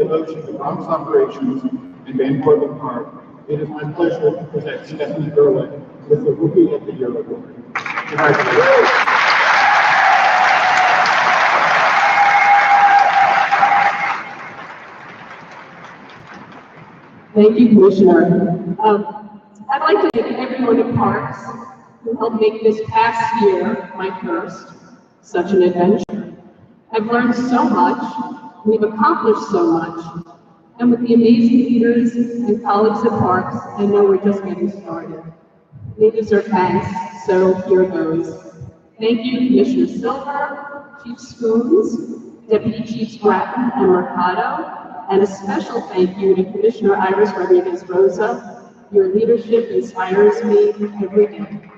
devotion to Bronx operations and Van Cortlandt Park, it is my pleasure to present Stephanie Gerwin with the Rookie of the Year Award. Congratulations. Thank you, Commissioner. I'd like to thank everyone at Parks who helped make this past year, my first, such an adventure. I've learned so much, we've accomplished so much, and with the amazing leaders and colleagues at Parks, I know we're just getting started. They deserve thanks, so here goes. Thank you, Commissioner Silver, Chief Spoons, Deputy Chiefs Bratton and Mercado, and a special thank you to Commissioner Iris Rodriguez-Rosa. Your leadership inspires me every day.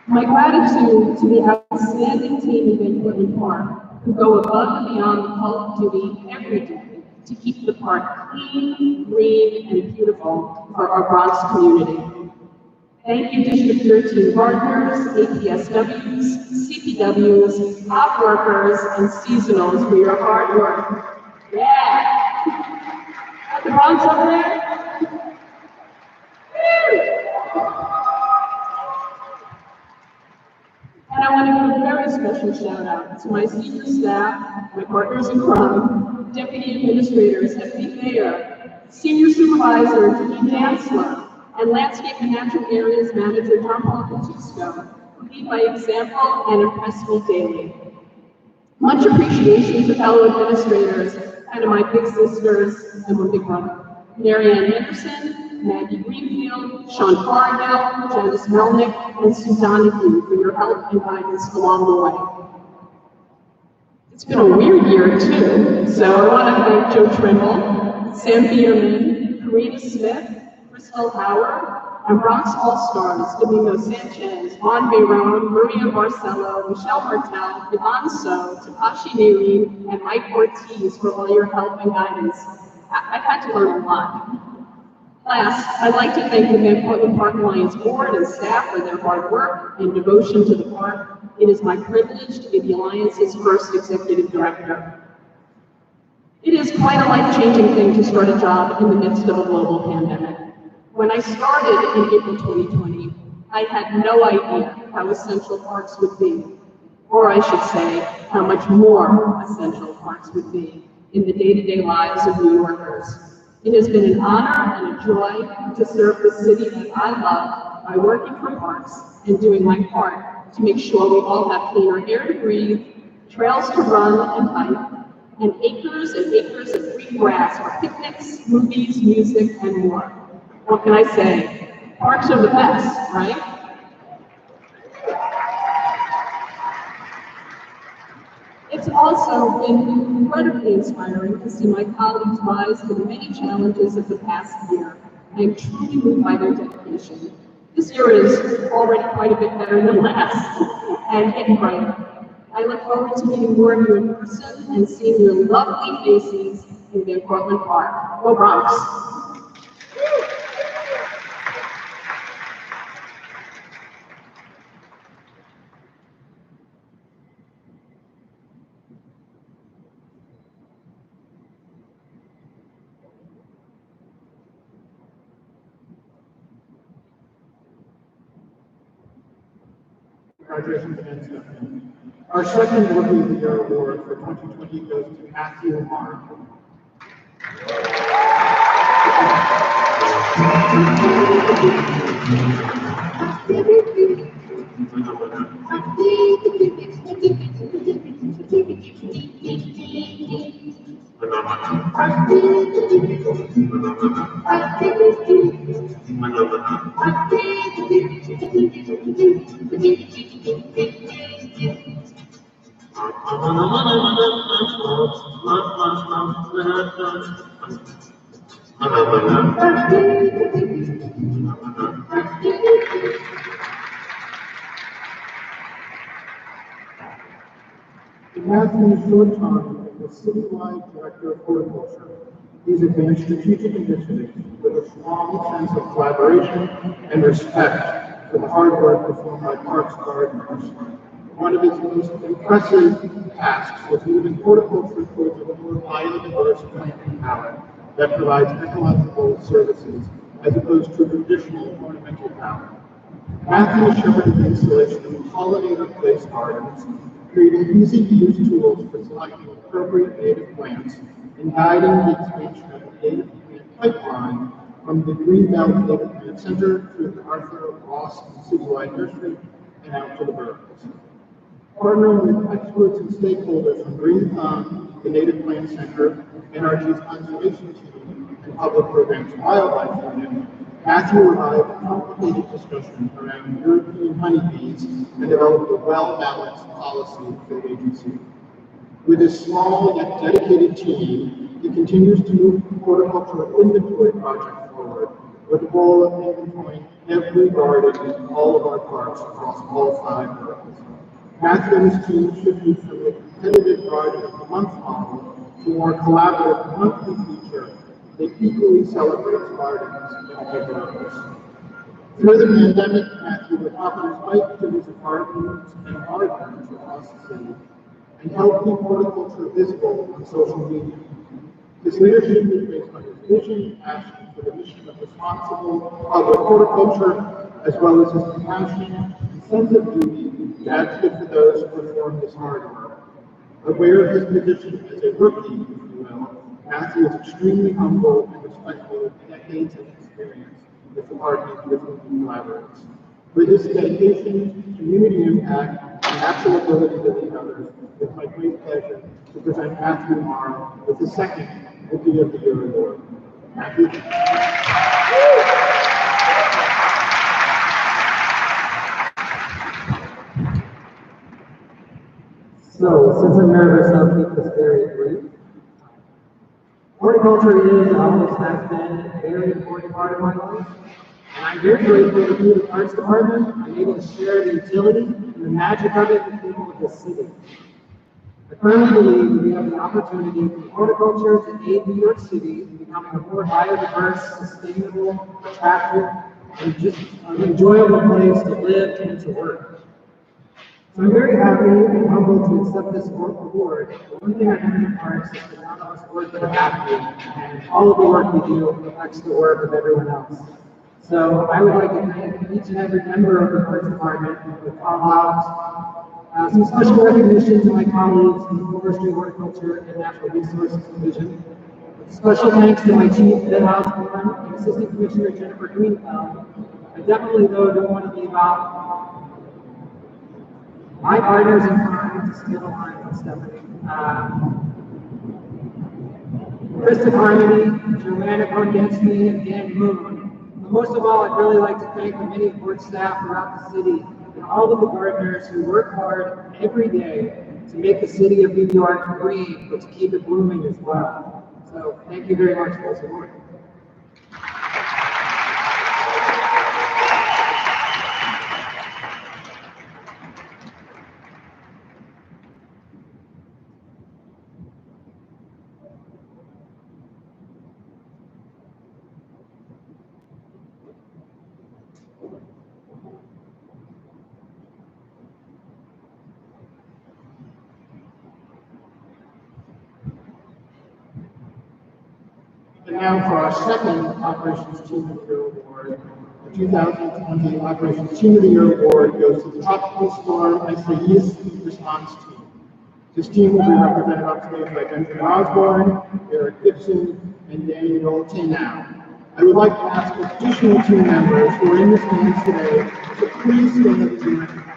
My gratitude to the outstanding team in Van Cortlandt Park who go above and beyond the call of duty every day to keep the park clean, green, and beautiful for our Bronx community. Thank you, District 13 partners, APSWs, CPWs, op workers, and seasonals for your hard work. Yeah! At the Bronx over there? And I want to give a very special shout out to my senior staff, my partners in crime, Deputy Administrators Stephanie Thayer, Senior Supervisor Dean Dansler, and Landscape and Natural Areas Manager John Paul Bautista, who lead by example and impress me daily. Much appreciation to fellow administrators and to my big sisters and my big brother, Marianne Anderson, Maggie Greenfield, Sean Fargo, Janice Melnick, and Sue Donahue for your help and guidance along the way. It's been a weird year too, so I want to thank Joe Trimble, Sam Bierman, Karina Smith, Crystal Howard, and Bronx All-Stars, Domingo Sanchez, Juan Bayron, Maria Barcelo, Michelle Martel, Yvonne So, Takashi Naireen, and Mike Ortiz for all your help and guidance. I've had to learn a lot. Last, I'd like to thank the Van Cortlandt Park Alliance Board and staff for their hard work and devotion to the park. It is my privilege to be the Alliance's first executive director. It is quite a life-changing thing to start a job in the midst of a global pandemic. When I started in April 2020, I had no idea how essential parks would be, or I should say, how much more essential parks would be in the day-to-day lives of New Yorkers. It has been an honor and a joy to serve the city that I love by working for parks and doing my part to make sure we all have cleaner air to breathe, trails to run and hike, and acres of green grass for picnics, movies, music, and more. What can I say? Parks are the best, right? It's also been incredibly inspiring to see my colleagues rise to the many challenges of the past year. I am truly moved by their dedication. This year is already quite a bit better than last, and getting brighter. I look forward to meeting more of you in person and seeing your lovely faces in Van Cortlandt Park. Go Bronx! Congratulations again, Stephanie. Our second Rookie of the Year Award for 2020 goes to Matthew Mark. In Matthew's short time as the citywide director of horticulture, he's advanced strategic initiatives with a strong sense of collaboration and respect for the hard work performed by parks gardeners. One of his most impressive tasks was moving horticulture towards a more biodiverse planting palette that provides ecological services as opposed to a traditional ornamental palette. Matthew shepherded the installation of pollinator place gardens, creating easy-to-use tools for selecting appropriate native plants and guiding the expansion of the native plant pipeline from the Greenbelt Native Plant Center through the Arthur Ross Citywide Nursery and out to the birds. Partnering with experts and stakeholders from Green Thumb, the Native Plant Center, NRG's Conservation Team, and Public Programs Wildlife Unit, Matthew revived a complicated discussion around European honeybees and developed a well-balanced policy for the agency. With his small yet dedicated team, he continues to move the horticultural inventory project forward with the goal of inventorying every garden in all of our parks across all 5 boroughs. Matthew and his team shifted from a competitive Garden of the Month model to a more collaborative monthly feature that equally celebrates gardens in all boroughs. Through the pandemic, Matthew would often bike to visit gardens and gardeners across the city and help keep horticulture visible on social media. His leadership is based on his vision and passion for the mission of responsible public horticulture, as well as his compassion and sense of duty to advocate for those who perform this hard work. Aware of his position as a rookie, if you will, Matthew is extremely humble and respectful of decades of experience with the parties with whom he collaborates. With his dedication, community impact, and natural ability to lead others, it's my great pleasure to present Matthew Marr with the second Rookie of the Year Award. Matthew. So, since I'm nervous, I'll keep this very brief. Horticulture is and always has been a very important part of my life, and I'm very grateful to be in the Arts Department. I'm able to share the utility and the magic of it with people of this city. I firmly believe that we have the opportunity for horticulture to aid New York City in becoming a more biodiverse, sustainable, attractive, and just an enjoyable place to live and to work. So I'm very happy and humbled to accept this award. The one thing I know in parks is that none of us work for happy, and all of the work we do affects the work of everyone else. So I would like to thank each and every member of the Arts Department with call-outs, some special recognition to my colleagues in the Forestry, Horticulture, and Natural Resources Division. Special thanks to my chief, Ed Osborne, and Assistant Commissioner Jennifer Greenfeld. I definitely, though, don't want to leave out my partners in crime to steal a line from Stephanie. Krista Harmony, Joanna Kordensky, and Dan Moon. But most of all, I'd really like to thank the many board staff throughout the city and all of the gardeners who work hard every day to make the city of New York green, but to keep it blooming as well. So thank you very much for this award. And now for our second Operations Team of the Year Award. The 2020 Operations Team of the Year Award goes to the Tropical Storm Isaias Response Team. This team will be represented on stage by Benjamin Osborne, Eric Gibson, and Daniel Tanow. I would like to ask additional team members who are in the stands today to please stand up to be recognized.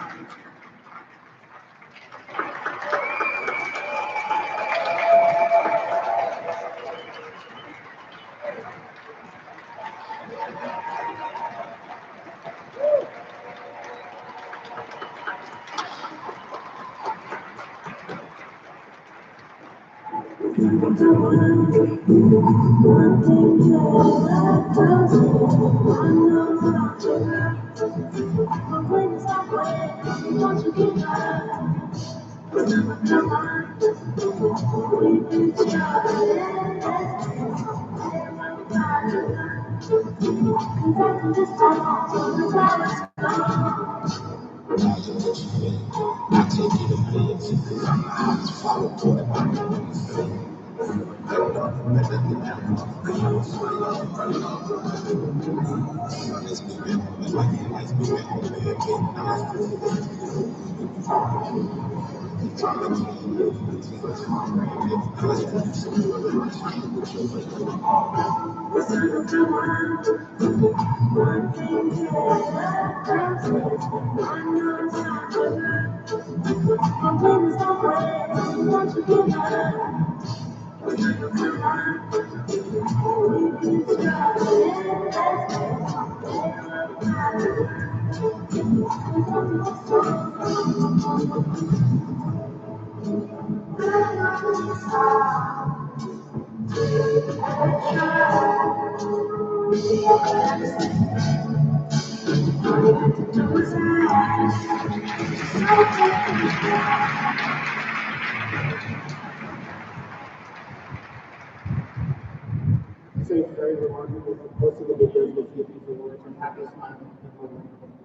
Say it's very remarkable that most of the videos with people words and happy smiling people,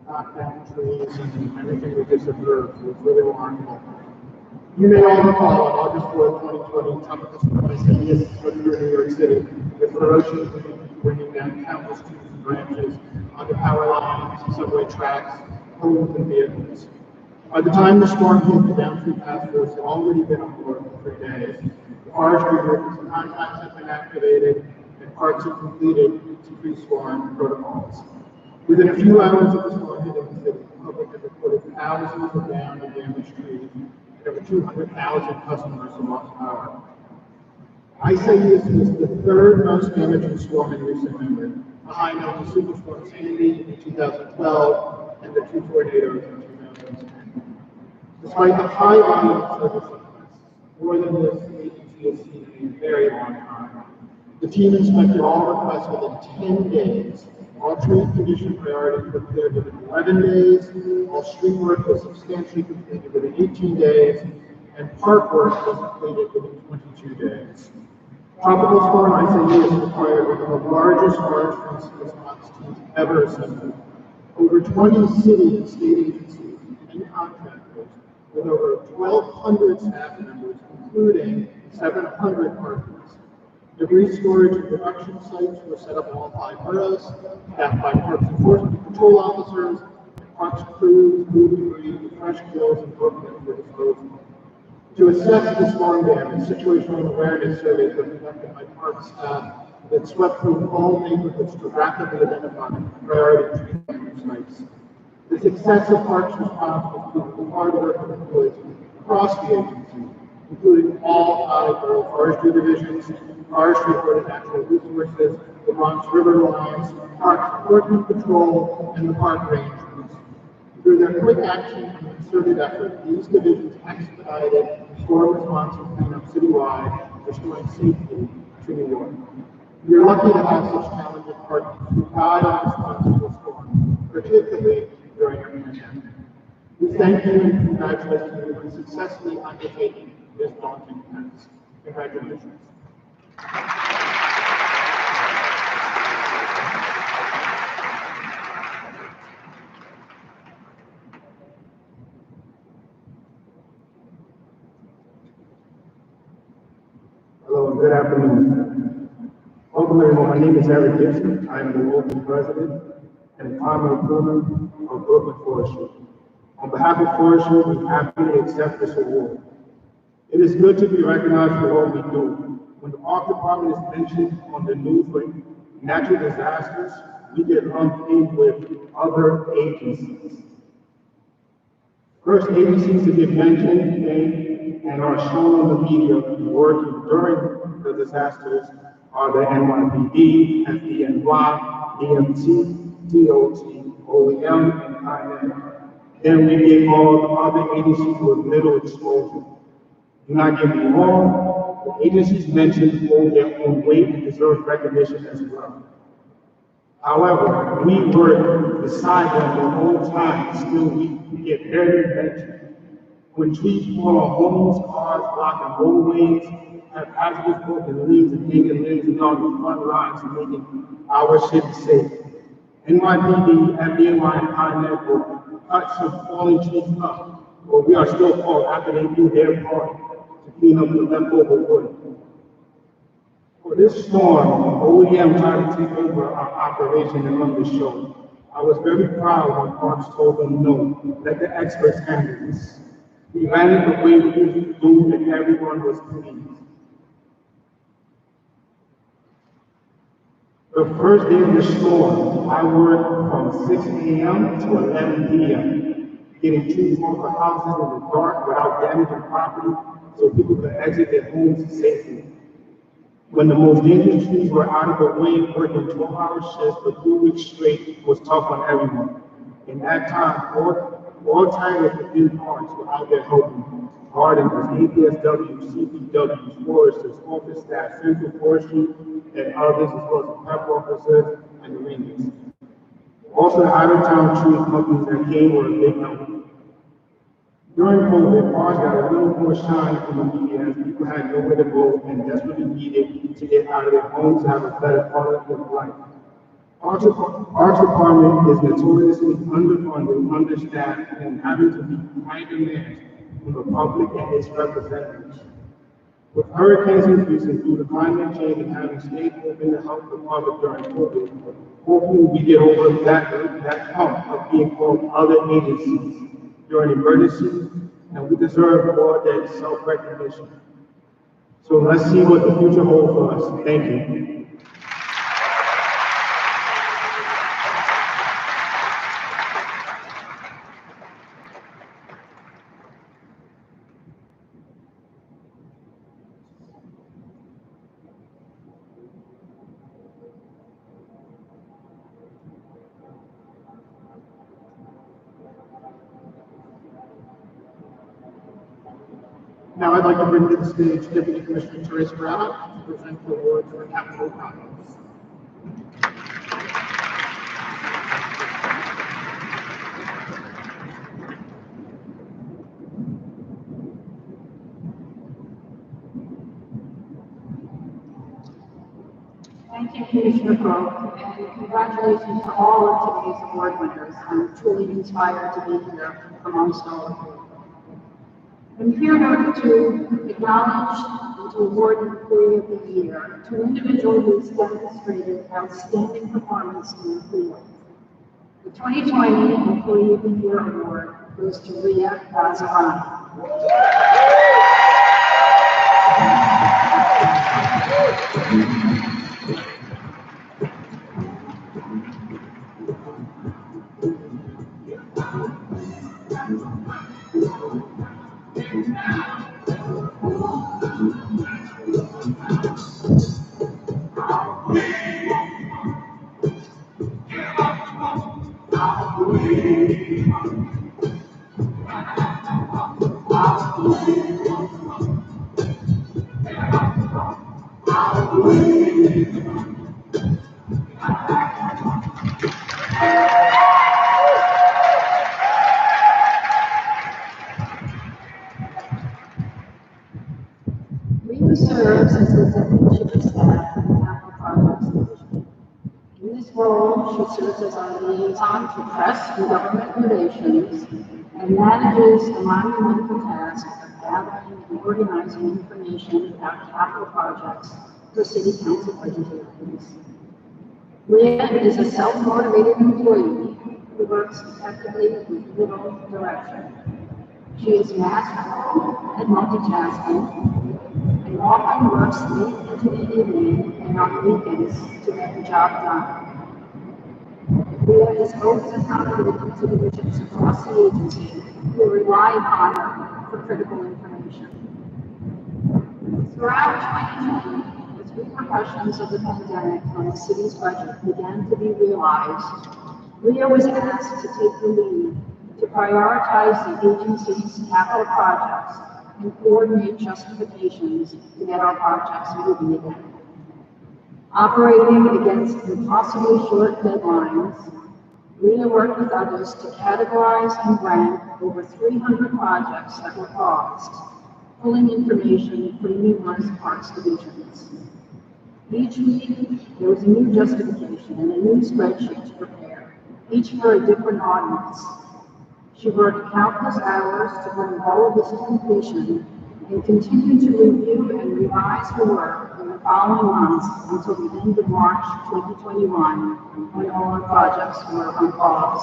knock down trees and everything we just observed was really remarkable. You may all recall on August 4th, 2020, tropical storm Isaias swept through New York City with ferocious winds bringing down countless trees and branches onto power lines, subway tracks, homes, and vehicles. By the time the storm hit, the downstream task force had already been on board for 3 days. The forestry workers and contacts had been activated, and parks had completed pre-storm protocols. Within a few hours of the storm hitting the city, the public had reported thousands of downed and damaged trees, and over 200,000 customers had lost power. Isaias was the third most damaging storm in recent memory, behind only Superstorm Sandy in 2012 and the 2 tornadoes in 2010. Despite the high volume of service requests, more than this agency has seen in a very long time. The team inspected all requests within 10 days. All tree condition priorities were cleared within 11 days. All street work was substantially completed within 18 days, and park work was completed within 22 days. Tropical Storm Isaias required one of the largest forest response teams ever assembled. Over 20 city and state agencies and contractors, with over 1,200 staff members, including 700 partners. Debris storage and production sites were set up in all 5 boroughs, staffed by Parks Enforcement Patrol officers, and Parks crews moved debris to fresh kills and broken for disposal. To assess the storm damage, situational awareness surveys were conducted by Parks staff that swept through all neighborhoods to rapidly identify priority tree damage sites. The success of Parks response was due to the hard work of employees across the agency, including all 5 borough forestry divisions, Forestry Board of Natural Resources, the Bronx River Lines, Parks Enforcement Patrol, and the Park Rangers. Through their quick action and concerted effort, these divisions expedited storm response and cleanup citywide, restoring safety to New York. We are lucky to have such talented partners who guide our response to a storm, particularly during a pandemic. We thank you and congratulate you on successfully undertaking this daunting task. Congratulations. Hello, good afternoon. Welcome everyone. My name is Eric Gibson. I am the local president and primary foreman of Brooklyn Forestry. On behalf of Forestry, we happily accept this award. It is good to be recognized for what we do. When the Park Department is mentioned on the news for natural disasters, we get lumped in with other agencies. First agencies to get mentioned and are shown on the media working during the disasters are the NYPD, FDNY, EMT, DOT, OEM, and INET. Then we get all the other agencies with little exposure. Do not get me wrong, the agencies mentioned hold their own weight and deserve recognition as well. However, we work beside them the whole time, still we get very mentioned. When trees fall on homes, cars, blocking roadways, have hazardous broken limbs and hanging limbs along the front lines of making our city safe. NYPD, FDNY, and INET will cut some falling trees up or we are still called after they do their part to clean up the leftover wood. For this storm, OEM tried to take over our operation and run the show. I was very proud when Parks told them no, let the experts handle this. We ran it the way we usually do and everyone was pleased. The first day of the storm, I worked from 6 a.m. to 11 p.m., getting trees off the houses in the dark without damaging property so people could exit their homes safely. When the most dangerous trees were out of the way, working 12-hour shifts for 2 weeks straight was tough on everyone. In that time, all Tigers within Parks were out there helping. Gardeners, APSW, CPWs, foresters, office staff, Central Forestry, and others, as well as the PEP officers and the Rangers. Also, the out-of-town tree companies that came were a big help. During COVID, Parks got a little more shine from the media as people had nowhere to go and desperately needed to get out of their homes to have a better quality of life. Parks Department is notoriously underfunded, understaffed, and having to be high demand from the public and its representatives. With hurricanes increasing due to climate change and having stayed open to help the public during COVID, hopefully we get over that hump of being called other agencies during emergencies, and we deserve more than self-recognition. So let's see what the future holds for us. Thank you. Now I'd like to bring to the stage Deputy Commissioner Teresa Brown to present the award for capital projects. Thank you, Commissioner Crowe, and congratulations to all of today's award winners. I'm truly inspired to be here amongst all of you. I'm here to acknowledge and to award Employee of the Year to an individual who has demonstrated outstanding performance in the field. The 2020 Employee of the Year Award goes to Ria Bazzarani. Ria serves as the Deputy Chief of Staff in the Capital Projects Division. In this role, she serves as our liaison to press and government relations and manages the monumental task of gathering and organizing information about capital projects for City Council budget. Ria is a self-motivated employee who works effectively with little direction. She is masterful at multitasking and often works late into the evening and on weekends to get the job done. Ria is always accountable to divisions across the agency who rely upon her for critical information. Throughout 2020, as repercussions of the pandemic on the city's budget began to be realized, Ria was asked to take the lead to prioritize the agency's capital projects and coordinate justifications to get our projects moving again. Operating against impossibly short deadlines, Ria worked with others to categorize and rank over 300 projects that were paused, pulling information from numerous parks divisions. Each week, there was a new justification and a new spreadsheet to prepare, each for a different audience. She worked countless hours to bring all of this to completion and continued to review and revise her work in the following months until the end of March 2021, when all her projects were on pause.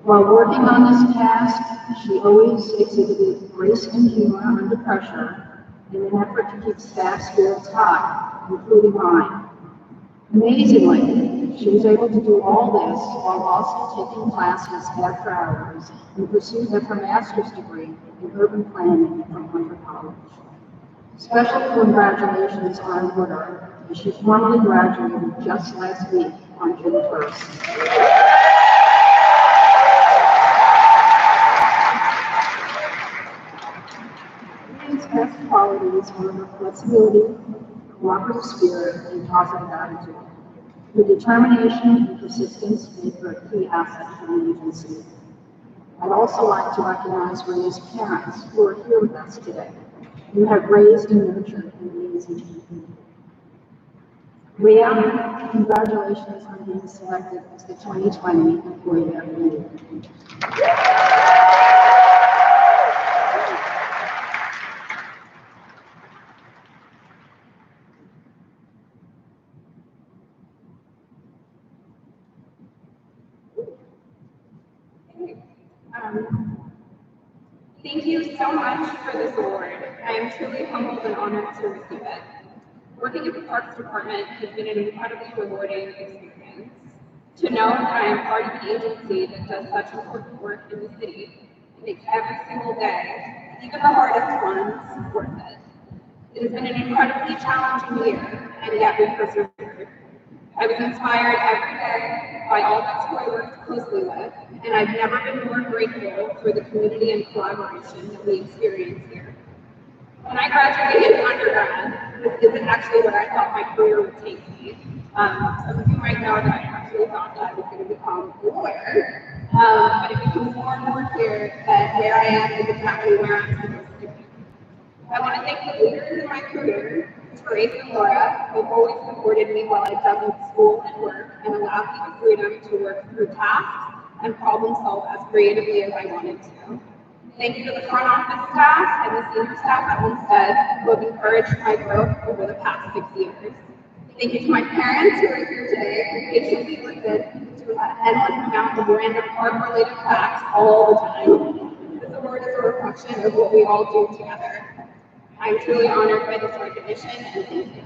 While working on this task, she always exhibited grace and humor under pressure in an effort to keep staff spirits high, including mine. Amazingly, she was able to do all this while also taking classes after hours in pursuit of her master's degree in urban planning from Hunter College. Special congratulations are in order, as she formally graduated just last week on June 1st. Ryan's best qualities were her flexibility, cooperative spirit, and positive attitude. Her determination and persistence make her a key asset for the agency. I'd also like to recognize Rhea's parents who are here with us today. You have raised and nurtured an amazing people. Rhea, congratulations on being selected as the 2020 Employee of the Year. Thank you so much for this award. I am truly humbled and honored to receive it. Working at the Parks Department has been an incredibly rewarding experience. To know that I am part of an agency that does such important work in the city makes every single day, even the hardest ones, worth it. It has been an incredibly challenging year, and yet we persevered. I was inspired every day by all those who I worked closely with, and I've never been more grateful for the community and collaboration that we experience here. When I graduated undergrad, this isn't actually where I thought my career would take me. Some of you might know that I actually thought that I was going to become a lawyer, but it becomes more and more clear that where I am is exactly where I'm supposed to be. I want to thank the leaders in my career, Grace and Laura, who have always supported me while I juggled school and work and allowed me the freedom to work through tasks and problem solve as creatively as I wanted to. Thank you to the front office staff and the senior staff at Olmsted who have encouraged my growth over the past 6 years. Thank you to my parents who are here today who patiently listened to an endless amount of random art-related facts all the time. This award is a reflection of what we all do together. I'm truly honored by this recognition, and thank you.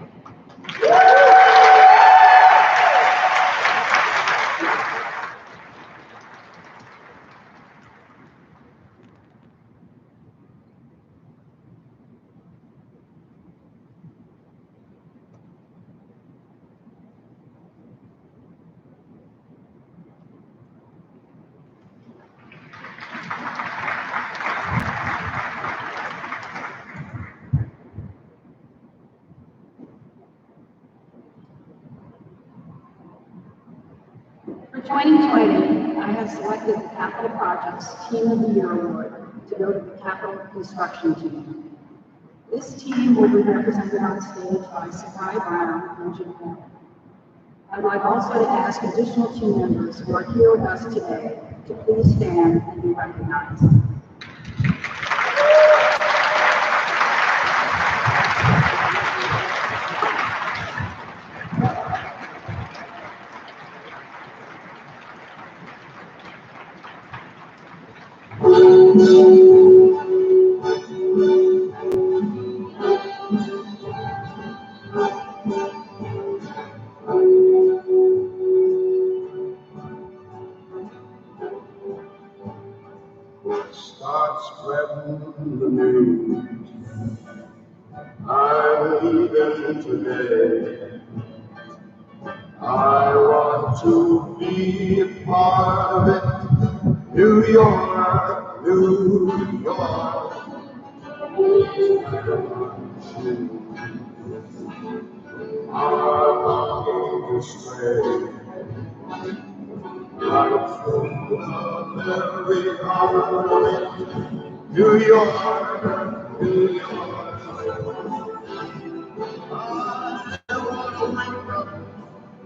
For 2020, I have selected the Capital Projects Team of the Year Award to go to the Capital Construction Team. This team will be represented on stage by Sakai Brown and Jim Hill. I'd like also to ask additional team members who are here with us today to please stand and be recognized. Start spreading the news. I'm leaving today. I want to be a part of it. New York, New York. I'm longing to stay. I'm full of every hour of it. New York, New York. I want to wake up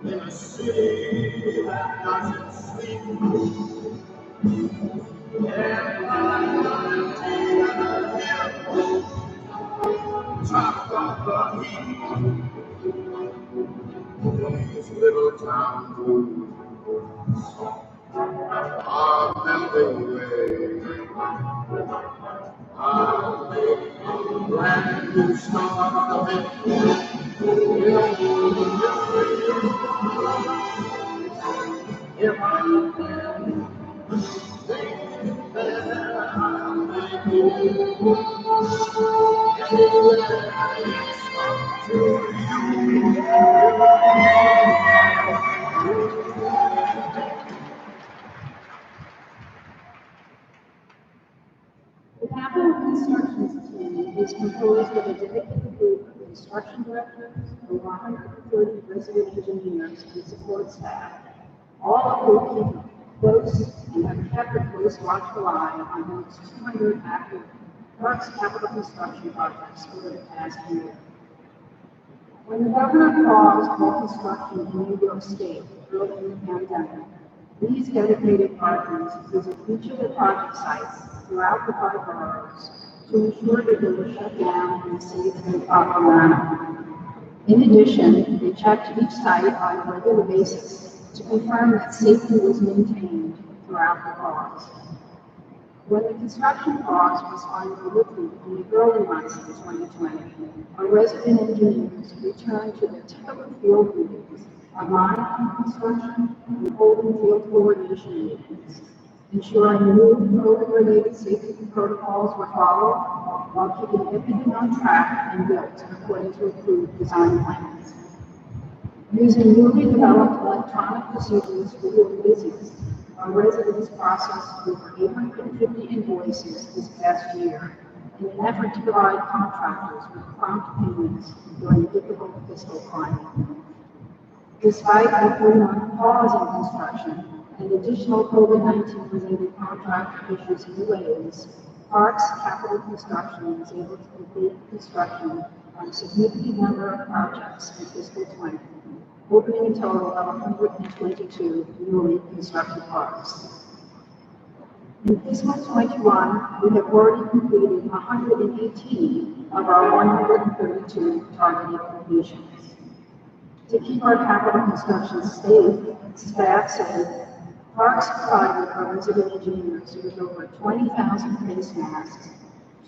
in a city that doesn't sleep. This little town of memory way. I'll make a brand new start of it. If I can think that I'll make The Capital Constructions team is composed of a dedicated group of construction directors, over 130 resident engineers, and support staff, all of whom keep close and have kept a close watchful eye on almost 200 active Parks capital construction projects over the past year. When the governor paused all construction in New York State early in the pandemic, these dedicated partners visit each of the project sites throughout the 5 boroughs to ensure that they were shut down in a safe and proper manner. In addition, they checked each site on a regular basis to confirm that safety was maintained throughout the pause. When the construction pause was finally lifted in the early months of 2020, our resident engineers returned to their typical field duties of monitoring construction and holding field coordination meetings, ensuring new COVID-related safety protocols were followed while keeping everything on track and built according to approved design plans. Using newly developed electronic procedures for doing business, our residents processed over 850 invoices this past year in an effort to provide contractors with prompt payments during a difficult fiscal climate. Despite a 3-month pause in construction and additional COVID-19 related contract issues and delays, Parks Capital Construction was able to complete construction on a significant number of projects in fiscal 20, opening a total of 122 newly constructed parks. In fiscal 21, we have already completed 118 of our 132 targeted completions. To keep our capital construction staff safe, Parks provided our resident engineers with over 20,000 face masks,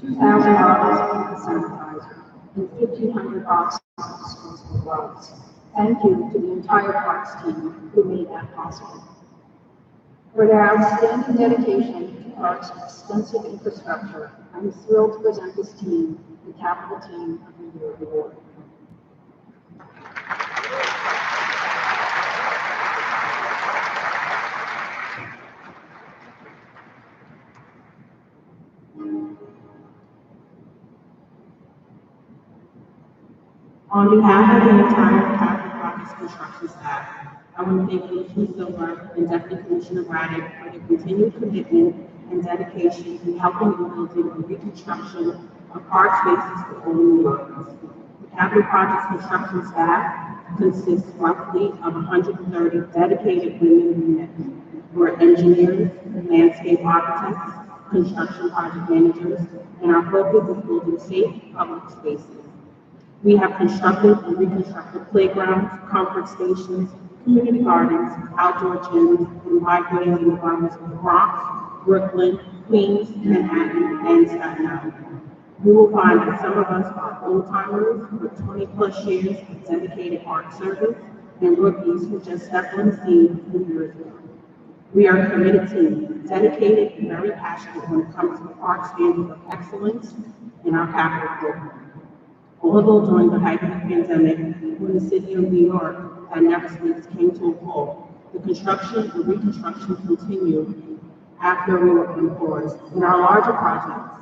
2,000 bottles of hand sanitizer, and 1,500 boxes of disposable gloves. Thank you to the entire Parks team who made that possible. For their outstanding dedication to Parks' extensive infrastructure, I'm thrilled to present this team the Capital Team of the Year Award. On behalf of the entire Capital Projects construction staff, I want to thank Commissioner Silver and Deputy Commissioner Braddock for their continued commitment and dedication in helping in building the reconstruction of park spaces for all New Yorkers. The Capital Projects construction staff consists roughly of 130 dedicated women and men who are engineers, landscape architects, construction project managers, and our focus is building safe public spaces. We have constructed and reconstructed playgrounds, comfort stations, community gardens, outdoor gyms, and byways in the boroughs of the Bronx, Brooklyn, Queens, Manhattan, and Staten Island. You will find that some of us are old-timers with 20-plus years of dedicated art service and rookies who just stepped on the scene a few years ago. We are a committed team, dedicated and very passionate when it comes to the art standards of excellence in our capital program. Although during the height of the pandemic, when the city of New York had never since came to a halt, the construction and reconstruction continued after we were on pause. In our larger projects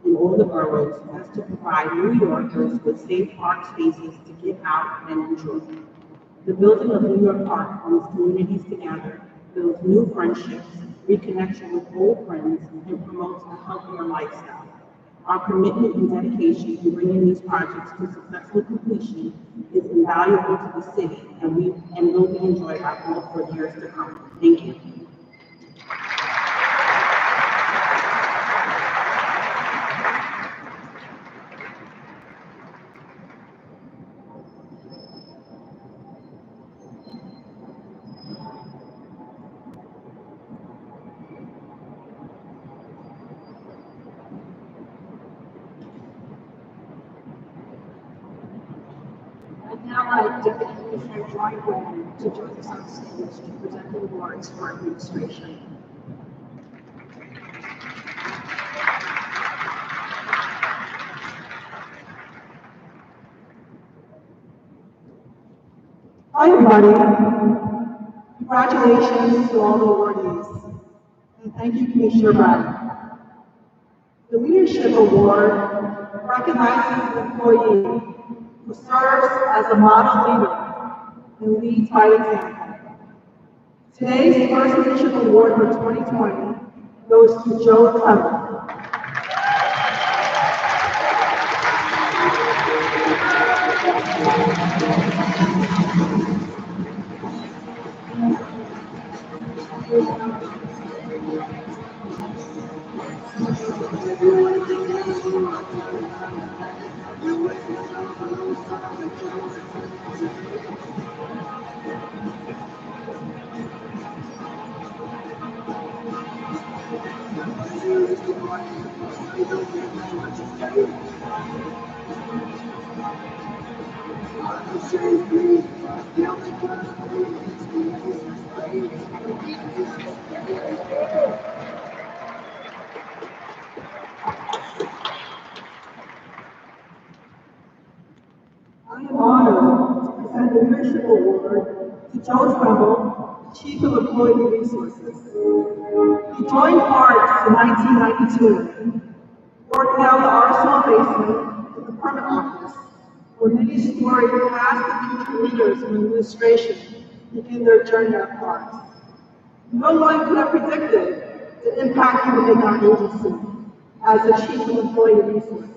in all the boroughs was to provide New Yorkers with safe park spaces to get out and enjoy. The building of New York Park brings communities together, builds new friendships, reconnection with old friends, and promotes a healthier lifestyle. Our commitment and dedication to bringing these projects to successful completion is invaluable to the city, and will be enjoyed by all for years to come. Thank you. Now I'd Deputy Commissioner Joy Bowman to join us on stage to present the awards for administration. Hi, everybody. Congratulations to all the awardees. And thank you, Commissioner Brown. The Leadership Award recognizes an employee who serves as a model leader and leads by example. Today's first Leadership Award for 2020 goes to Joe Trevor. I am honored to present the Leadership Award to Joe Trumbull, Chief of Employee Resources. He joined Parks in 1992, worked out the Arsenal basement in the permit office, where many storied past and future leaders in administration begin their journey at Parks. No one could have predicted the impact he would make on our agency as the Chief of Employee Resources.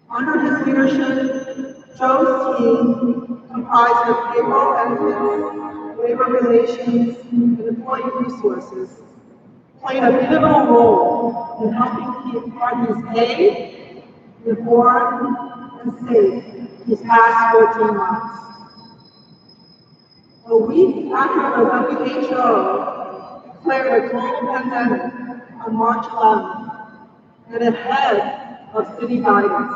Under his leadership, Joe's team, comprised of payroll benefits, labor relations, and employee resources, played a pivotal role in helping keep parties paid, informed, and safe these past 14 months. A week after the WHO declared a global pandemic on March 11th, and ahead of city guidance,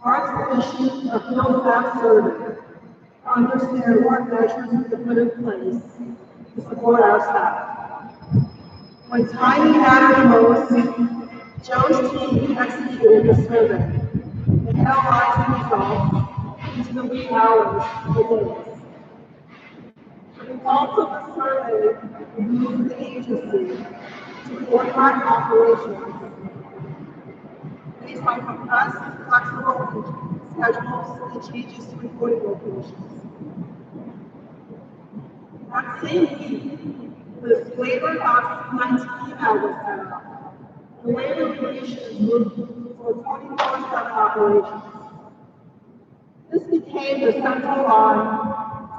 Parks issued a field staff survey to understand what measures to put in place to support our staff. When timing mattered most, Joe's team executed the survey and analyzed the results into the wee hours of the days. The results of the survey moved the agency to organize operations based on compressed, flexible schedules and changes to reporting locations. That same week, the labor task 19 email was set up. The labor relations moved for 24/7 operations. This became the central line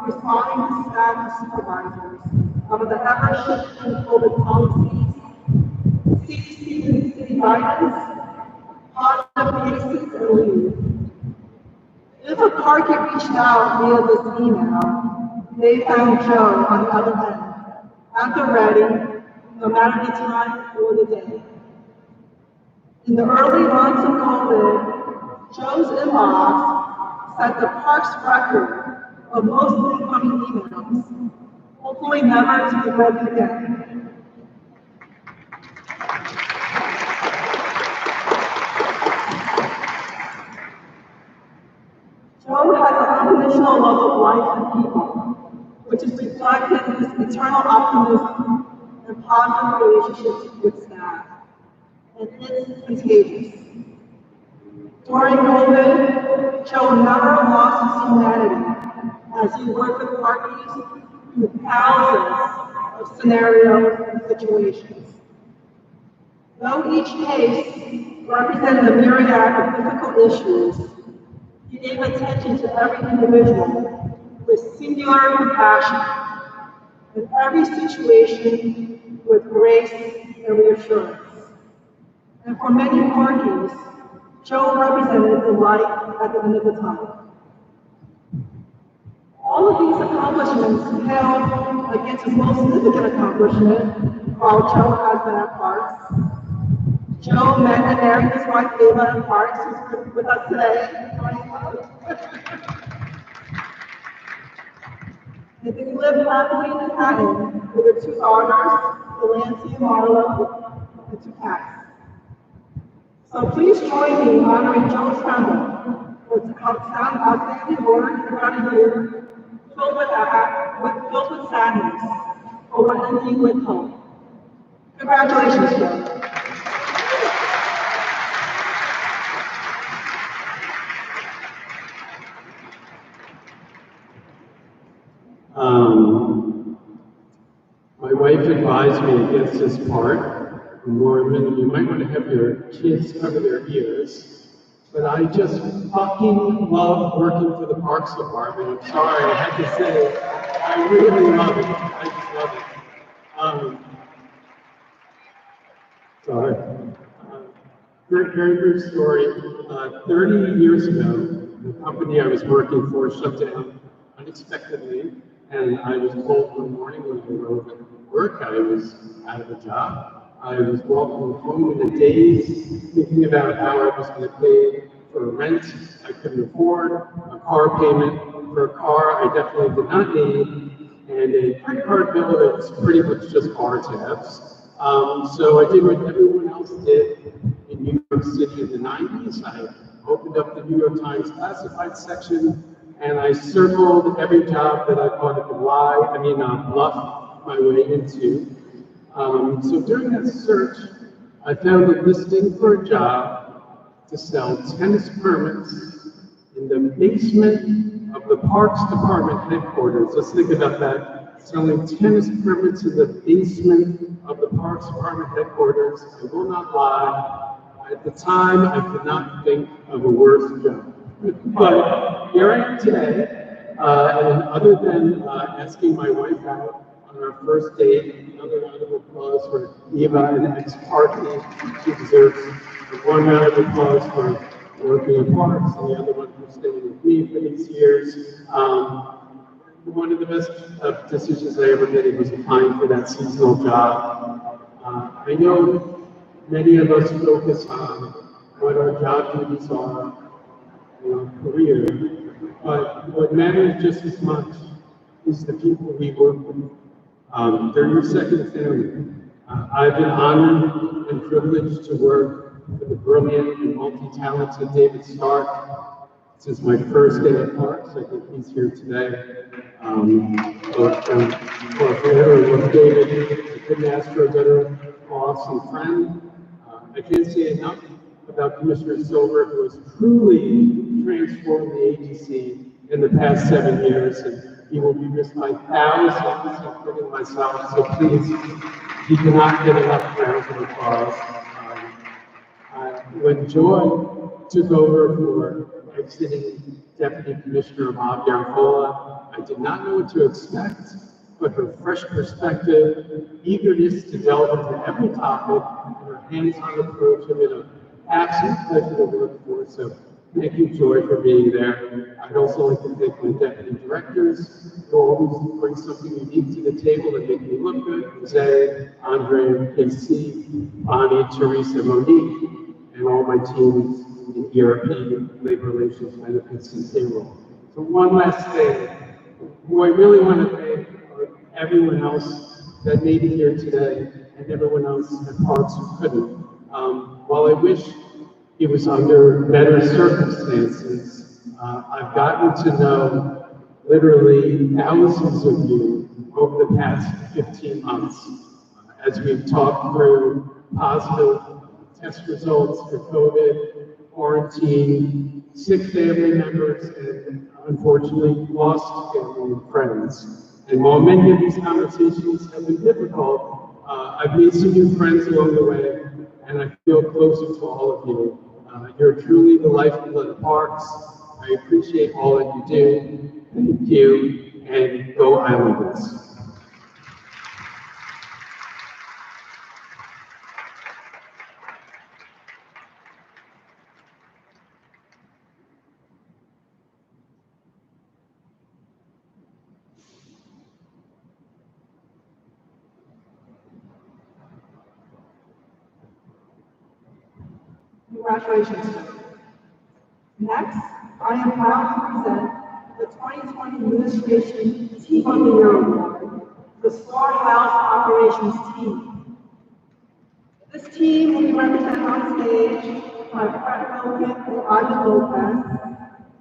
to responding to staff and supervisors of the ever-shifting COVID policies, CDC and city guidance, positive cases, and leave. If a target reached out via this email, they found Joe on the other end, at the ready, no matter the time or the day. In the early months of COVID, Joe's inbox set the Parks record of most incoming emails, hopefully never to be broken again. Joe has an unconditional love of life and people, which is reflected in his eternal optimism and positive relationships with staff, and it's contagious. During COVID, Joe never lost his humanity as he worked with parties through thousands of scenarios and situations. Though each case represented a myriad of difficult issues, he gave attention to every individual with singular compassion, and every situation with grace and reassurance. And for many parties, Joe represented the light at the end of the tunnel. All of these accomplishments pale against his most significant accomplishment while Joe has been at Parks. Joe met and married his wife Ava at Parks, who's with us today. And they live happily in Manhattan with their two daughters, Delancey and Marlo, and two cats. So please join me in honoring Joe Tremble for its outstanding work throughout a year filled with sadness, but ending with hope. Congratulations, Joe. My wife advised me against this part. Mormon, you might want to have your kids cover their ears. But I just fucking love working for the Parks Department. I'm sorry, I had to say it. I really love it. I just love it. Sorry. Very brief story. 30 years ago, the company I was working for shut down unexpectedly, and I was told one morning when I drove to work I was out of a job. I was walking home in a daze, thinking about how I was going to pay for rent I couldn't afford, a car payment for a car I definitely did not need, and a credit card bill that was pretty much just bar tabs. So I did what everyone else did in New York City in the 90s. I opened up the New York Times classified section, and I circled every job that I thought I could bluff my way into. So during that search, I found a listing for a job to sell tennis permits in the basement of the Parks Department headquarters. Let's think about that. Selling tennis permits in the basement of the Parks Department headquarters. I will not lie. At the time, I could not think of a worse job. But here I am today, and other than asking my wife out on our first date, another round of applause for Eva and ex-party. She deserves one round of applause for working in parks, and the other one for staying with me for these years. One of the best decisions I ever made was applying for that seasonal job. I know many of us focus on what our job duties are in our career, but what matters just as much is the people we work with. They're your second family. I've been honored and privileged to work with the brilliant and multi-talented David Stark. This is my first day at Parks. I think he's here today. With David, I couldn't ask for a better boss and friend. I can't say enough about Commissioner Silver, who has truly transformed the agency in the past 7 years, and he will be missed by thousands, including myself. So please, he cannot get enough rounds of applause. When Joy took over for exiting Deputy Commissioner Bob Yarfola, I did not know what to expect, but her fresh perspective, eagerness to delve into every topic, and her hands-on approach have been an absolute pleasure to work for. So thank you, Joy, for being there. I'd also like to thank my deputy directors who always bring something unique to the table and make me look good. Jose, Andre, KC, Bonnie, Teresa, Monique, and all my teams in ERP, labor relations, benefits, and payroll. So one last thing, who I really want to thank are everyone else that made it here today, and everyone else at Parks who couldn't. While I wish it was under better circumstances, I've gotten to know literally thousands of you over the past 15 months as we've talked through positive test results for COVID, quarantine, sick family members, and unfortunately lost family and friends. And while many of these conversations have been difficult, I've made some new friends along the way, and I feel closer to all of you. You're truly the lifeblood of Parks. I appreciate all that you do. Thank you, and go Islanders. Congratulations. Next, I am proud to present the 2020 Administration Team of the Year Award, the Storehouse Operations Team. This team will be represented on stage by Fred Logan and Ida Lopez,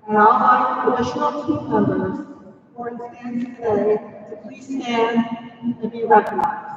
and I'd like additional team members who are in stands today to please stand and be recognized.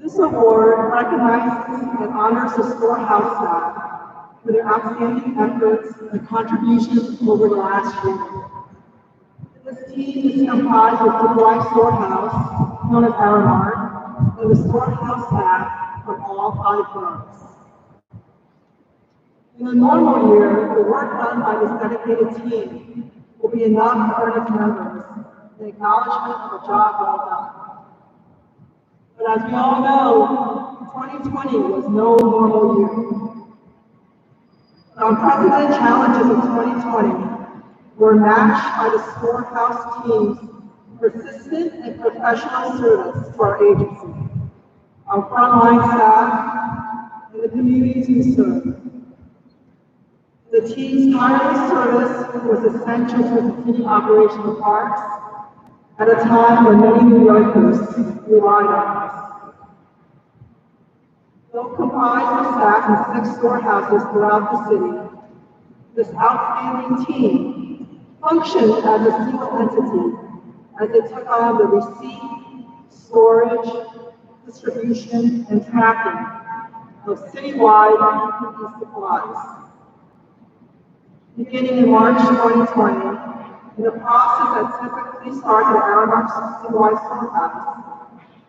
This award recognizes and honors the storehouse staff for their outstanding efforts and contributions over the last year. This team is comprised of Supervised Storehouse, known as Aramark, and the storehouse staff from all 5 boroughs. In a normal year, the work done by this dedicated team will be enough to earn its members an acknowledgement of a job well done. But as we all know, 2020 was no normal year. The unprecedented challenges of 2020 were matched by the storehouse team's persistent and professional service to our agency, our frontline staff, and the communities we serve. The team's tireless service was essential to the continued operation of parks at a time when many New Yorkers relied on us. Though comprised of staff in 6 storehouses throughout the city, this outstanding team functioned as a single entity as it took on the receipt, storage, distribution, and tracking of citywide PPE supplies. Beginning in March 2020, in the process that typically starts at Aramark's citywide storehouse,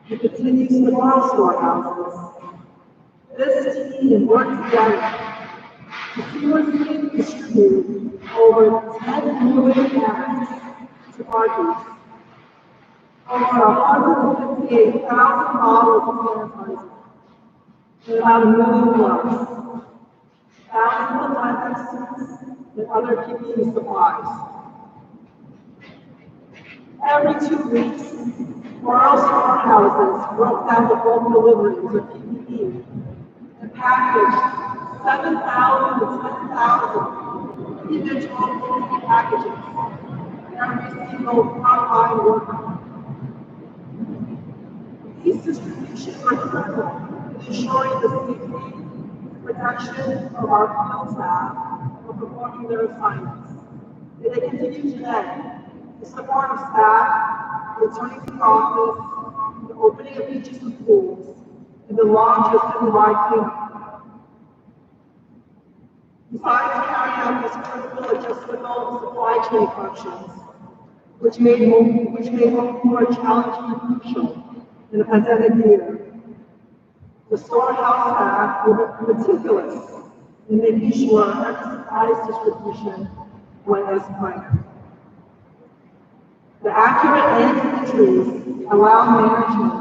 it continues to rural storehouses. This team worked together to seamlessly distribute over 10 million masks to parties, over 158,000 bottles of sanitizer, and about 1 million gloves, thousands of latex suits, and other PPE supplies. Every 2 weeks, rural storehouses broke down the bulk deliveries of PPE and packaged 7,000 to 10,000 individual PPE packages for every single frontline worker. These distributions are critical in ensuring the safety and protection of our field staff for performing their assignments. And they continue today. The support of staff, returning to the office, the opening of beaches and pools, and the launch of citywide cleanup. Besides carrying out this critical logistical supply chain functions, which made work more challenging and crucial in a pandemic year, the storehouse staff were meticulous in making sure every supplies distribution went as planned. The accurate land imageries allow management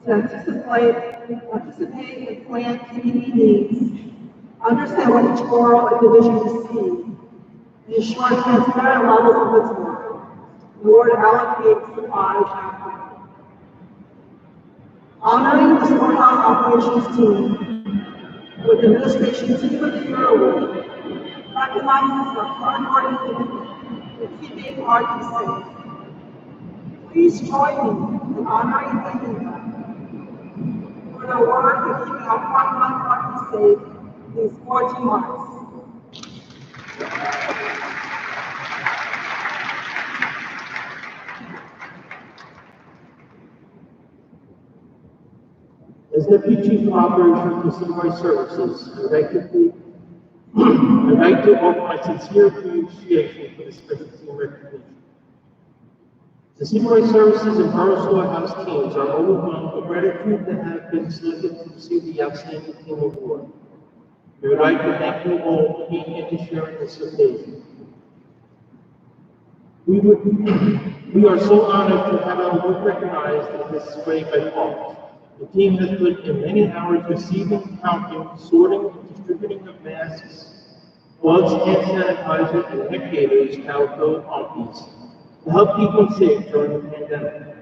to anticipate and plan community needs, understand what each borough and division is seeing, and ensure transparent levels of its work in order to allocate supplies accurately. Honoring the storehouse operations team with the administration team of the year award recognizes their hard-working commitment to keeping parties safe. Please join me in honoring and thanking them for their work in keeping our frontline parties safe these 14 months. As Deputy Chief of Operations for Civil Rights Services, I'd like to offer my sincere appreciation for this special team recognition. The Civil Rights Services and Borough Storehouse teams are overwhelmed with gratitude to have been selected to receive the Outstanding Team Award. We would like to thank you all for being here to share in this occasion. We are so honored to have our work recognized in this way by all. The team has put in many hours receiving, counting, sorting, and distributing of masks, gloves, hand sanitizer, and neck gaiters, calico monkeys to help people safe during the pandemic.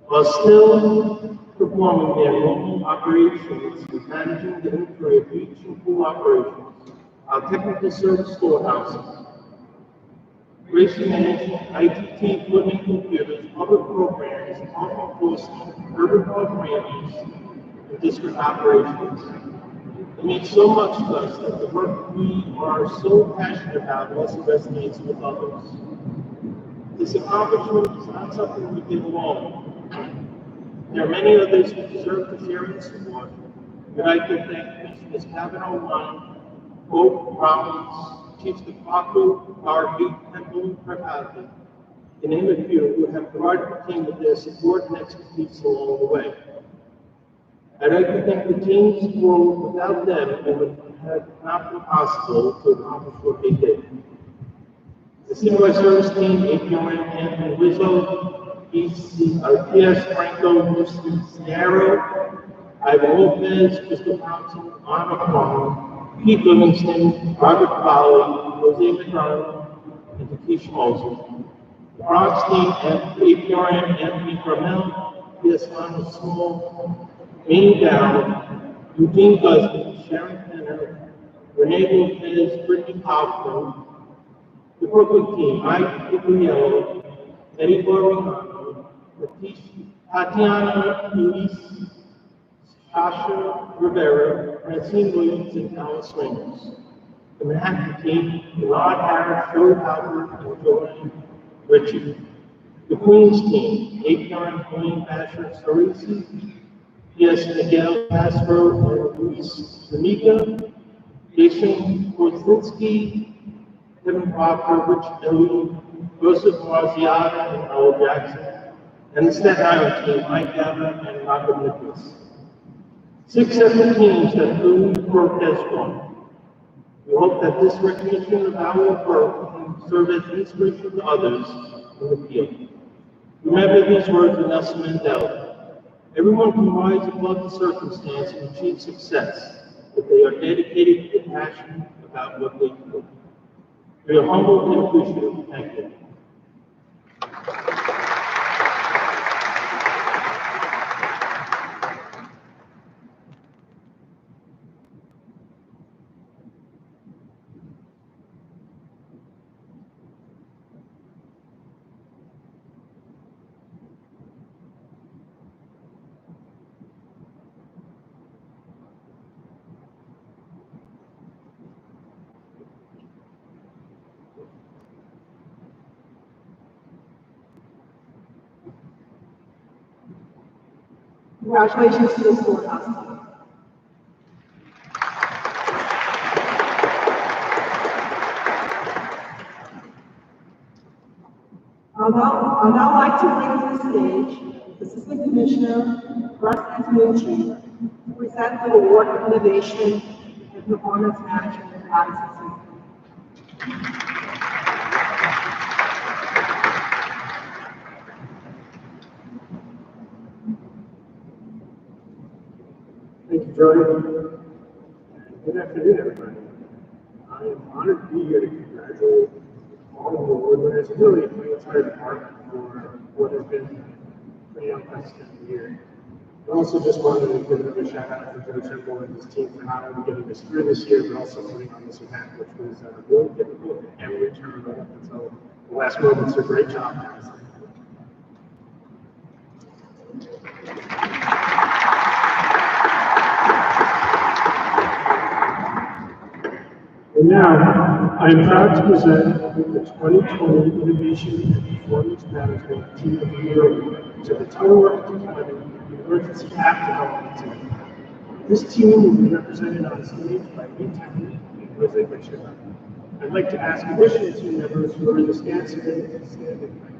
While still performing their normal operations and managing the inventory of beach and pool operations, our technical service storehouses, Racing management, ITT, equipment, computers, other programs, law enforcement, urban programs, and district operations. It means so much to us that the work we are so passionate about also resonates with others. This accomplishment is not something we did alone. There are many others who deserve to share this award. I'd like to thank Commissioners Kavanaugh, Hope, Rollins, Chiefs DeFalco, Darby, Temple, and Kirkpatrick, to name a few, who have provided the team with their support and expertise along the way. I'd like to thank the teams who, without them, it would have not been possible to accomplish what they did. The Civil Rights Service team, APRN, Anthony Rizzo, P.S. Franco, Lucy Sierra, Ivan Lopez, Crystal Thompson, Anna Kwong, Pete Livingston, Robert Foley, Jose McDonald, and Takesha Moser. The Bronx team, APRN, Anthony Carmel, P.S. Lana Small, Amy Down, Eugene Guzman, Sharon Penner, Renee Lopez, Brittany Kaufman. The Brooklyn team, Mike Gabriello, Eddie Borriano, Tatiana Luis, Sasha Rivera, Francine Williams, and Alice Reynolds. The Manhattan team, Rod Harris, Joey Halbert, and Joanne Ritchie. The Queens team, APRN, William Basher, Sarisi, P.S. Miguel Castro, and Luis Zanika, Jason Kozinski, Kevin Parker, Rich Ellie, Joseph Marziata, and Earl Jackson, and the Staten Island team, Mike Gavin and Robert Nicholas. 6 separate teams that flew worked as one. We hope that this recognition of our work can serve as inspiration to others in the field. Remember these words of Nelson Mandela. Everyone can rise above the circumstance and achieve success if they are dedicated and passionate about what they do. We are humbled and appreciative. Thank you. Congratulations to the storehouse team. I'd now like to bring to the stage Assistant Commissioner Russ Antonucci to present the Award of Innovation and Performance Management and Advocacy. Jordan. Good afternoon, everybody. I am honored to be here to congratulate all of the award winners and really the entire department for what has been a pretty unprecedented year. I also just wanted to give another shout out to Joe Trimble and his team for not only getting us through this year, but also putting on this event, which was really difficult and we turned it up until the last moment. So great job, guys. And now, I am proud to present the 2020 Innovation and Performance Management Team of the Year to the Telework Academy Emergency App Development Team. This team will be represented on stage by Lee Tennant and Jose Bachira. I'd like to ask additional team members who are in the stands today to stand and be recognized.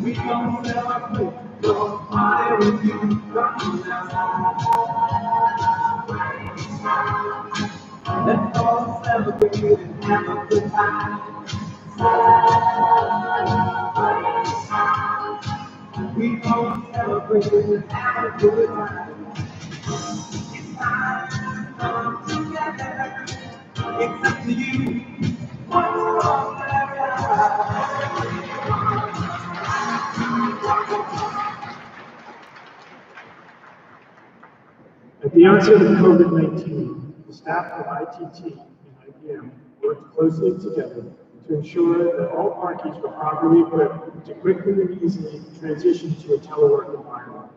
We gon' celebrate your party with you. Let's all celebrate and have a good time. We gon' celebrate and have a good time. It's time to come together. It's up to you. What's wrong with At the onset of COVID-19, the staff of ITT and IBM worked closely together to ensure that all parties were properly equipped to quickly and easily transition to a telework environment.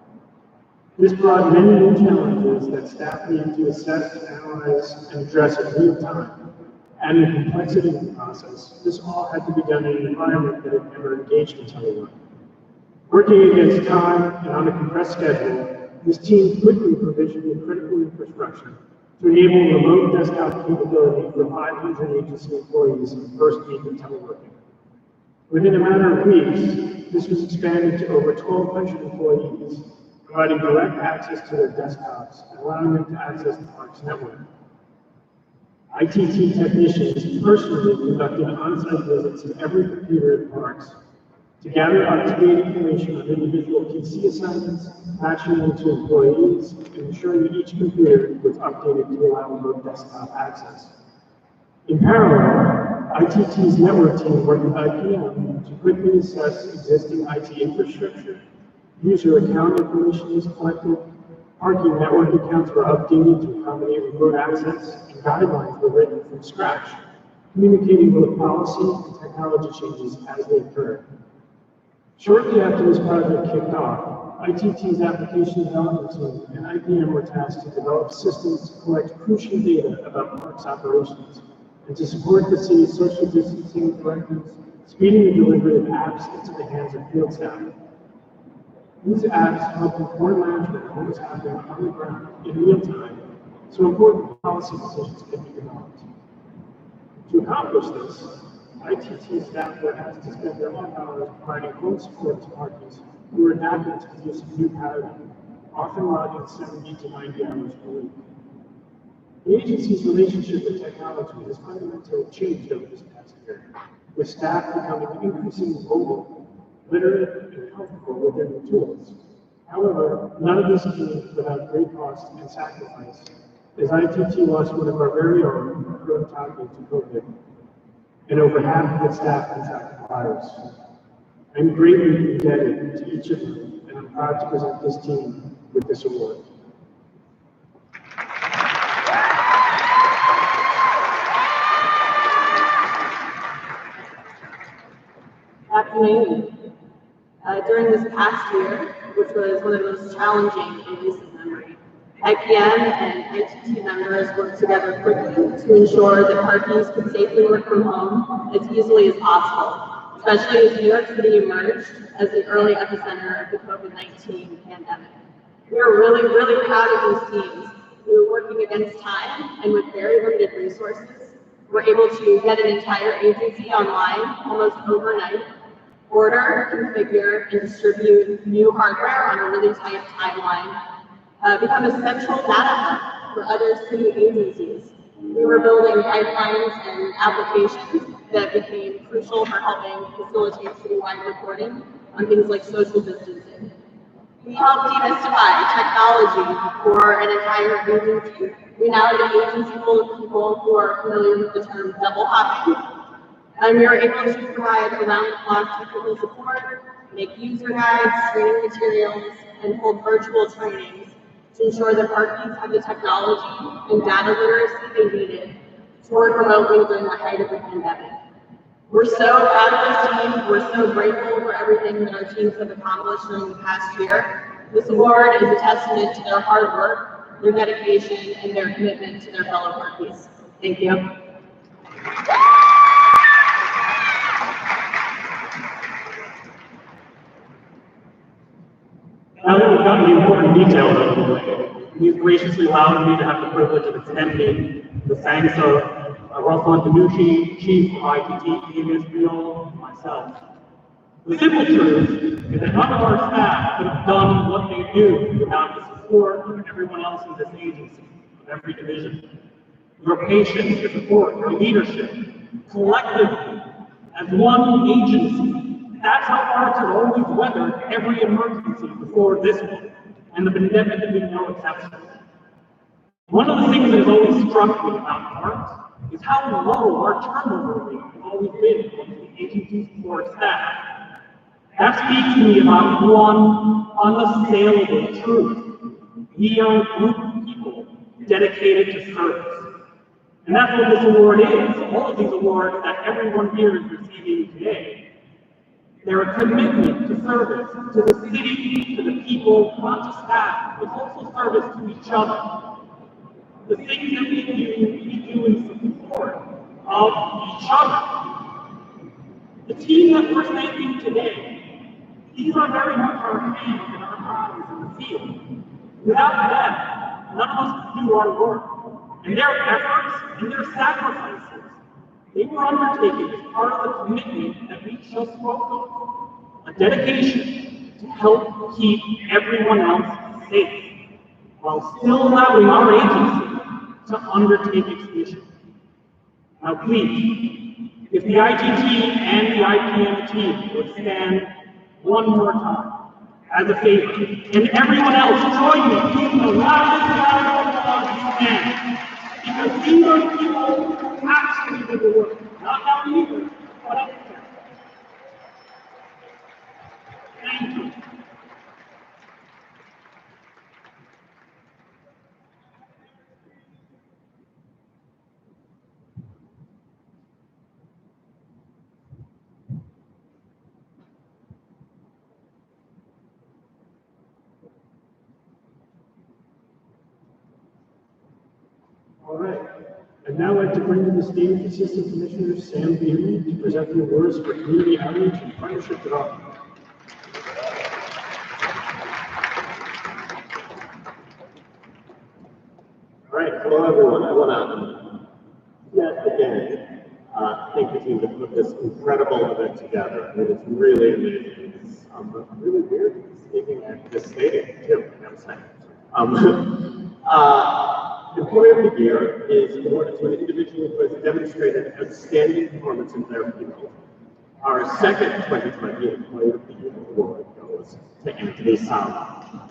This brought many new challenges that staff need to assess, analyze, and address in real time. Adding the complexity of the process, this all had to be done in an environment that had never engaged in telework. Working against time and on a compressed schedule, this team quickly provisioned the critical infrastructure to enable remote desktop capability for 500 agency employees in the first week of teleworking. Within a matter of weeks, this was expanded to over 1,200 employees, providing direct access to their desktops and allowing them to access the Parks network. ITT technicians personally conducted on-site visits to every computer at Parks to gather up-to-date information on individual PC assignments, matching them to employees, and ensuring that each computer was updated to allow remote desktop access. In parallel, ITT's network team worked with IBM to quickly assess existing IT infrastructure, user account information was collected, parking network accounts were updated to accommodate remote access, and guidelines were written from scratch, communicating both policy and technology changes as they occurred. Shortly after this project kicked off, ITT's application development team and IBM were tasked to develop systems to collect crucial data about Parks operations and to support the city's social distancing directives, speeding the delivery of apps into the hands of field staff. These apps help inform management of what is happening on the ground in real time, so important policy decisions can be developed. To accomplish this, ITT staff were asked to spend their own hours providing home support to parties who were adapting to this new paradigm, often logging 70 to 90 hours per week. The agency's relationship with technology has fundamentally changed over this past year, with staff becoming increasingly mobile, literate, and comfortable with their new tools. However, none of this came without great cost and sacrifice, as ITT lost one of our very own prototyping to COVID, and over half of its staff contracted the virus. I'm greatly indebted to each of them, and I'm proud to present this team with this award. afternoon. During this past year, which was one of the most challenging in recent memory, IPM and ITT members worked together quickly to ensure that parties could safely work from home as easily as possible, especially as New York City emerged as the early epicenter of the COVID-19 pandemic. We are really, really proud of these teams. We were working against time and with very limited resources. We're able to get an entire agency online almost overnight, order, configure, and distribute new hardware on a really tight timeline, become a central data hub for other city agencies. We were building pipelines and applications that became crucial for helping facilitate citywide reporting on things like social distancing. We helped demystify technology for an entire agency. We now have an agency full of people who are familiar with the term double hopping. And we were able to provide around-the-clock technical support, make user guides, training materials, and hold virtual trainings to ensure that parties have the technology and data literacy they needed to work remotely during the height of the pandemic. We're so proud of this team. We're so grateful for everything that our teams have accomplished during the past year. This award is a testament to their hard work, their dedication, and their commitment to their fellow parties. Thank you. Now that we've gotten the important details out of the way, you've graciously allowed me to have the privilege of extending the thanks of Russell Antonucci, Chief of ITT, Ian Israel, and myself. The simple truth is that none of our staff could have done what they do without the support of everyone else in this agency, of every division. Your patience, your support, your leadership, collectively, as one agency, that's how Parks has always weathered every emergency before this one, and the pandemic has been no exception. One of the things that has always struck me about Parks is how low our turnover rate has always been among the agency's core staff. That speaks to me about one unassailable truth. We are a group of people dedicated to service. And that's what this award is. All of these awards that everyone here is receiving today. They're a commitment to service, to the city, to the people, not to staff, but also service to each other. The things that we do in support of each other. The team that we're thanking today, these are very much our hands and our eyes in the field. Without them, none of us could do our work. And their efforts and their sacrifices, they were undertaken as part of the commitment that we just spoke of, a dedication to help keep everyone else safe, while still allowing our agency to undertake its mission. Now please, if the ITT and the IPM team would stand one more time as a favor, and everyone else join me in the loudest round of applause you can, because these are the people who actually did the work, not our leaders, but us. Thank you. All right. I'd now like to bring to the stage Assistant Commissioner Sam Beaman to present the awards for community outreach and partnership development. All right, hello everyone. I want to yet again thank the team that put this incredible event together. I mean, it's really amazing. It's really weird speaking at this stadium too. I gotta say. Employee of the Year is awarded to an individual who has demonstrated outstanding performance in their field. Our second 2020 Employee of the Year award goes to Anthony Sala.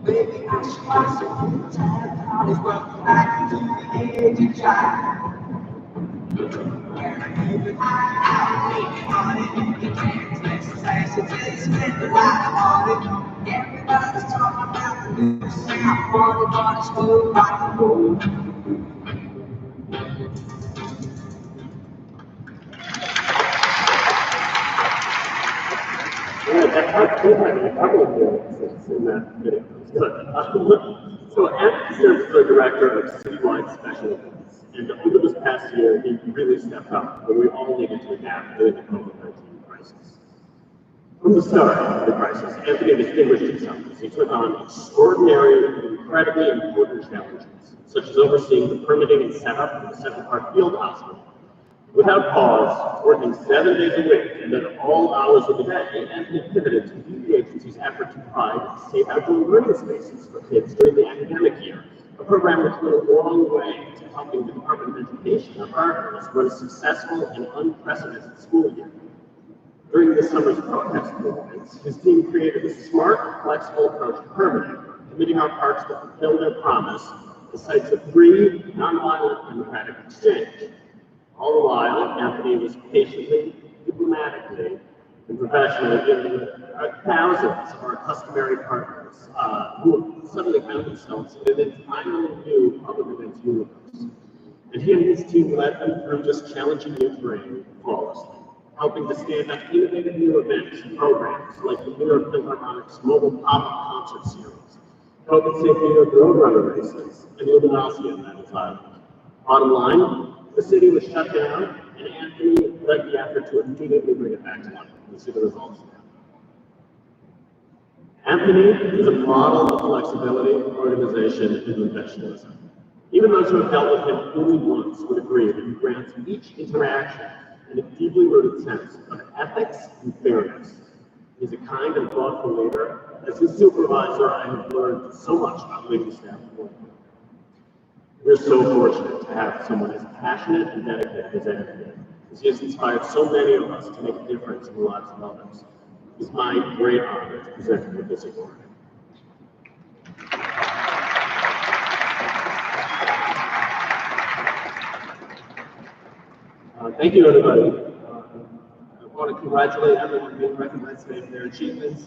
Baby, I should pass it from time. I was welcome back to the age of child. Everybody's talking about the new sound, but it's still rock and roll. That's cool. I mean, a couple of nuances in that video. So Anthony serves as our director of citywide special events, and over this past year, he really stepped up when we all needed to adapt during the COVID-19 crisis. From the start of the crisis, Anthony distinguished himself as he took on extraordinary and incredibly important challenges, such as overseeing the permitting and setup of the Central Park Field Hospital. Without pause, working 7 days a week and at all hours of the day, Anthony pivoted to lead the agency's effort to provide safe outdoor learning spaces for kids during the academic year, a program which went a long way to helping the Department of Education, our partners, run a successful and unprecedented school year. During this summer's protest movements, his team created a smart, flexible approach to permitting, committing our parks to fulfill their promise as sites of free, nonviolent, democratic exchange. All the while, Anthony was patiently, diplomatically, and professionally giving thousands of our customary partners who suddenly found themselves in an entirely new public events universe. And he and his team led them through this challenging new terrain flawlessly, helping to stand up innovative new events and programs like the New York Philharmonic's mobile pop-up concert series, focusing New York Roadrunner races, and Luminosity on Man's Island. Bottom line, the city was shut down, and Anthony led the effort to immediately bring it back to life. We see the results now. Anthony is a model of flexibility, organization, and professionalism. Even those who have dealt with him only once would agree that he grants each interaction in a deeply rooted sense of ethics and fairness. He's a kind and thoughtful leader. As his supervisor, I have learned so much about leading staff and working. We're so fortunate to have someone as passionate and dedicated as Anthony, as he has inspired so many of us to make a difference in the lives of others. It's my great honor to present him with this award. Thank you, everybody. I want to congratulate everyone being recognized today for their achievements.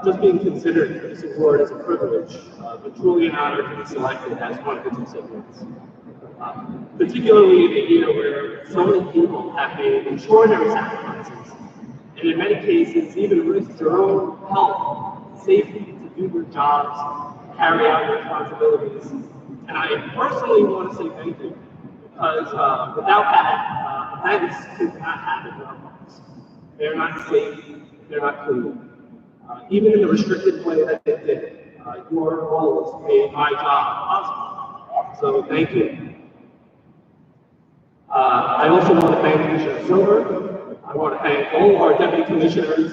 Just being considered for this award is a privilege, but truly an honor to be selected as one of its recipients. Particularly in a year where so many people have made extraordinary sacrifices, and in many cases even risked their own health and safety to do their jobs, carry out their responsibilities. And I personally want to say thank you, because without that, events could not happen in our parks. They're not safe, they're not clean. Even in the restricted way that they did, your roles made my job possible. So thank you. I also want to thank Commissioner Silver. I want to thank all of our deputy commissioners,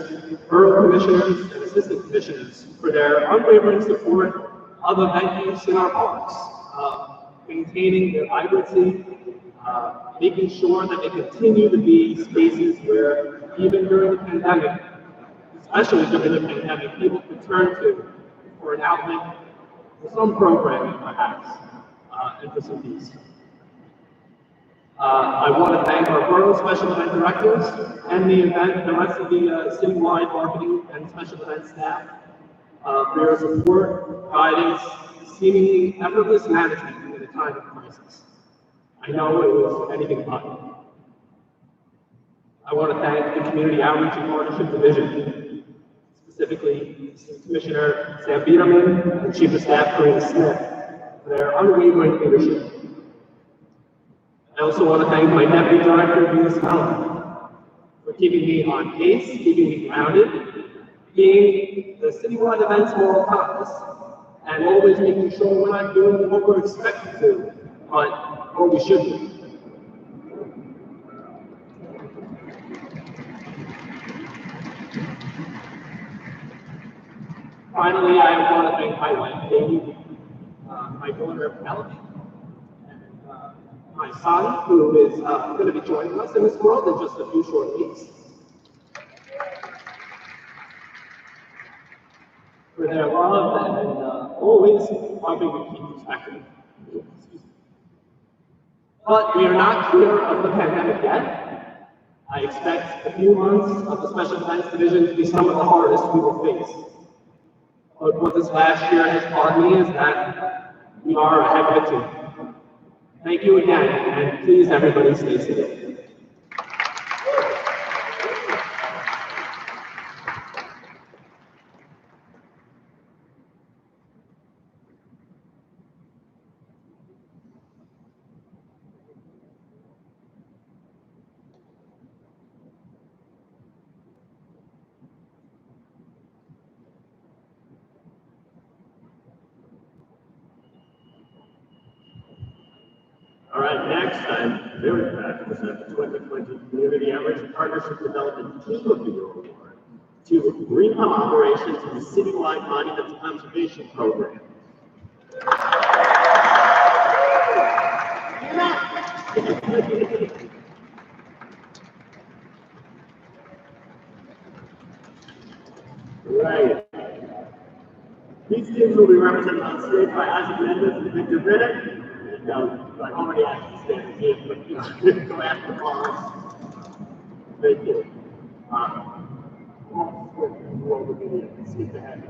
borough commissioners, and assistant commissioners for their unwavering support of the venues in our parks, maintaining their vibrancy, making sure that they continue to be spaces where even during the pandemic, especially during the pandemic, people could turn to for an outlet, for some programming perhaps, and for some peace. I want to thank our borough special event directors and the rest of the citywide marketing and special event staff for your support, guidance, seemingly effortless management during the time of crisis. I know it was anything but. I want to thank the Community Outreach and Partnership Division, specifically Commissioner Sam Biederman and Chief of Staff Karina Smith, for their unwavering leadership. I also want to thank my Deputy Director, Venus Mellon, for keeping me on pace, keeping me grounded, being the citywide events moral compass, and always making sure we're not doing what we're expected to, but what we should do. Finally, I want to thank my wife, Amy, my daughter, Penelope, and my son, who is going to be joining us in this world in just a few short weeks, for their love and always helping to keep perspective. But we are not clear of the pandemic yet. I expect a few months of the Special Events Division to be some of the hardest we will face. But what this last year has taught me is that we are a heck of a team. Thank you again, and please everybody stay safe. All right, next, I'm very proud to present the 2020 Community Outreach Partnership Development Team of the Year Award to Green Thumb Operations in the Citywide Monuments Conservation Program. Right. These teams will be represented on stage by Isaac Mendez and Victor Riddick. I already asked to stand here, but you know, go after the pause. Thank you. Roll the video and see if they have it.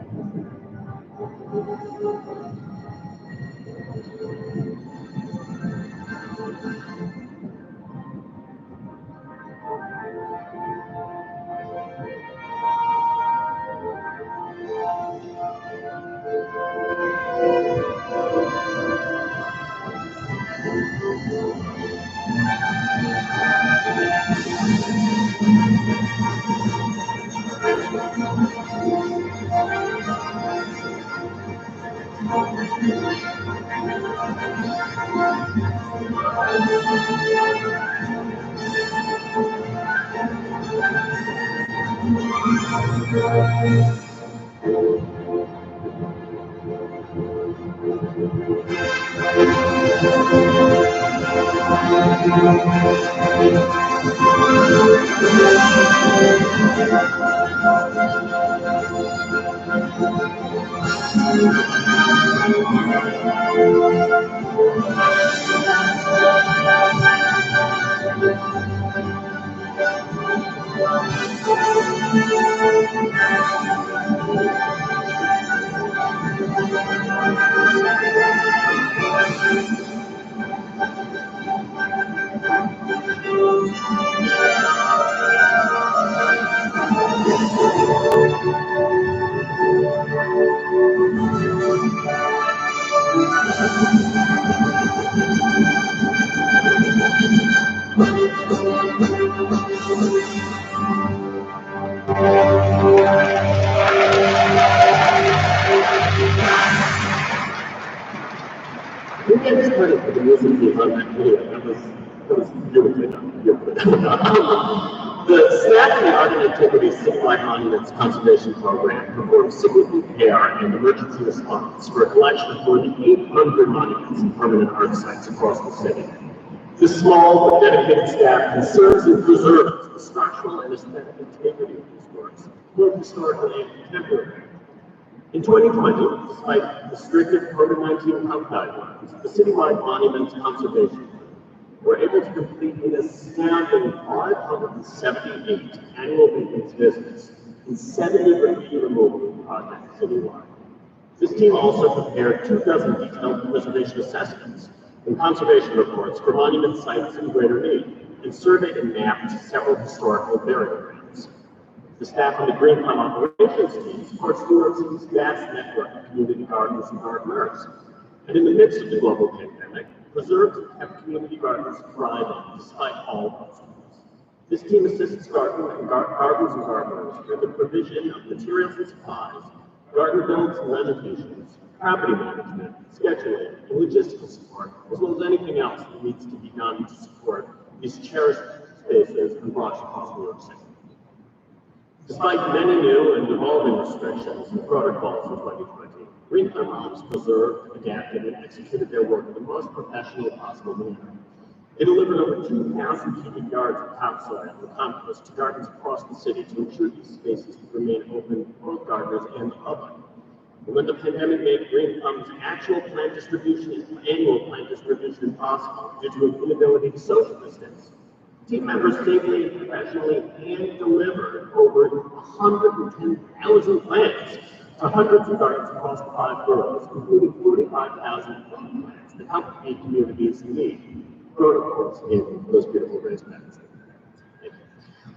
Who gets credit for the music team on that video? That was beautifully done. Beautifully done. The Staff in the Art and Antiquities Citywide Monuments Conservation Program performs significant care and emergency response for a collection of more than 800 monuments and permanent art sites across the city. This small but dedicated staff conserves and preserves the structural and aesthetic integrity of these works, both historically and contemporary. In 2020, despite restrictive COVID-19 health guidelines, the Citywide Monuments Conservation were able to complete an astounding 578 annual maintenance visits and 70 graffiti removal projects citywide. This team also prepared 24 detailed preservation assessments and conservation reports for monument sites in greater need, and surveyed and mapped several historical burial grounds. The staff on the Green Thumb Operations team supports New York City's vast network of community gardens and gardeners. And in the midst of the global pandemic, preserved and kept community gardens thriving despite all obstacles. This team assists gardens and gardeners with the provision of materials and supplies, garden builds and renovations, property management, scheduling, and logistical support, as well as anything else that needs to be done to support these cherished spaces and blocks across New York City. Despite many new and evolving restrictions and protocols in 2020, Green Thumb Moms preserved, adapted, and executed their work in the most professional possible manner. They delivered over 2,000 cubic yards of topsoil and compost to gardens across the city to ensure these spaces would remain open for both gardeners and the public. And when the pandemic made green thumb's annual plant distribution impossible due to an inability to social distance, team members safely and professionally hand-delivered over 110,000 plants to hundreds of gardens across the 5 boroughs, including 45,000 plants that help feed communities in need, grown, of course, in those beautiful raised beds.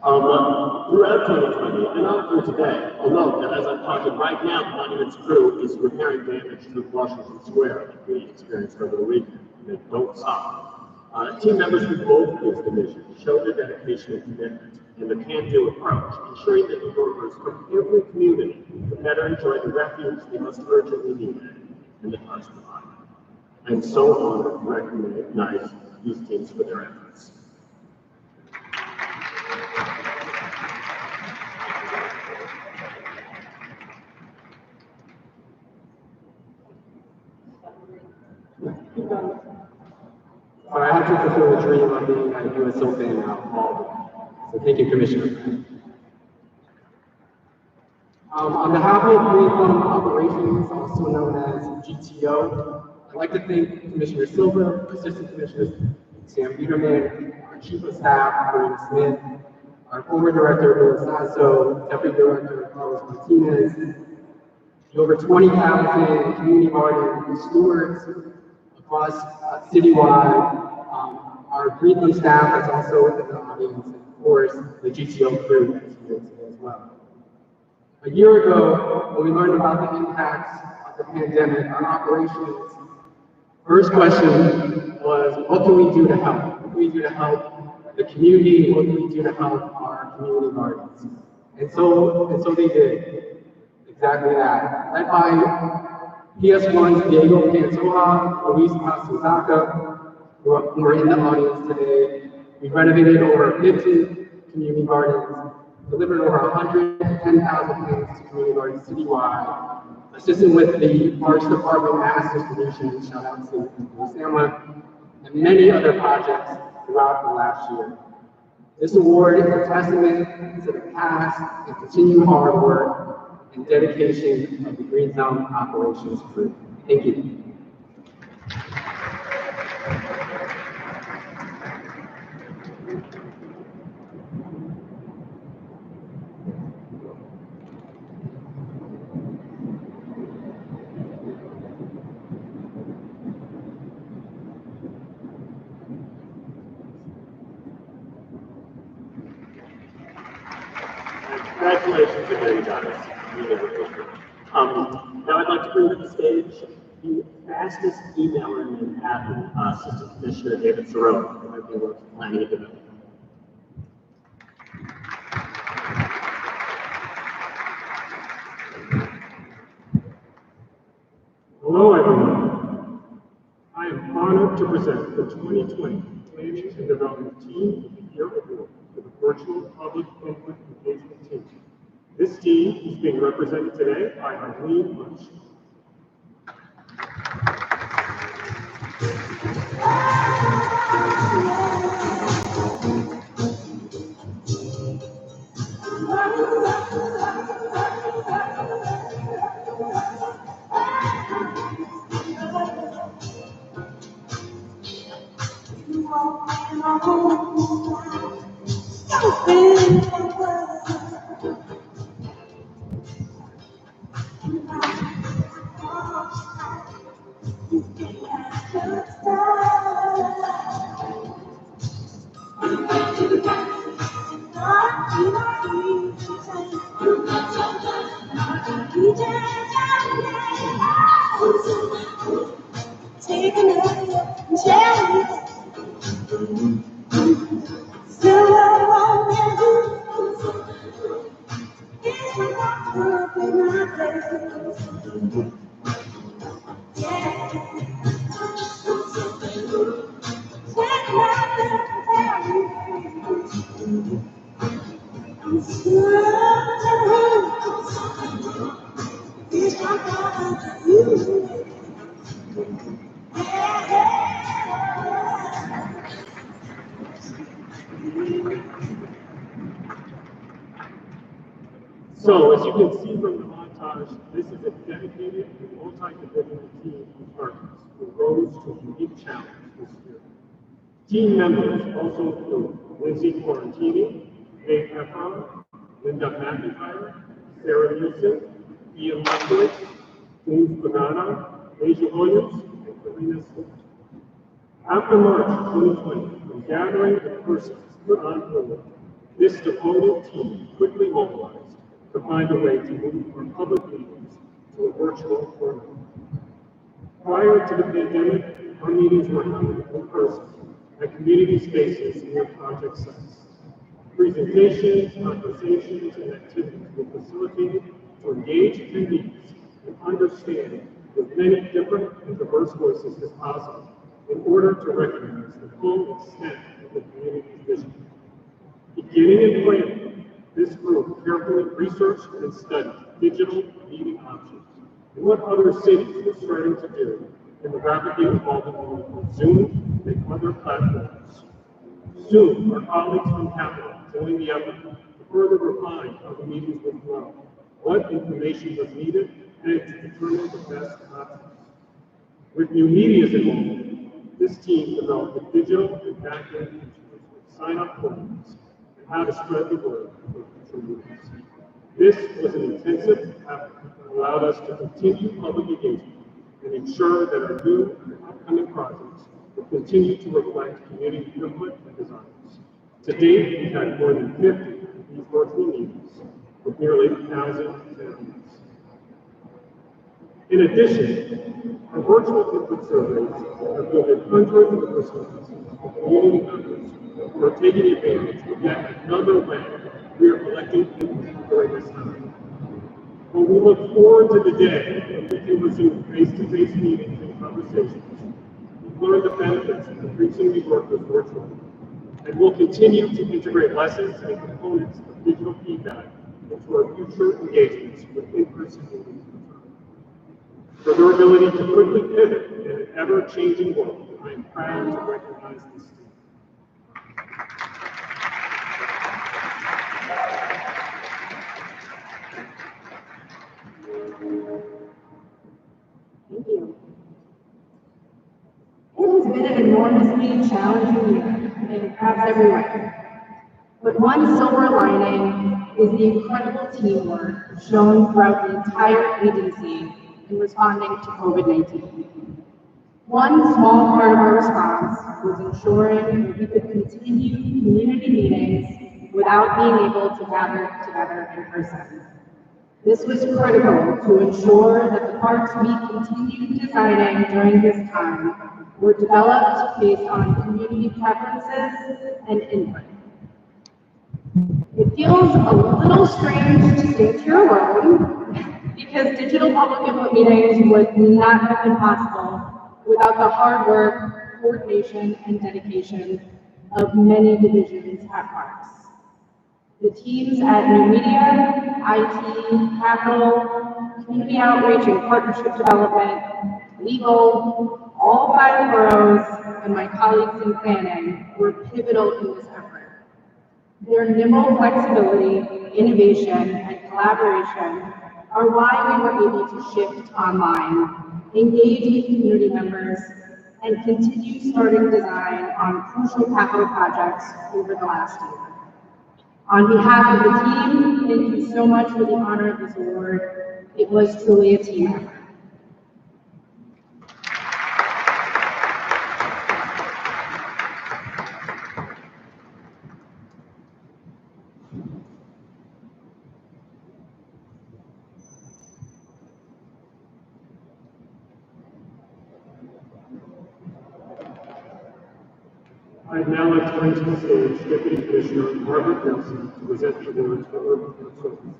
Throughout 2020 and on through today, I'll note that as I'm talking right now, the Monuments crew is repairing damage to Washington Square that we experienced over the weekend. They don't stop. Team members from both these divisions show their dedication and commitment and the can-do approach, ensuring that the workers from every community can better enjoy the refuge they most urgently needed and the Parks Department. I'm so honored to recognize these teams for their efforts. I had to fulfill the dream of being a U.S. Open Baldwin. So thank you, Commissioner. On behalf of Green Thumb Operations, also known as GTO, I'd like to thank Commissioner Silver, Assistant Commissioners Sam Biederman, our Chief of Staff, Marina Smith, our former Director, Louis Sasso, Deputy Director, Carlos Martinez, the over 20,000 community garden stewards across citywide, our Green Thumb staff that's also within the audience, and of course, the GTO crew that's here today as well. A year ago, when we learned about the impacts of the pandemic on operations, first question was, what can we do to help? What can we do to help the community? What can we do to help our community gardens? And so they did exactly that. Led by PS1's Diego Pantoja, Luis Pasuzaka, who are in the audience today. We renovated over 50 community gardens, delivered over 110,000 plants to community gardens citywide, assisted with the Parks Department mass distribution, shout out to Sama, and many other projects throughout the last year. This award is a testament to the past and continued hard work and dedication of the Green Thumb Operations crew. Thank you. Congratulations again, guys. Really, really good. Now I'd like to bring to the stage the fastest emailer in Manhattan, Assistant Commissioner David Thoreau, who might be able to planning a development. Hello, everyone. I am honored to present the 2020 Planning and Development Team of the Year Award for the Virtual Public Input Engagement Team. This team is being represented today by Eileen Bush. So, as you can see from the montage, Taj, this is a dedicated and multi-divisional team of partners who rose to a unique challenge this year. Team members also include Lindsay Quarantini, Dave Efron, Linda McIntyre, Sarah Nielsen, Ian Lefkowitz, James Banana, Asia Williams, and Karina Smith. After March 2020, when gathering in person put on hold, this devoted team quickly mobilized to find a way to move from public meetings to a virtual format. Prior to the pandemic, our meetings were held in person at community spaces near project sites. Presentations, conversations, and activities were facilitated to engage attendees and understand as many different and diverse voices as possible in order to recognize the full extent of the community's vision. Beginning in planning, this group carefully researched and studied digital meeting options and what other cities were starting to do in the rapidly evolving world of Zoom and other platforms. Soon, our colleagues from Capital joined the effort to further refine how the meetings would flow, what information was needed, and to determine the best options. With new media's involvement, this team developed a digital and back-end features with sign-up forms and how to spread the word for future meetings. This was an intensive effort that allowed us to continue public engagement and ensure that our new and upcoming projects will continue to reflect community input and desires. To date, we've had more than 50 of these virtual meetings with nearly 1,000 attendees. In addition, our virtual input surveys have yielded hundreds of responses from community members who are taking advantage of yet another way we are collecting input during this time. When we look forward to the day when we can resume face-to-face meetings and conversations, we've learned the benefits of increasingly work with virtual, and we'll continue to integrate lessons and components of digital feedback into our future engagements with in-person meetings. For their ability to quickly pivot in an ever-changing world, I am proud to recognize this team. Thank you. It has been an enormously challenging year in perhaps every way. But one silver lining is the incredible teamwork shown throughout the entire agency in responding to COVID-19. One small part of our response was ensuring that we could continue community meetings without being able to gather together in person. This was critical to ensure that the parks we continued designing during this time were developed based on community preferences and input. It feels a little strange to sit here alone because digital public input meetings would not have been possible without the hard work, coordination, and dedication of many divisions at parks. The teams at New Media, IT, Capital, Community Outreach and Partnership Development, Legal, all 5 boroughs, and my colleagues in planning were pivotal in this effort. Their nimble flexibility, innovation, and collaboration are why we were able to shift online, engage with community members, and continue starting design on crucial capital projects over the last year. On behalf of the team, thank you so much for the honor of this award. It was truly a team effort. I'd now like to bring to the stage Deputy Commissioner Margaret Nelson to present the awards for urban park services.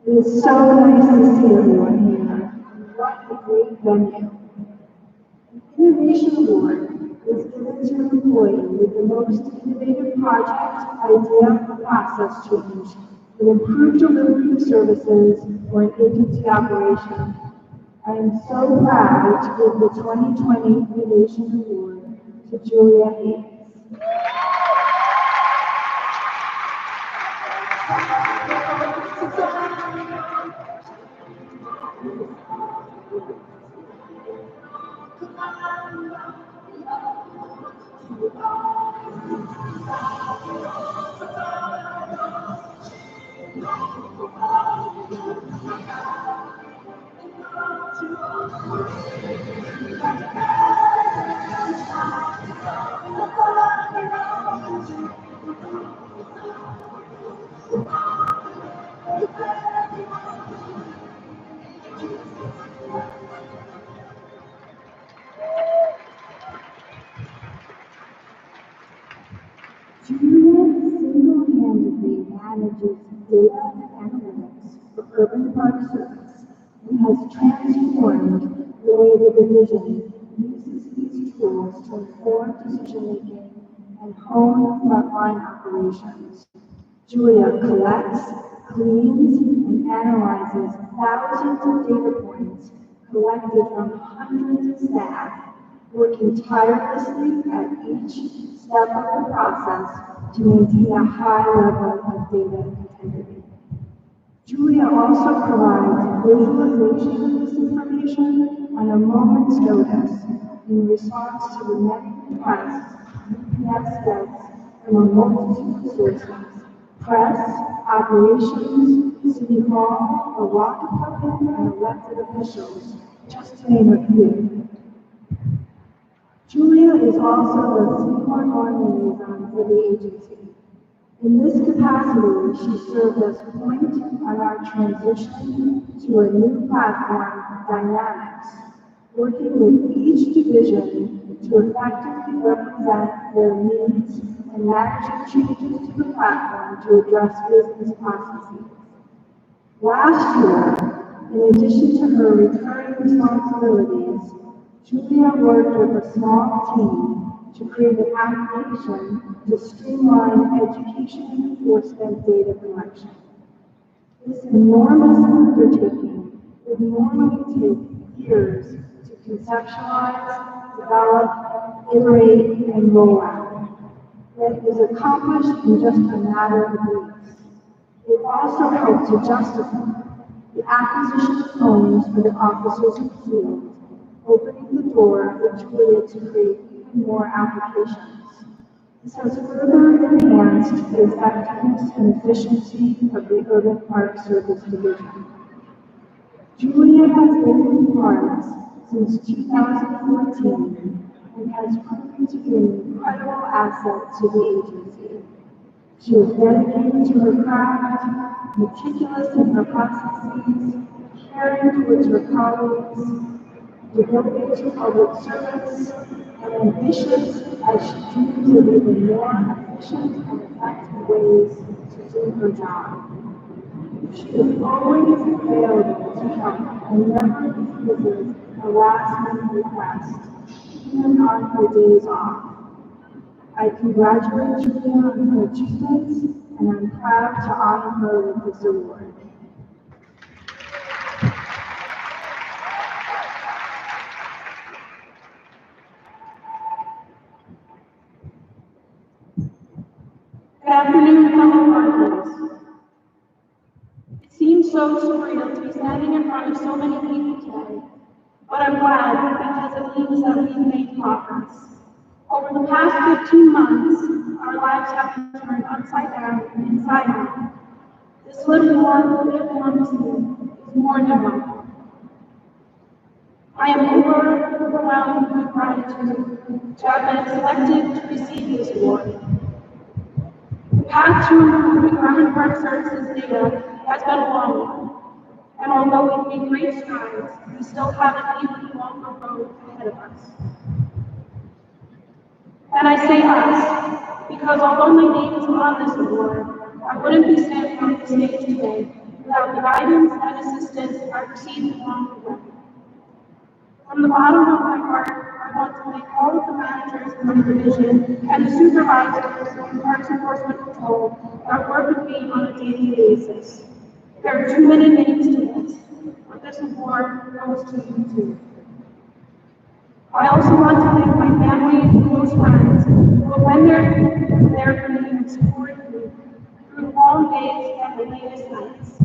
It is so nice to see everyone here. What a great venue. The Innovation Award is given to an employee with the most innovative project, idea, or process change that improved delivery of services or an agency operation. I am so proud to give the 2020 Innovation Award to Julia Hayes. Julia single-handedly manages data and analytics for Urban Park Service and has transformed the way the division uses these tools to inform decision-making and hone frontline operations. Julia collects, cleans, and analyzes thousands of data points collected from hundreds of staff, working tirelessly at each step of the process to maintain a high level of data integrity. Julia also provides visualization of this information on a moment's notice in response to the many requests UPS gets from a multitude of sources: press, operations, city hall, the law department, and elected officials, just to name a few. Julia is also the Seaport liaison for the agency. In this capacity, she served as point on our transition to a new platform, Dynamics, working with each division to effectively represent their needs and managing changes to the platform to address business processes. Last year, in addition to her recurring responsibilities, Julia worked with a small team to create an application to streamline education and enforcement data collection. This enormous undertaking would normally take years to conceptualize, develop, iterate, and roll out. Yet it was accomplished in just a matter of weeks. It also helped to justify the acquisition of homes for the officers in the field, opening the door for Julia to create even more applications. This has further enhanced the effectiveness and efficiency of the Urban Park Service Division. Julia has been in parks since 2014 and has proven to be an incredible asset to the agency. She is dedicated to her craft, meticulous in her processes, caring towards her colleagues, devoted to public service, and ambitious as she dreams of even more efficient and effective ways to do her job. She is always available to help and never refuses a last-minute request, even on her days off. I congratulate Julia on her achievements, and I'm proud to honor her with this award. Good afternoon, fellow partners. It seems so surreal to be standing in front of so many people today, but I'm glad because it means that we've made progress. Over the past 15 months, our lives have been turned upside down and inside out. This little one that informs me is more than welcome. I am overwhelmed with gratitude to have been selected to receive this award. The path to improving Urban Park Services data has been a long one, and although we've made great strides, we still have an even longer road ahead of us. And I say us, because although my name is on this award, I wouldn't be standing on the stage today without the guidance and assistance I received along the way. From the bottom of my heart, I want to thank all of the managers in the division and the supervisors in Parks Enforcement Patrol that work with me on a daily basis. There are too many names to list. this award goes to you too. I also want to thank my family and close friends who have been there for me and supported me through the long days and the latest nights.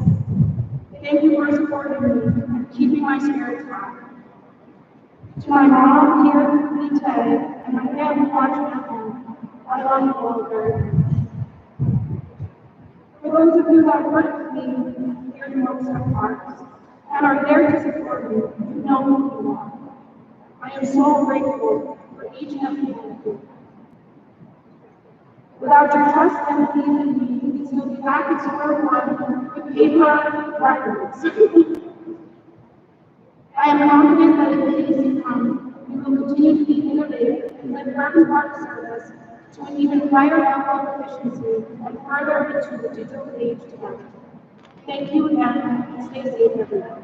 Thank you for supporting me and keeping my spirits high. To my mom here with me today and my family watching at home, I love you all very much. For those of you that work with me here in Moab Parks and are there to support me, you know who you are. I am so grateful for each and every one of you. Without your trust and faith in me, we will be back at square one with paper records. I am confident that in the days to come, we will continue to be innovative and lift urban park service to an even higher level of efficiency and further into the digital age together. Thank you again, and stay safe, everyone.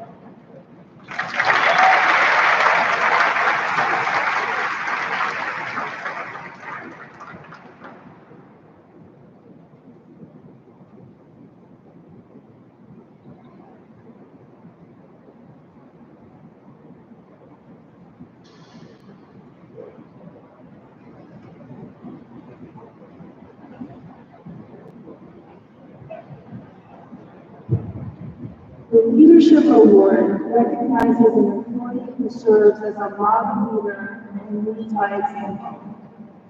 The Leadership Award recognizes an employee who serves as a model leader and leads by example.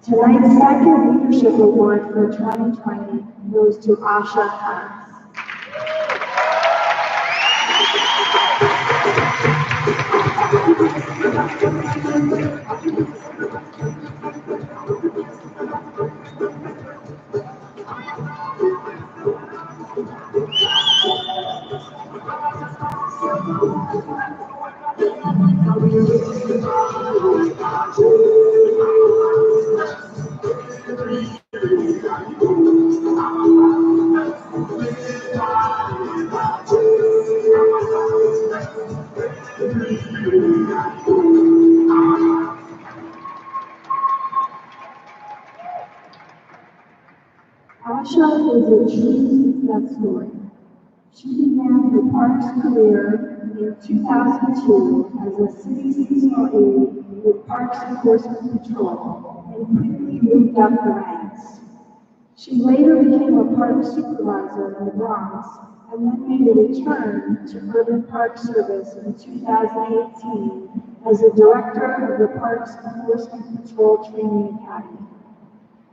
Tonight's second Leadership Award for 2020 goes to Asha Hans. Asha is a true success story. She began her parks career in 2002 as a city seasonal aide with Parks Enforcement Patrol and quickly moved up the ranks. She later became a park supervisor in the Bronx and then made a return to Urban Park Service in 2018 as the director of the Parks Enforcement Patrol Training Academy.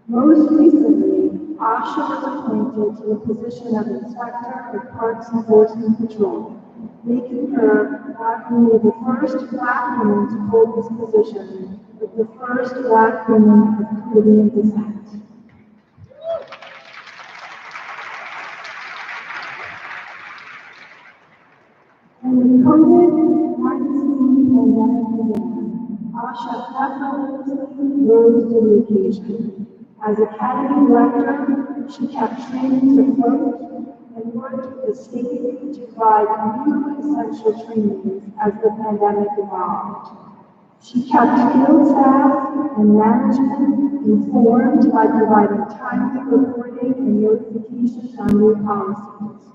Most recently, Asha was appointed to the position of Inspector of Parks Enforcement Patrol, making her not only the first Black woman to hold this position, but the first Black woman of Caribbean descent. When the COVID-19 pandemic began, Asha effortlessly rose to the occasion. As Academy Director, she kept trainings afloat and worked with the state to provide new essential trainings as the pandemic evolved. She kept field staff and management informed by providing timely reporting and notifications on new policies.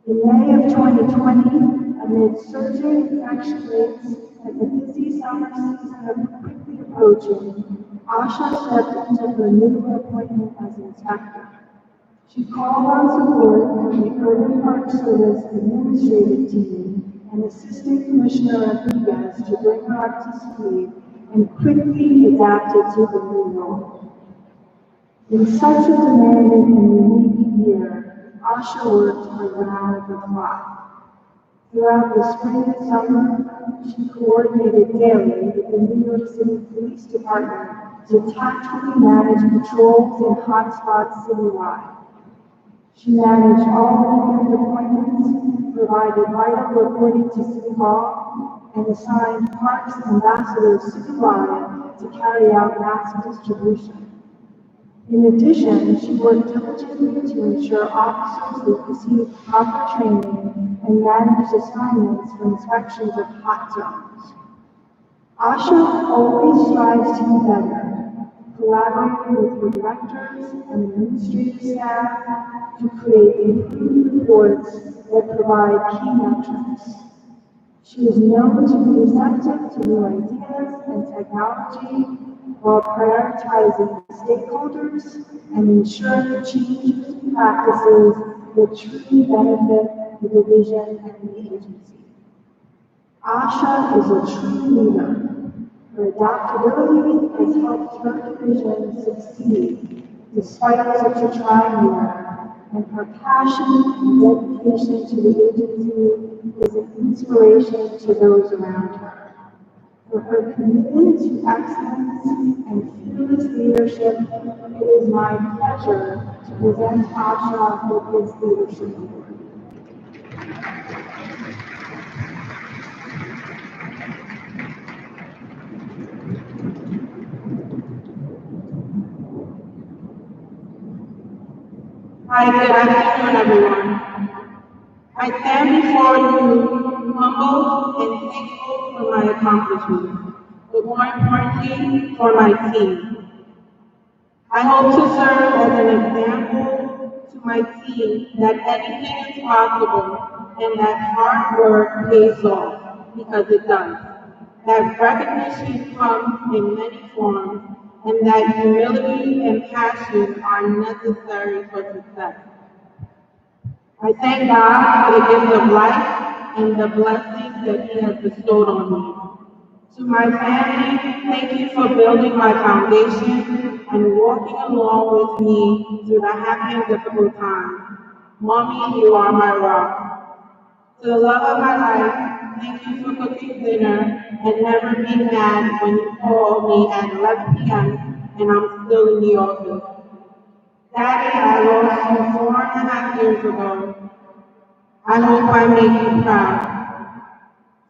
In May of 2020, amid surging infection rates and the busy summer season quickly approaching, Asha stepped into her new appointment as inspector. She called on support from the Urban Park Service administrative team and Assistant Commissioner Rodriguez to bring her up to speed and quickly adapted to the new role. In such a demanding and unique year, Asha worked around the clock. Throughout the spring and summer, she coordinated daily with the New York City Police Department to tactfully manage patrols in hotspots citywide. She managed all weekend appointments, provided vital reporting to City Hall, and assigned parks ambassadors citywide to carry out mass distribution. In addition, she worked diligently to ensure officers would receive proper training and managed assignments for inspections of hot zones. Asha always strives to be better, collaborating with her directors and administrative staff to create improved reports that provide key metrics. She is known to be receptive to new ideas and technology while prioritizing stakeholders and ensuring changes and practices that truly benefit the division and the agency. Asha is a true leader. Her adaptability has helped her division succeed despite such a trying year, and her passion and dedication to the agency is an inspiration to those around her. For her commitment to excellence and fearless leadership, it is my pleasure to present Asha with this leadership award. Hi, good afternoon, everyone. I stand before you humbled and thankful for my accomplishments, but more importantly, for my team. I hope to serve as an example to my team that anything is possible and that hard work pays off, because it does. That recognition comes in many forms, and that humility and passion are necessary for success. I thank God for the gift of life and the blessings that He has bestowed on me. To my family, thank you for building my foundation and walking along with me through the happy and difficult times. Mommy, you are my rock. To the love of my life, thank you for cooking dinner and never being mad when you call me at 11 p.m. and I'm still in the office. Daddy, I lost you 4.5 years ago. I hope I make you proud.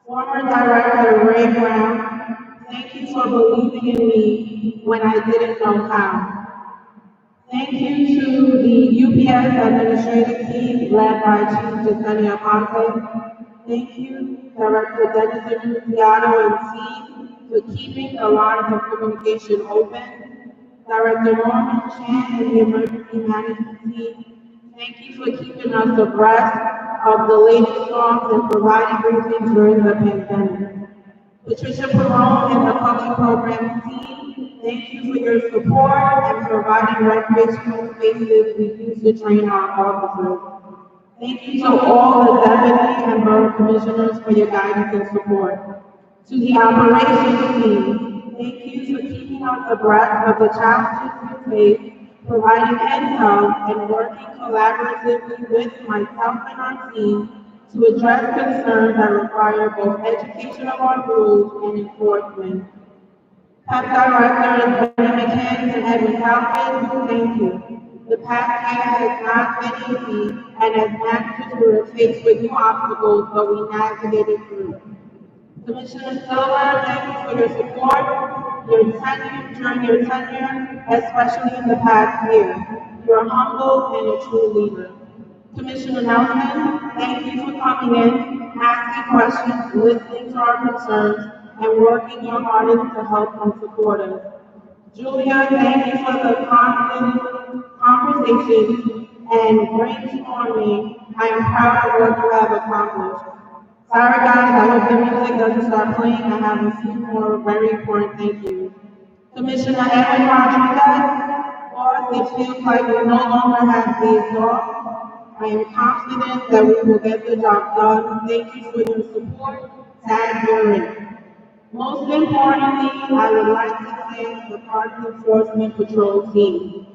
Former Director Ray Brown, thank you for believing in me when I didn't know how. Thank you to the UPS administrative team led by Chief Jasenia Ponce. Thank you, Director Dennis Annunziato and team, for keeping the lines of communication open. Director Norman Chan and the emergency management team, thank you for keeping us abreast of the latest storms and providing briefings during the pandemic. Patricia Perone and the public programs team, thank you for your support and providing recreational spaces we use to train our officers. Thank you to all the deputy and borough commissioners for your guidance and support. To the operations team, thank you for keeping us abreast of the challenges we face, providing intel and working collaboratively with myself and our team to address concerns that require both education of our rules and enforcement. PEP Directors Benny McCann and Edwin Calvin, thank you. The past year has not been easy, and as managers we were faced with new obstacles, but we navigated through. Commissioner Silver, thank you for your support, during your tenure, especially in the past year. You are humble and a true leader. Commissioner Nelson, thank you for coming in, asking questions, listening to our concerns, and working your hardest to help and support us. Julia, thank you for the conversation and brainstorming. I am proud of what you have accomplished. Sorry guys, I hope the music doesn't start playing. I have a few more very important thank yous. Commissioner Edwin Rodriguez, boss, it feels like we no longer have days off. I am confident that we will get the job done. Thank you for your support. Tag your in. Most importantly, I would like to thank the Parks Enforcement Patrol team.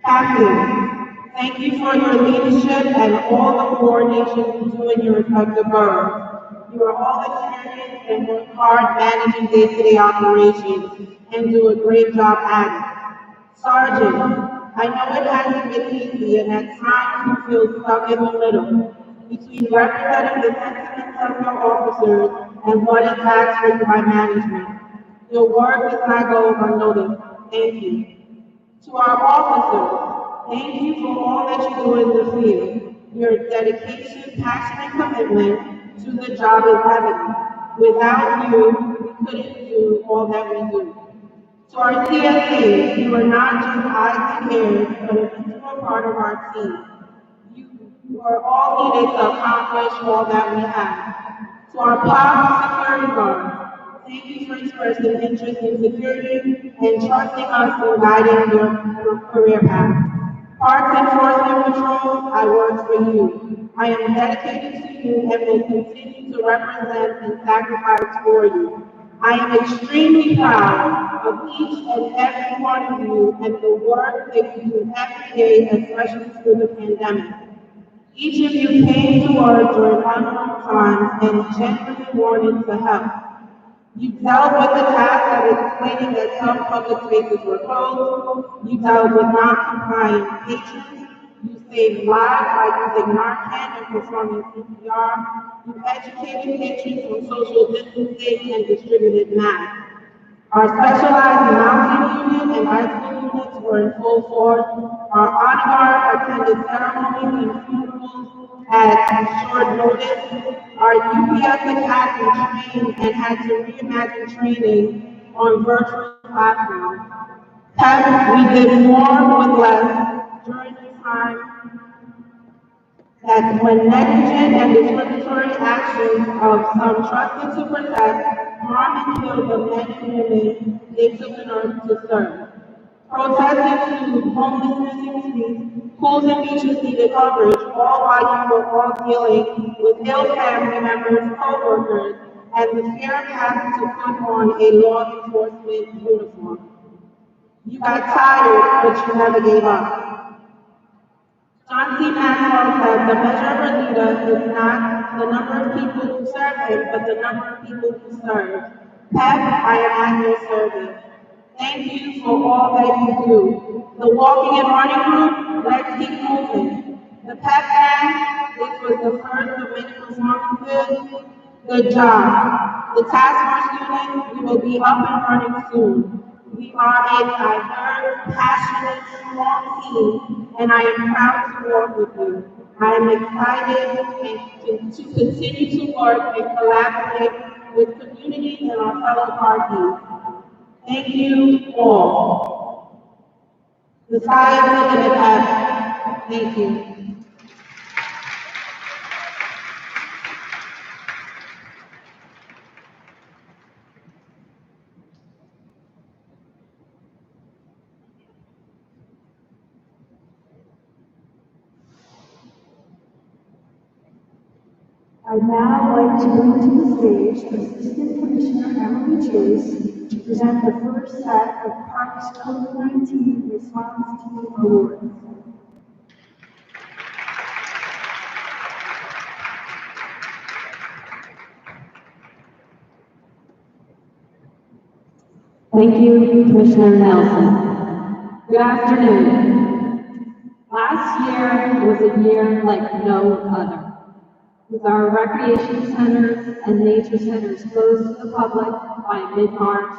Captain, thank you for your leadership and all the coordination you do in your respective boroughs. You are all experienced and work hard managing day-to-day operations and do a great job at it. Sergeant, I know it hasn't been easy and at times you feel stuck in the middle between representing the sentiments of your officers and what is asked for you by management. Your work does not go unnoticed. Thank you. To our officers, thank you for all that you do in the field. Your dedication, passion, and commitment to the job is evident. Without you, we couldn't do all that we do. To our CSAs, you are not just eyes and ears, but an integral part of our team. You are all needed to accomplish all that we have. To our POP security guards, thank you for expressing interest in security and trusting us in guiding your career path. Parks Enforcement Patrol, I work for you. I am dedicated to you and will continue to represent and sacrifice for you. I am extremely proud of each and every one of you and the work that you do every day, especially through the pandemic. Each of you came to work during unknown times and genuinely wanted to help. You dealt with the task of explaining that some public spaces were closed. You dealt with non-compliant patrons. You saved lives by using Narcan and performing CPR. You educated patrons on social distancing and distributed masks. Our specialized mounting unit and high school units were in full force. Our honor guard attended ceremonies and funerals at short notice. Our UPS academy trained and had to reimagine training on virtual platforms. We did more with less during this time that when negligent and discriminatory actions of some trusted to protect harm and kill the men and women they took an oath to serve. Protesting to homelessness in streets, pools and beaches needed coverage, all while you were all dealing with ill family members, co-workers, and the fear of having to put on a law enforcement uniform. You got tired, but you never gave up. John C. Maxwell said the measure of a leader is not the number of people who serve him, but the number of people who serve. Pep, I am at your service. Thank you for all that you do. The walking and running group, let's keep moving. The Pep band, this was the first of many performances. Good job. The task force unit, we will be up and running soon. We are a diverse, passionate, strong team, and I am proud to work with you. I am excited to continue to work and collaborate with communities and our fellow parties. Thank you all. The sky is the limit, Pep. Thank you. I'd now like to bring to the stage Assistant Commissioner Emily Chase to present the first set of Parks COVID-19 Response Team Awards. Thank you, Commissioner Nelson. Good afternoon. Last year was a year like no other. With our recreation centers and nature centers closed to the public by mid-March,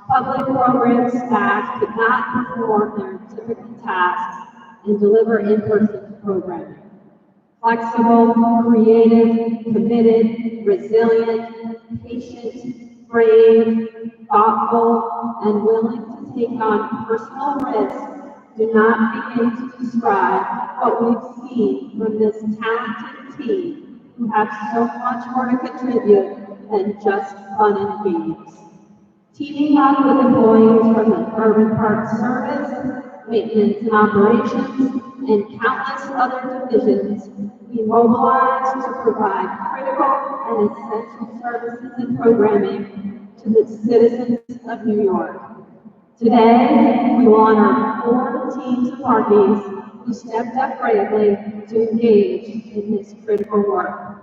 public program staff could not perform their typical tasks and deliver in-person programming. Flexible, creative, committed, resilient, patient, brave, thoughtful, and willing to take on personal risks do not begin to describe what we've seen from this talented team who have so much more to contribute than just fun and games. Teaming up with employees from the Urban Park Service, Maintenance and Operations, and countless other divisions, we mobilize to provide critical and essential services and programming to the citizens of New York. Today, we will honor 4 teams of Parkies who stepped up bravely to engage in this critical work.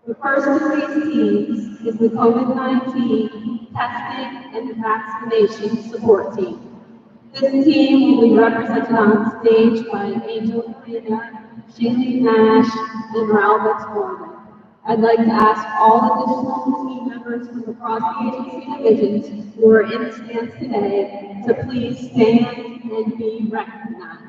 The first of these teams is the COVID-19 testing and vaccination support team. This team will be represented on stage by Angel Marina, Shailene Nash, and Ralph Morgan. I'd like to ask all additional team members from across the agency divisions who are in the stands today to please stand and be recognized.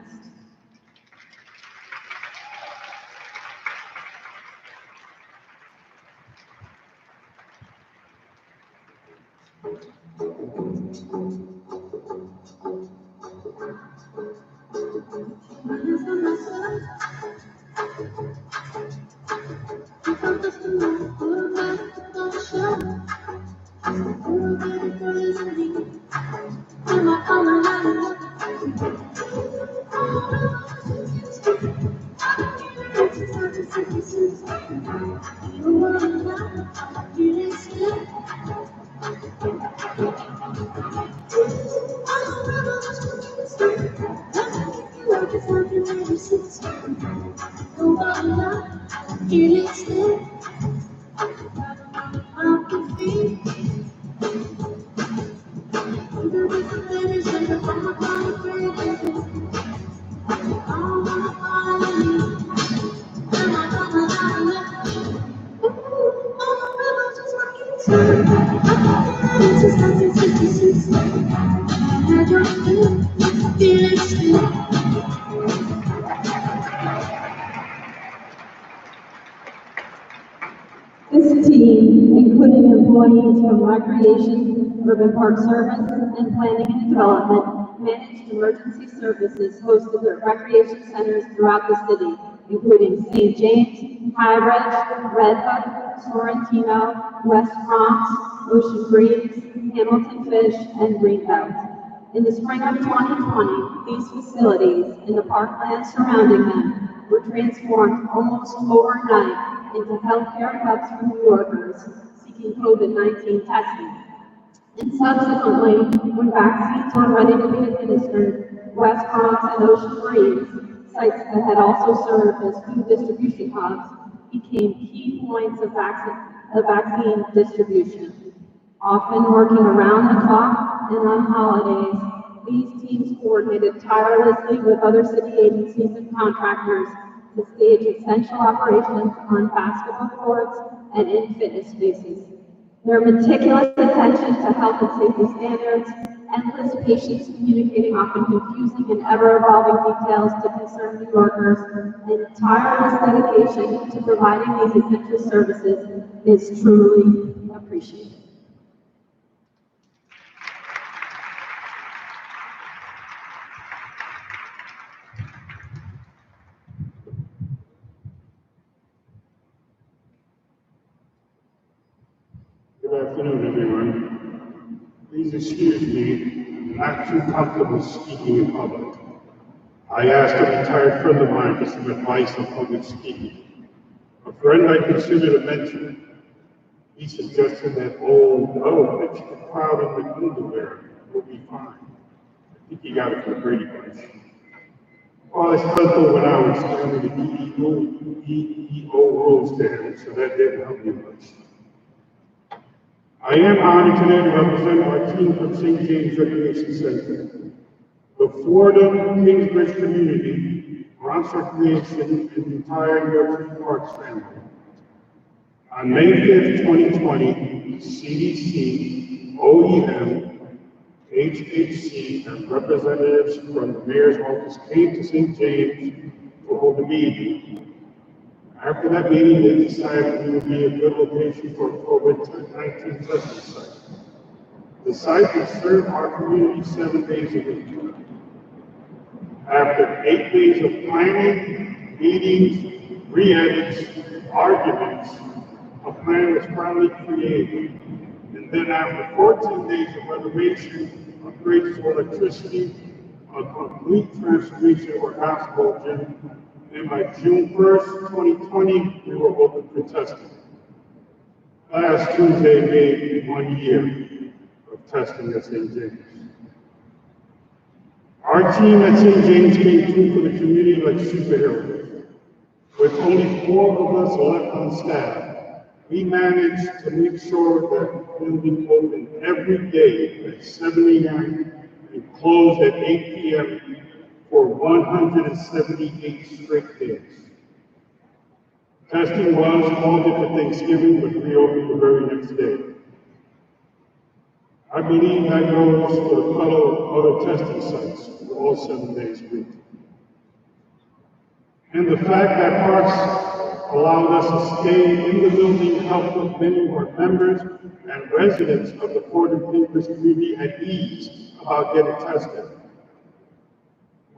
This team, including employees from Recreation, Urban Park Service, and Planning and Development, managed emergency services hosted at recreation centers throughout the city, including St. James, High Ridge, Red Hook, Sorrentino, West Bronx, Ocean Breeze, Hamilton Fish, and Greenbelt. In the spring of 2020, these facilities and the parkland surrounding them were transformed almost overnight into healthcare hubs for New Yorkers seeking COVID-19 testing. And subsequently, when vaccines were ready to be administered, West Bronx and Ocean Breeze, sites that had also served as food distribution hubs, became key points of vaccine distribution. Often working around the clock and on holidays, these teams coordinated tirelessly with other city agencies and contractors to stage essential operations on basketball courts and in fitness spaces. Their meticulous attention to health and safety standards, endless patience communicating often confusing and ever-evolving details to concerned New Yorkers, and tireless dedication to providing these essential services is truly appreciated. Good afternoon, everyone. Please excuse me, I'm not too comfortable speaking in public. I asked a retired friend of mine for some advice on public speaking. A friend I considered a mentor. He suggested that, oh no, that you can crowd in the underwear, you'll be fine. I think he got it from Brady Bunch. Well, I spent over an hour explaining the EEO rules to him, so that didn't help me much. I am honored today to represent our team from St. James Recreation Center, the Fordham Kingsbridge community, Bronx Recreation, and the entire New York City Parks family. On May 5th, 2020, CDC, OEM, HHC, and representatives from the mayor's office came to St. James to hold a meeting. After that meeting, they decided it would be a good location for a COVID-19 testing site. The site will serve our community 7 days a week. After 8 days of planning, meetings, re-edits, arguments, a plan was finally created. And then after 14 days of renovation, upgrades to electricity, a complete transformation of our basketball gym, and by June 1st, 2020, we were open for testing. Last Tuesday made 1 year of testing at St. James. Our team at St. James came through for the community like superheroes. With only 4 of us left on staff, we managed to make sure that the building opened every day at 7 a.m. and closed at 8 p.m. for 178 straight days. Testing was called it for Thanksgiving, but reopened the very next day. I believe that goes for the other testing sites for all 7 days a week. And the fact that parks allowed us to stay in the building helped many of our members and residents of the Fordham Kingsbridge community at ease about getting tested.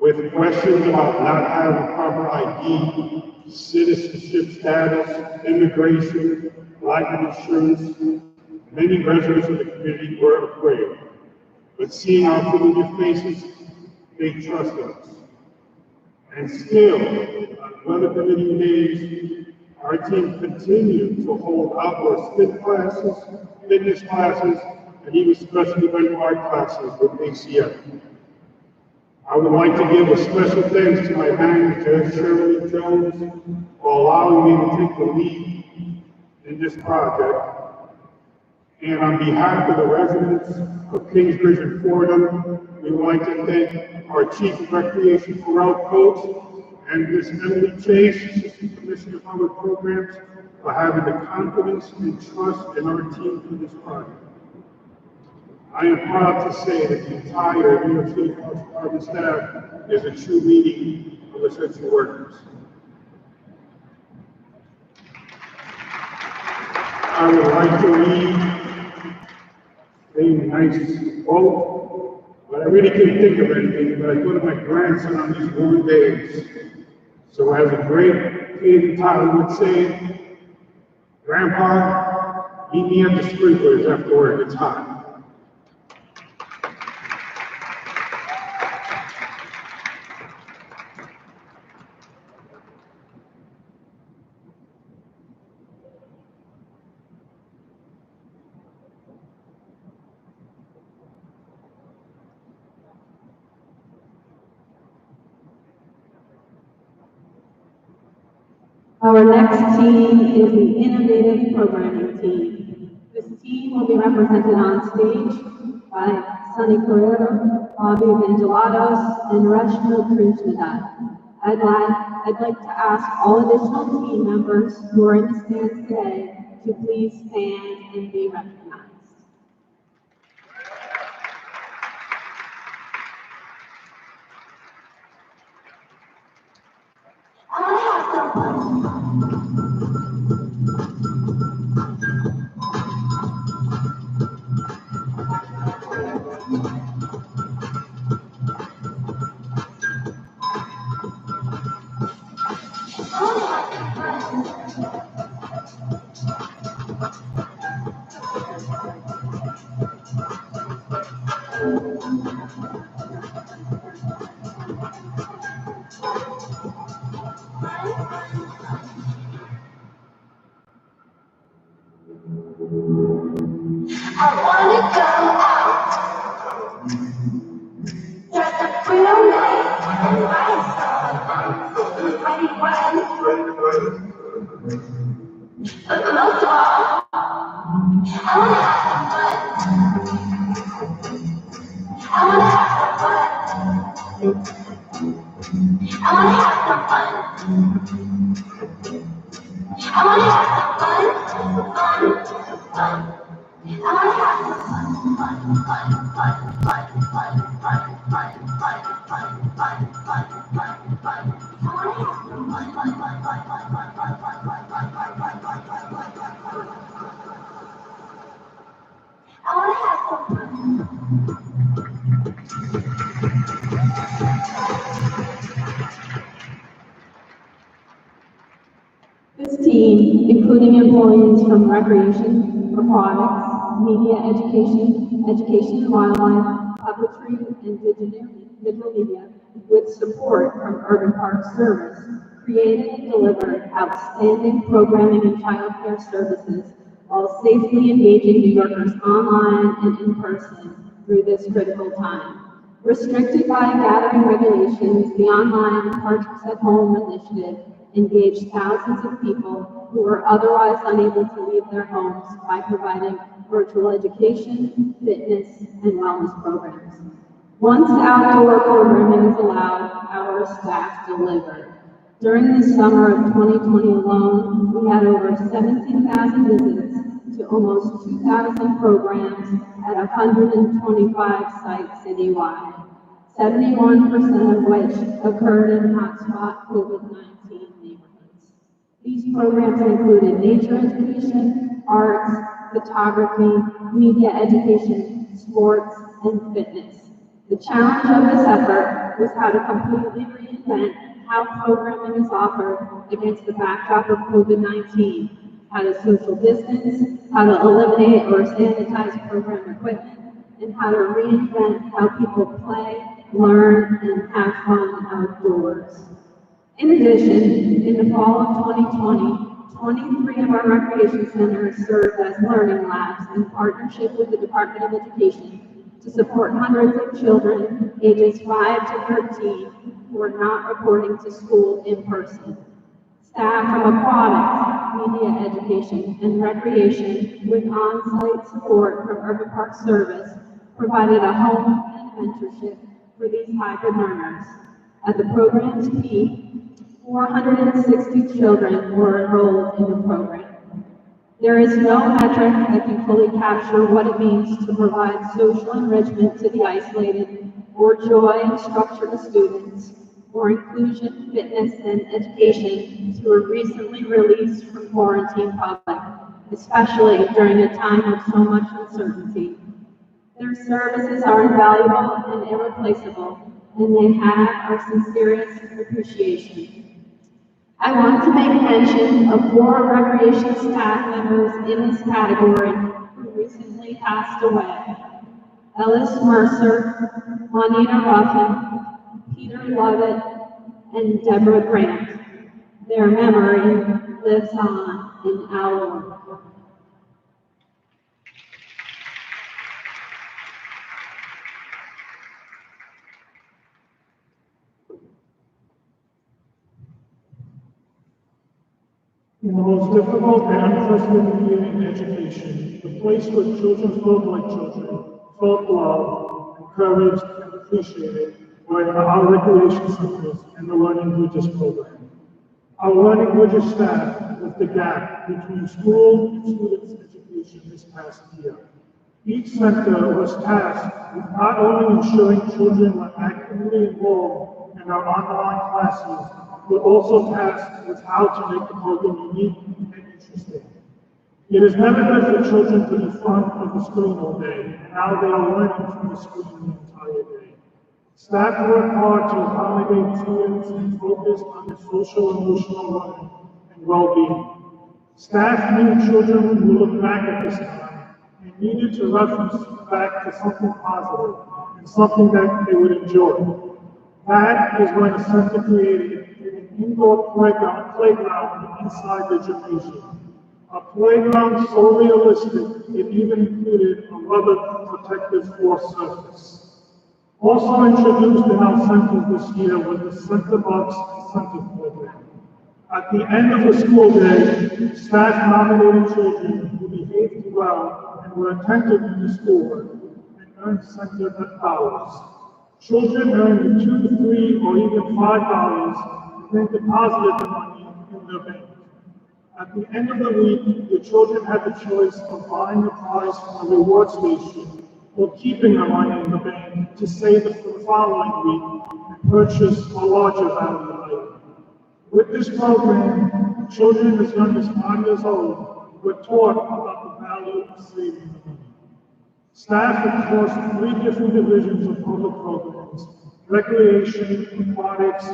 with questions about not having proper ID, citizenship status, immigration, lack of insurance. Many residents of the community were afraid, but seeing our familiar faces, they trust us. And still, on weather permitting days, our team continued to hold outdoor spin classes, fitness classes, and even special event art classes with ACF. I would like to give a special thanks to my manager, Shirley Jones, for allowing me to take the lead in this project. And on behalf of the residents of Kingsbridge and Fordham, we would like to thank our Chief of Recreation Corral Coach and Ms. Emily Chase, Assistant Commissioner of Public Programs, for having the confidence and trust in our team for this project. I am proud to say that the entire New York City Parks Department staff is a true meeting of essential workers. I would like to read a nice quote, but I really couldn't think of anything, but I thought of my grandson on these warm days. So as a great Canadian Tyler would say, Grandpa, meet me at the sprinklers after work, it's hot. Our next team is the Innovative Programming Team. This team will be represented on stage by Sunny Carrero, Bobby Evangelatos, and Reshma Krishnadat. I'd like to ask all additional team members who are in the stands today to please stand and be recognized. I wanna go out, dress up real nice, and write songs, ready when, but most of all, I wanna have some fun. I wanna have some fun. I wanna have some fun. I wanna have some fun, fun. I wanna have some This team, including employees from recreation, aquatics, media education, education and wildlife, puppetry, and digital media, with support from Urban Park Service, created and delivered outstanding programming and childcare services while safely engaging New Yorkers online and in person through this critical time. Restricted by gathering regulations, the online Parks at Home initiative engaged thousands of people who were otherwise unable to leave their homes by providing virtual education, fitness, and wellness programs. Once outdoor programming is allowed, our staff delivered. During the summer of 2020 alone, we had over 17,000 visits to almost 2,000 programs at 125 sites citywide, 71% of which occurred in hotspot COVID-19 neighborhoods. These programs included nature education, arts, photography, media education, sports, and fitness. The challenge of this effort was how to completely reinvent how programming is offered against the backdrop of COVID-19, how to social distance, how to eliminate or sanitize program equipment, and how to reinvent how people play, learn, and have fun outdoors. In addition, in the fall of 2020, 23 of our recreation centers served as learning labs in partnership with the Department of Education to support hundreds of children ages 5 to 13 who are not reporting to school in person. Staff from aquatics, media education, and recreation with on-site support from Urban Park Service provided a home and mentorship for these hybrid learners. At the program's peak, 460 children were enrolled in the program. There is no metric that can fully capture what it means to provide social enrichment to the isolated, or joy and structure to students, or inclusion, fitness, and education to a recently released from quarantine public, especially during a time of so much uncertainty. Their services are invaluable and irreplaceable, and they have our sincerest appreciation. I want to make mention of 4 recreation staff members in this category who recently passed away. Ellis Mercer, Juanita Ruffin, Peter Lovett, and Deborah Grant. Their memory lives on in our world. In the most difficult and unprecedented year in education, the place where children felt like children, felt loved, encouraged, and appreciated were in our recreation centers and the Learning Bridges program. Our Learning Bridges staff was the gap between school and students' education this past year. Each center was tasked with not only ensuring children were actively involved in our online classes, but also tasked with how to make the program unique and interesting. It is never good for children to be front of the screen all day, and now they are learning from the screen the entire day. Staff worked hard to accommodate students and focus on their social and emotional learning and well-being. Staff knew children would look back at this time and needed to reference back to something positive and something that they would enjoy. That is when the center created an indoor playground inside the gymnasium. A playground so realistic it even included a rubber protective floor surface. Also introduced in our centers this year was the Center Bucks Incentive Program. At the end of the school day, staff nominated children who behaved well and were attentive to the schoolwork and earned center hours. Children earned $2, $3, or even $5 and then deposited the money in their bank. At the end of the week, the children had the choice of buying the prize from the reward station or keeping the money in the bank to save it for the following week and purchase a larger value item. With this program, children as young as 5 years old were taught about the value of saving the money. Staff across 3 different divisions of public programs, recreation, aquatics,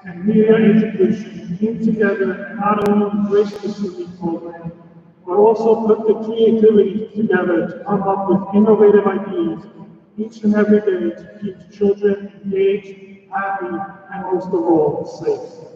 and media education came together and not only embraced the city program, but also put the creativity together to come up with innovative ideas each and every day to keep children engaged, happy, and most of all, safe.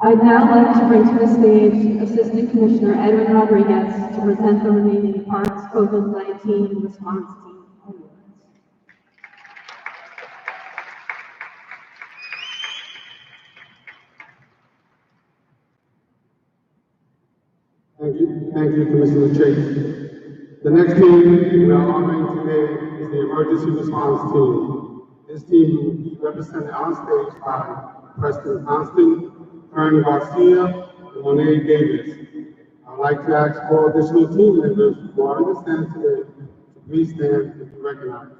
I'd now like to bring to the stage Assistant Commissioner Edwin Rodriguez to present the remaining Parks COVID-19 response team awards. Thank you, Commissioner Chase. The next team we are honoring today is the Emergency Response Team. This team will be represented on stage by Preston Constant, Kern Garcia, and Monet Davis. I'd like to ask for additional team members who are in the stand today to please stand and be recognized.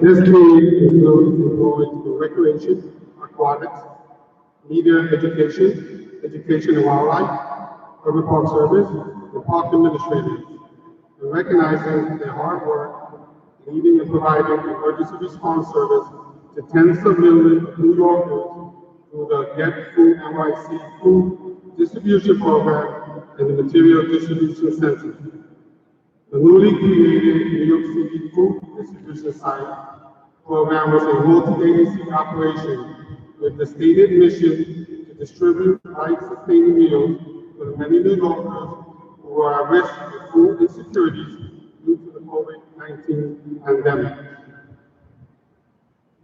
This team includes employees for recreation, aquatics, media education, education and wildlife, urban park service, and park administrators. And recognizing their hard work, leading and providing emergency response service to tens of millions of New Yorkers through the Get Food NYC food distribution program and the material distribution center. The newly created New York City Food Distribution Site program was a multi-agency operation with the stated mission to distribute life-sustaining meals for the many New Yorkers who are at risk of food insecurities due to the COVID-19 pandemic.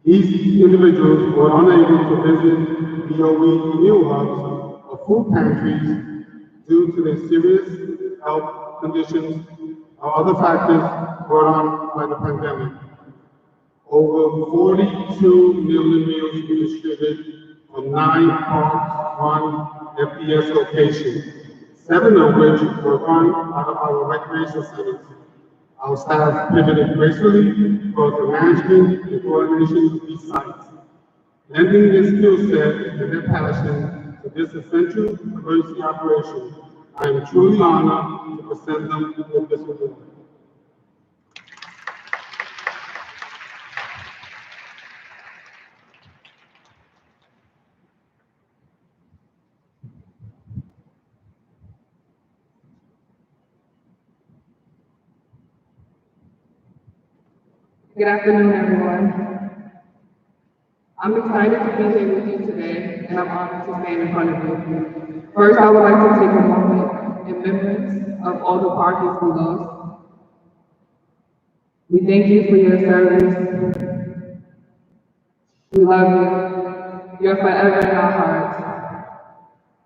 These individuals were unable to visit DOE meal hubs or food pantries due to their serious health conditions or other factors brought on by the pandemic. Over 42 million meals were distributed from 9 park-run FBS locations, 7 of which were run out of our recreation centers. Our staff pivoted gracefully for the management and coordination of these sites, lending their skill set and their passion to this essential emergency operation. I am truly honored to present them with this award. Good afternoon, everyone. I'm excited to be here with you today, and I'm honored to stand in front of you. First, I would like to take a moment in remembrance of all the Parkers we lost. We thank you for your service. We love you. You're forever in our hearts.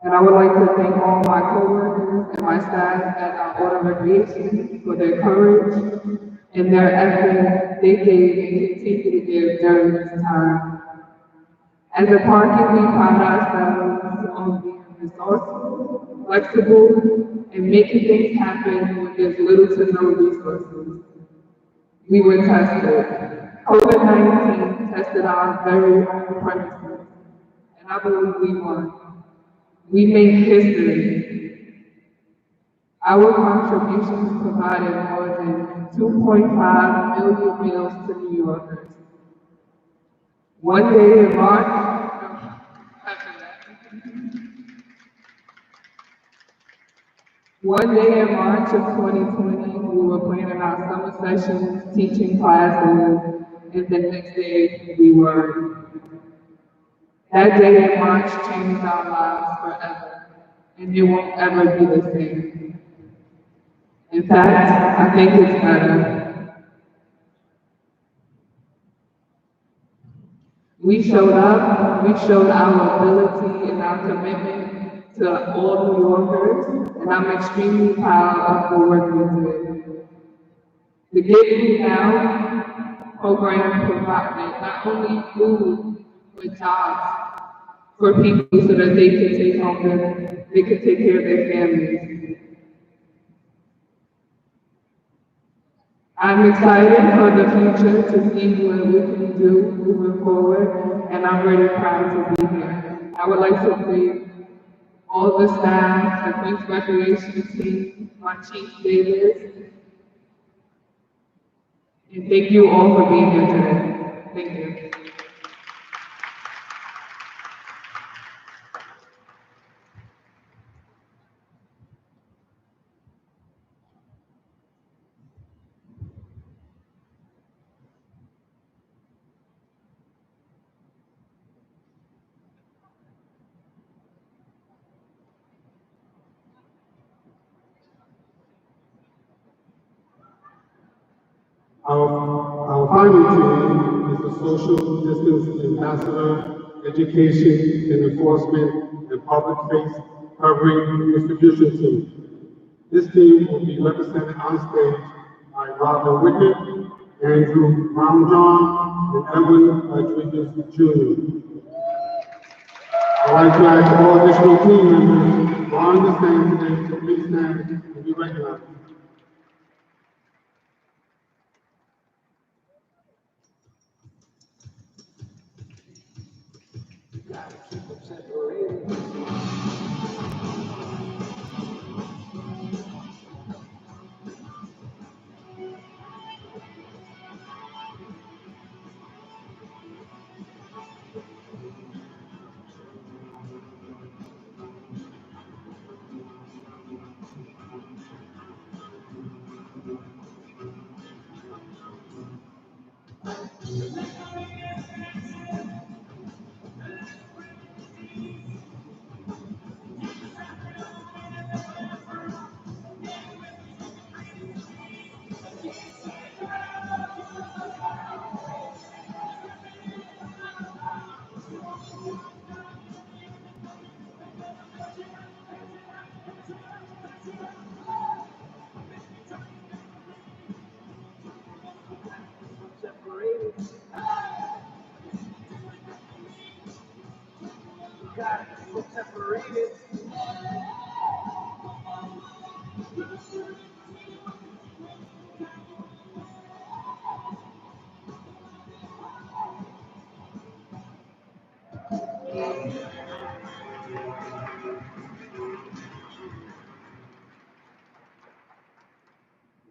And I would like to thank all my coworkers and my staff at our Order of Recreation for their courage and their effort they gave and continue to give during this time. As a party, we pride ourselves on being resourceful, flexible, and making things happen when there's little to no resources. We were tested. COVID-19 tested our very own premises, and I believe we won. We made history. Our contributions provided more than 2.5 million meals to New Yorkers. One day in March, of 2020, we were planning our summer sessions, teaching classes, and the next day we were. That day in March changed our lives forever, and it won't ever be the same. In fact, I think it's better. We showed up, we showed our ability and our commitment to all New Yorkers, and I'm extremely proud of the work we did. To get me now, program provided not only food, but jobs for people so that they could take home they could take care of their families. I'm excited for the future to see what we can do moving forward, and I'm really proud to be here. I would like to thank all the staff, the Queens Recreation team, my Chief Davis, and thank you all for being here today. Thank you. Our final team is the Social Distance Ambassador, Education and Enforcement, and Public Face Covering Distribution Team. This team will be represented on stage by Robin Wickett, Andrew Brownjohn, and Edwin Rodriguez Jr. I'd like to ask all additional team members who are on the stand today to please stand and be recognized.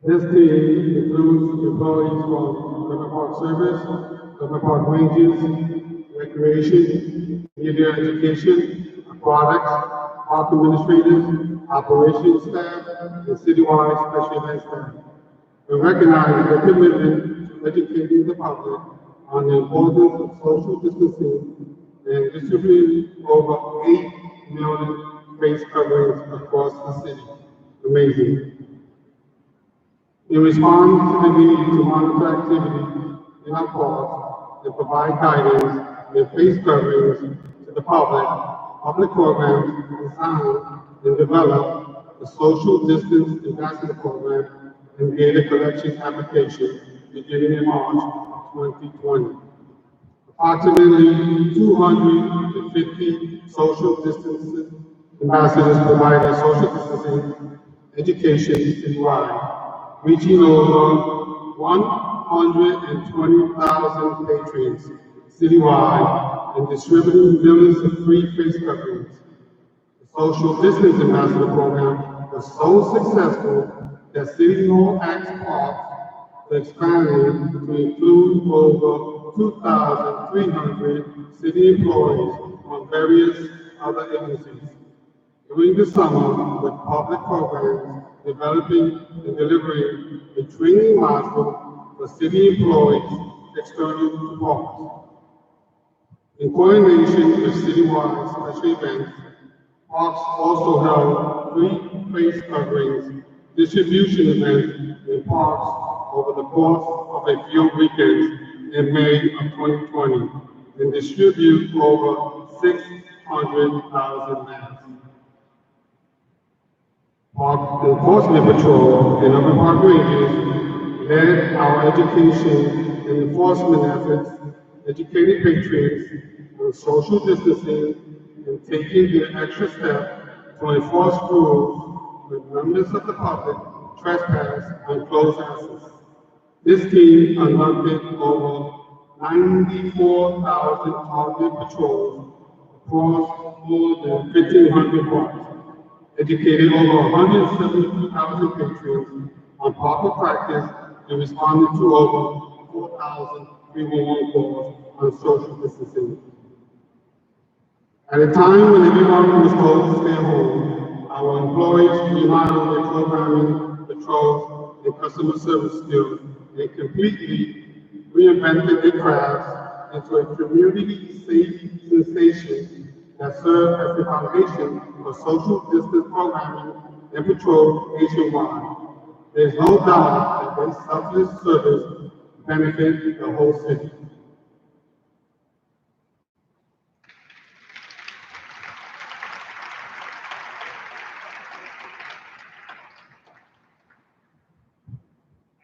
This team includes employees from Government Park Service, Government Park Rangers, Recreation, Media Education, Aquatics, Park Administrators, Operations Staff, and Citywide Special Event Staff. We recognize their commitment to educating the public on the importance of social distancing and distributing over 8 million face coverings across the city. Amazing. In response to the need to monitor activity in our parks and provide guidance and face coverings to the public programs design and develop the social distance ambassador program and data collection application beginning in March of 2020. Approximately 250 social distance ambassadors provided social distancing education citywide, reaching over 120,000 patrons citywide and distributing millions of free face coverings. The social distance ambassador program was so successful that City Hall Acts Park expanded to include over 2,300 city employees from various other agencies. During the summer, with public programs developing and delivering a training module for city employees external to parks. In coordination with citywide special events, parks also held free face coverings distribution events in parks over the course of a few weekends in May of 2020 and distribute over 600,000 masks. Park Enforcement Patrol and other park rangers led our education and enforcement efforts, educating patrons on social distancing and taking the extra step to enforce rules when members of the public trespass on closed houses. This team conducted over 94,000 target patrols across more than 1,500 blocks, educated over 172,000 patrons on proper practice, and responded to over 4,000 311 calls on social distancing. At a time when everyone was told to stay home, our employees remodeled their programming, patrols, and customer service skills, and completely reinvented their crafts into a community-safe sensation that served as the foundation for social distance programming and patrol nationwide. There's no doubt that their selfless service benefited the whole city.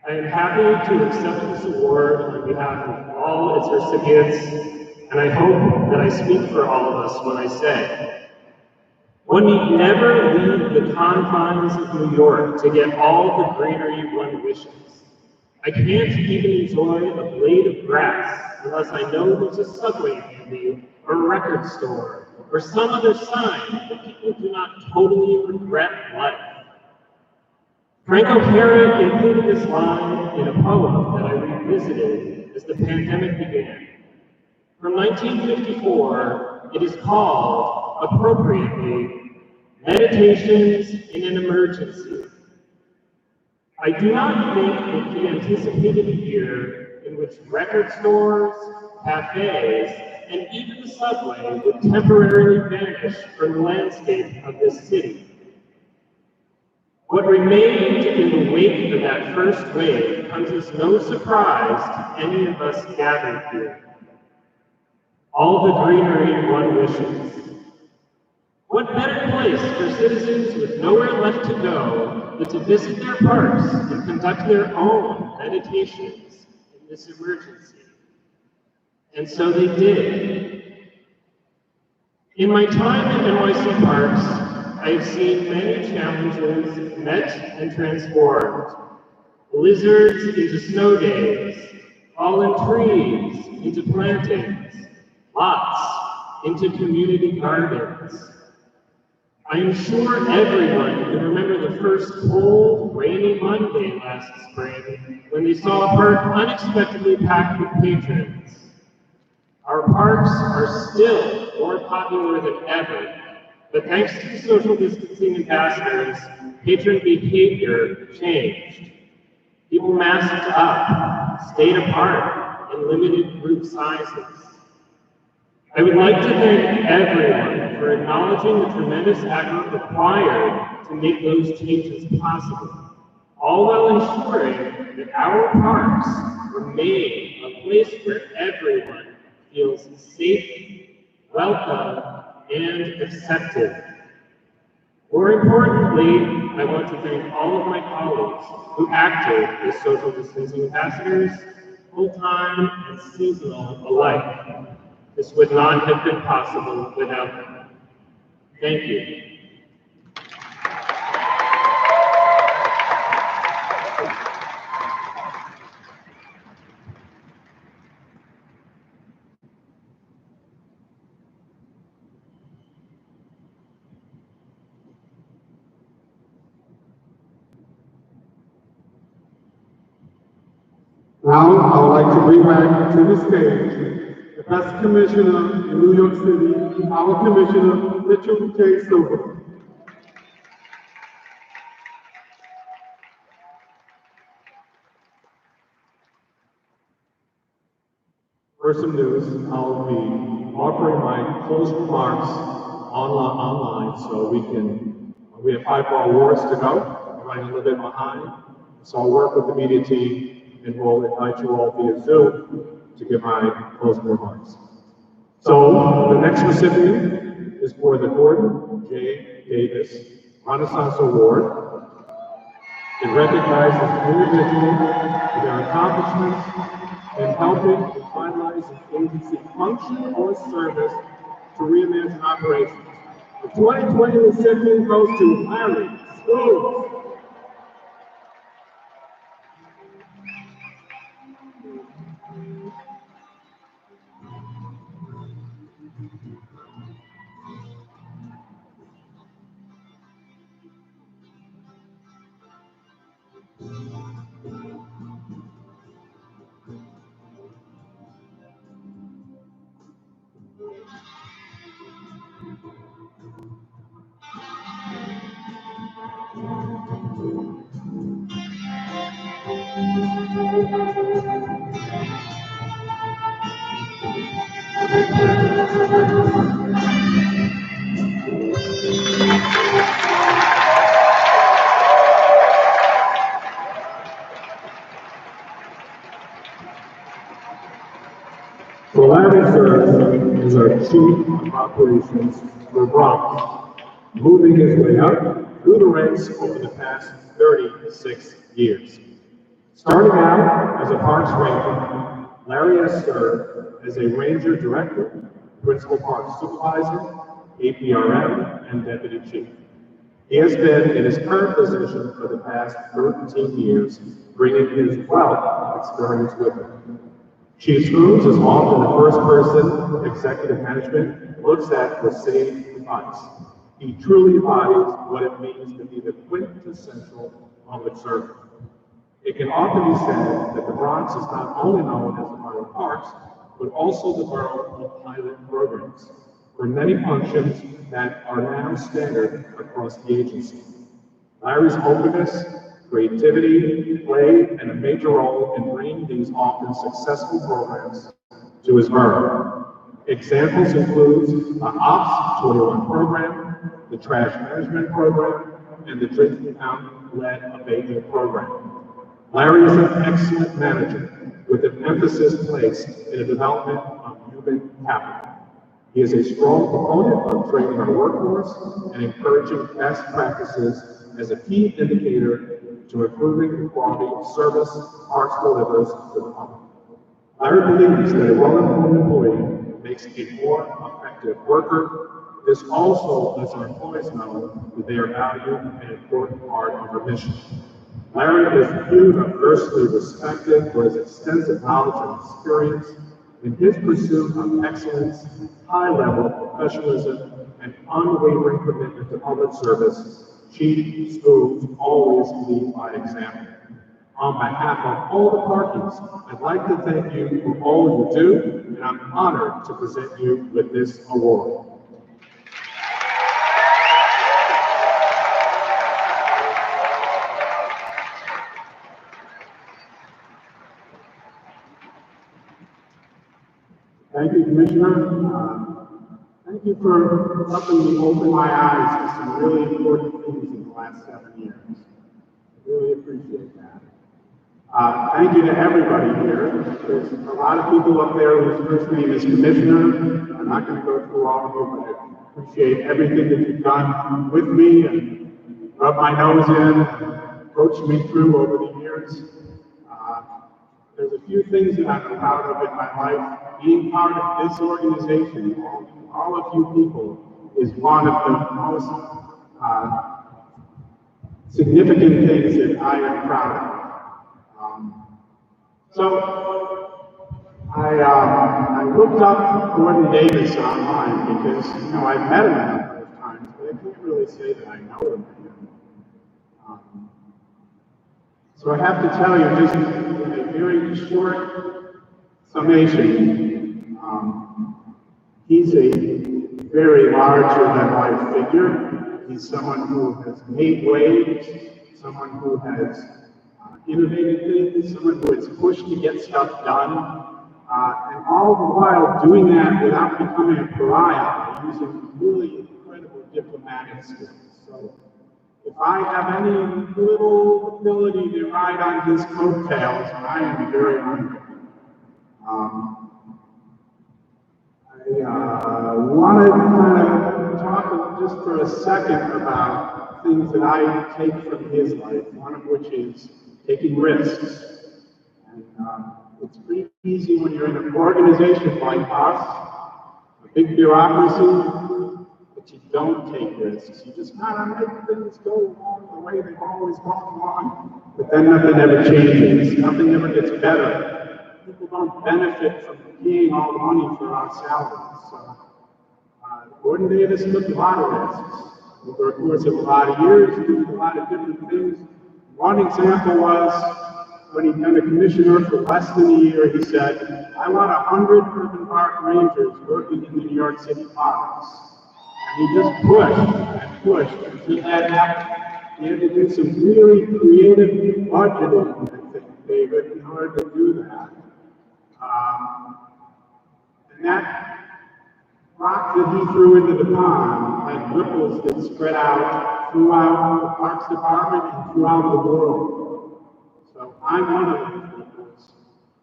I am happy to accept this award on behalf of all its recipients, and I hope that I speak for all of us when I say, one need never leave the confines of New York to get all the greenery one wishes. I can't even enjoy a blade of grass unless I know there's a subway near me, or a record store, or some other sign that people do not totally regret life. Frank O'Hara included this line in a poem that I revisited as the pandemic began. From 1954, it is called, appropriately, Meditations in an Emergency. I do not think that he anticipated a year in which record stores, cafes, and even the subway would temporarily vanish from the landscape of this city. What remained in the wake of that first wave comes as no surprise to any of us gathered here. All the greenery one wishes. What better place for citizens with nowhere left to go than to visit their parks and conduct their own meditations in this emergency? And so they did. In my time at NYC parks, I have seen many challenges met and transformed. Blizzards into snow days, fallen trees into plantings, lots into community gardens. I am sure everyone can remember the first cold, rainy Monday last spring when they saw a park unexpectedly packed with patrons. Our parks are still more popular than ever, but thanks to the social distancing ambassadors, patron behavior changed. People masked up, stayed apart, and limited group sizes. I would like to thank everyone for acknowledging the tremendous effort required to make those changes possible, all while ensuring that our parks remain a place where everyone feels safe, welcome, and accepted. More importantly, I want to thank all of my colleagues who acted as social distancing ambassadors, full-time and seasonal alike. This would not have been possible without them. Thank you. Now, I would like to bring back to the stage the best commissioner in New York City, our Commissioner, Mitchell J. Silver. First some news, I'll be offering my closing remarks online so we have 5 more awards to go. We're running a little bit behind. So I'll work with the media team and we'll invite you all via Zoom to give my closing remarks. So the next recipient is for the Gordon J. Davis Renaissance Award. It recognizes individuals for their accomplishments in helping to finalize an agency function or service to reimagine operations. The 2020 recipient goes to Larry Stools. So Larry serves as our Chief of Operations for Bronx, moving his way up through the ranks over the past 36 years. Starting out as a Parks Ranger, Larry has served as a Ranger Director, Principal Parks Supervisor, APRM, and Deputy Chief. He has been in his current position for the past 13 years, bringing his wealth of experience with him. Chief Scrooge is often the first person executive management looks at for sage advice. He truly embodies what it means to be the quintessential public servant. It can often be said that the Bronx is not only known as the borough of parks, but also the borough of pilot programs for many functions that are now standard across the agency. Larry's openness, creativity played a major role in bringing these often successful programs to his borough. Examples include the Ops 21 program, the Trash Management program, and the Drinking Fountain Lead Abatement program. Larry is an excellent manager with an emphasis placed in the development of human capital. He is a strong proponent of training our workforce and encouraging best practices as a key indicator to improving the quality of service Parks delivers to the public. Larry believes that a well-informed employee makes a more effective worker. This also lets our employees know that they are valued and an important part of our mission. Larry is universally respected for his extensive knowledge and experience in his pursuit of excellence, high-level professionalism, and unwavering commitment to public service. Chief Scrooge always leads by example. On behalf of all the Parkies, I'd like to thank you for all you do, and I'm honored to present you with this award. Thank you, Commissioner. Thank you for helping me open my eyes to some really important things in the last 7 years. I really appreciate that. Thank you to everybody here. There's a lot of people up there whose first name is Commissioner. I'm not going to go through all of you, but I appreciate everything that you've done with me and rubbed my nose in and coached me through over the years. There's a few things that I'm proud of in my life. Being part of this organization, all of you people, is one of the most significant things that I am proud of. So I looked up Gordon Davis online because, I've met him a number of times, but I can't really say that I know him. So I have to tell you, just in a very short summation, he's a very larger-than-life figure. He's someone who has made waves, someone who has innovated things, someone who has pushed to get stuff done, and all the while doing that without becoming a pariah, using really incredible diplomatic skills. So if I have any little ability to ride on his coattails, I am very honored. I want to kind of talk just for a second about things that I take from his life, one of which is taking risks. And It's pretty easy when you're in an organization like us, a big bureaucracy, but you don't take risks. You just kind of make things go along the way they've always gone along. But then nothing ever changes. Nothing ever gets better. People don't benefit from paying all the money for our salaries. So, Gordon Davis took a lot of risks. Over the course of a lot of years, he did a lot of different things. One example was when he became a commissioner for less than a year, he said, I want 100 urban park rangers working in the New York City parks. And he just pushed and pushed until that happened. He had to do some really creative budgeting, I think, David, in order to do that. And that rock that he threw into the pond had ripples that spread out throughout the Parks Department and throughout the world. So I'm one of those ripples.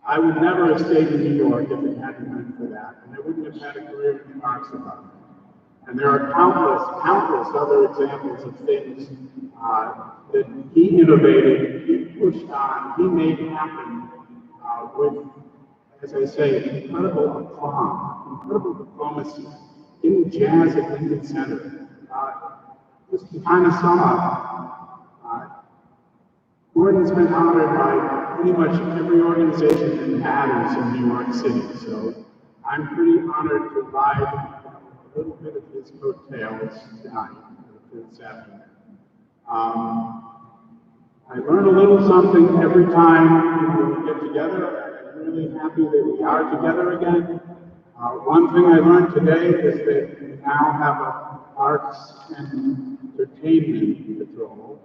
I would never have stayed in New York if it hadn't been for that, and I wouldn't have had a career in the Parks Department. And there are countless other examples of things that he innovated, he pushed on, he made happen with, as I say, incredible aplomb, incredible diplomacy in the jazz at Lincoln Center. Just to kind of sum up, Gordon's been honored by pretty much every organization that matters in New York City. So I'm pretty honored to ride a little bit of his coattails tonight, this afternoon. I learn a little something every time we get together. I'm really happy that we are together again. One thing I learned today is that we now have a Arts and Entertainment Patrol,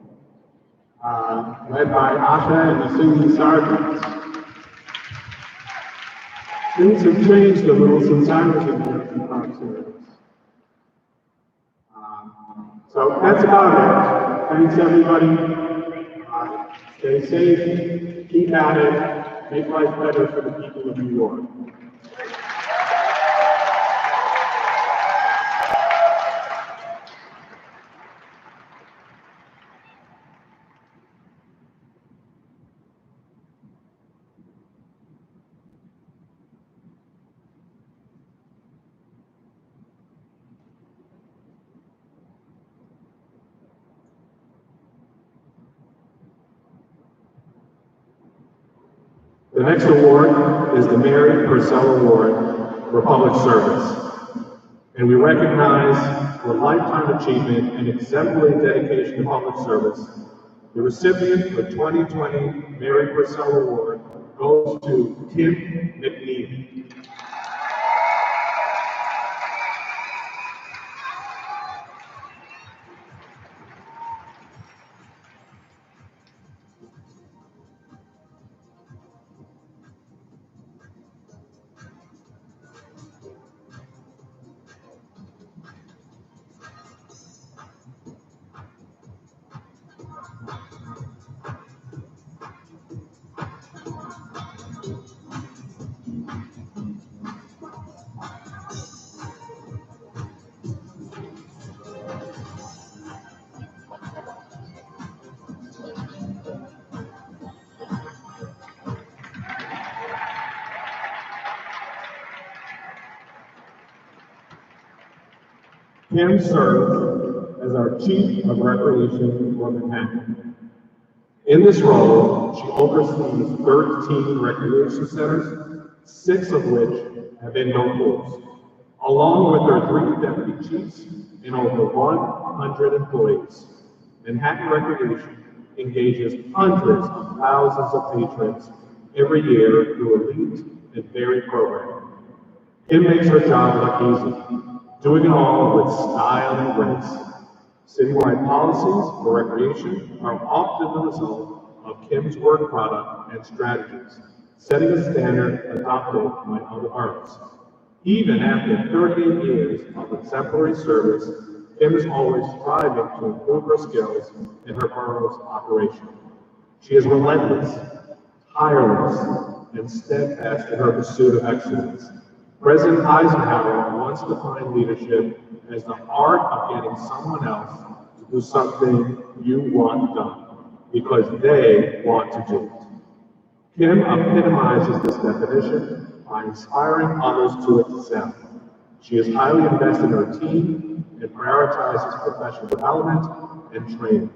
led by Asha and the Singing Sergeants. Things have changed a little since I was in the Park Service. So that's about it. Thanks, everybody. Stay safe, keep at it, make life better for the people of New York. The next award is the Mary Purcell Award for Public Service. And we recognize for lifetime achievement and exemplary dedication to public service. The recipient for 2020 Mary Purcell Award goes to Kim McNeely. Kim serves as our Chief of Recreation for Manhattan. In this role, she oversees 13 recreation centers, 6 of which have indoor pools, along with her 3 deputy chiefs and over 100 employees. Manhattan Recreation engages hundreds of thousands of patrons every year through elite and varied programming. Kim makes her job look easy, doing it all with style and grace. Citywide policies for recreation are often the result of Kim's work product and strategies, setting a standard adopted by other boroughs. Even after 38 years of exemplary service, Kim is always striving to improve her skills in her borough's operation. She is relentless, tireless, and steadfast in her pursuit of excellence. President Eisenhower once defined leadership as the art of getting someone else to do something you want done, because they want to do it. Kim epitomizes this definition by inspiring others to excel. She is highly invested in her team and prioritizes professional development and training.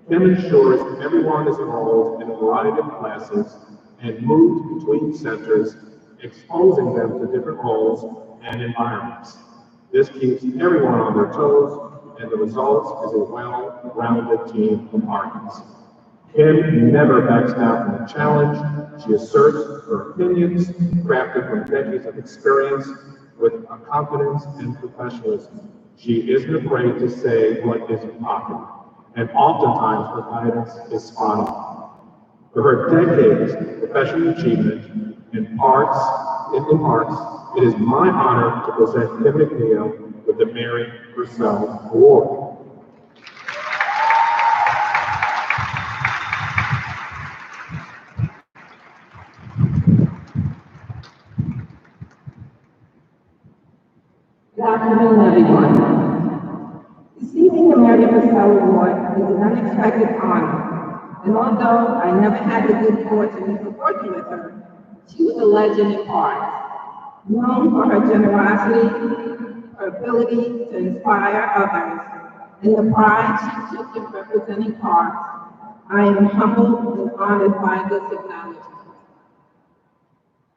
Kim ensures everyone is enrolled in a variety of classes and moved between centers, exposing them to different roles and environments. This keeps everyone on their toes, and the result is a well-rounded team of partners. Kim never backs down from a challenge. She asserts her opinions, crafted from decades of experience, with a confidence and professionalism. She isn't afraid to say what isn't popular, and oftentimes her guidance is spot on. For her decades of professional achievement in arts, it is my honor to present Kim McNeil with the Mary Purcell Award. Good afternoon, everyone. Receiving the Mary Purcell Award is an unexpected honor, and although I never had the good fortune of working with her, she was a legend in parts, known for her generosity, her ability to inspire others, and the pride she took in representing parts. I am humbled and honored by this acknowledgement.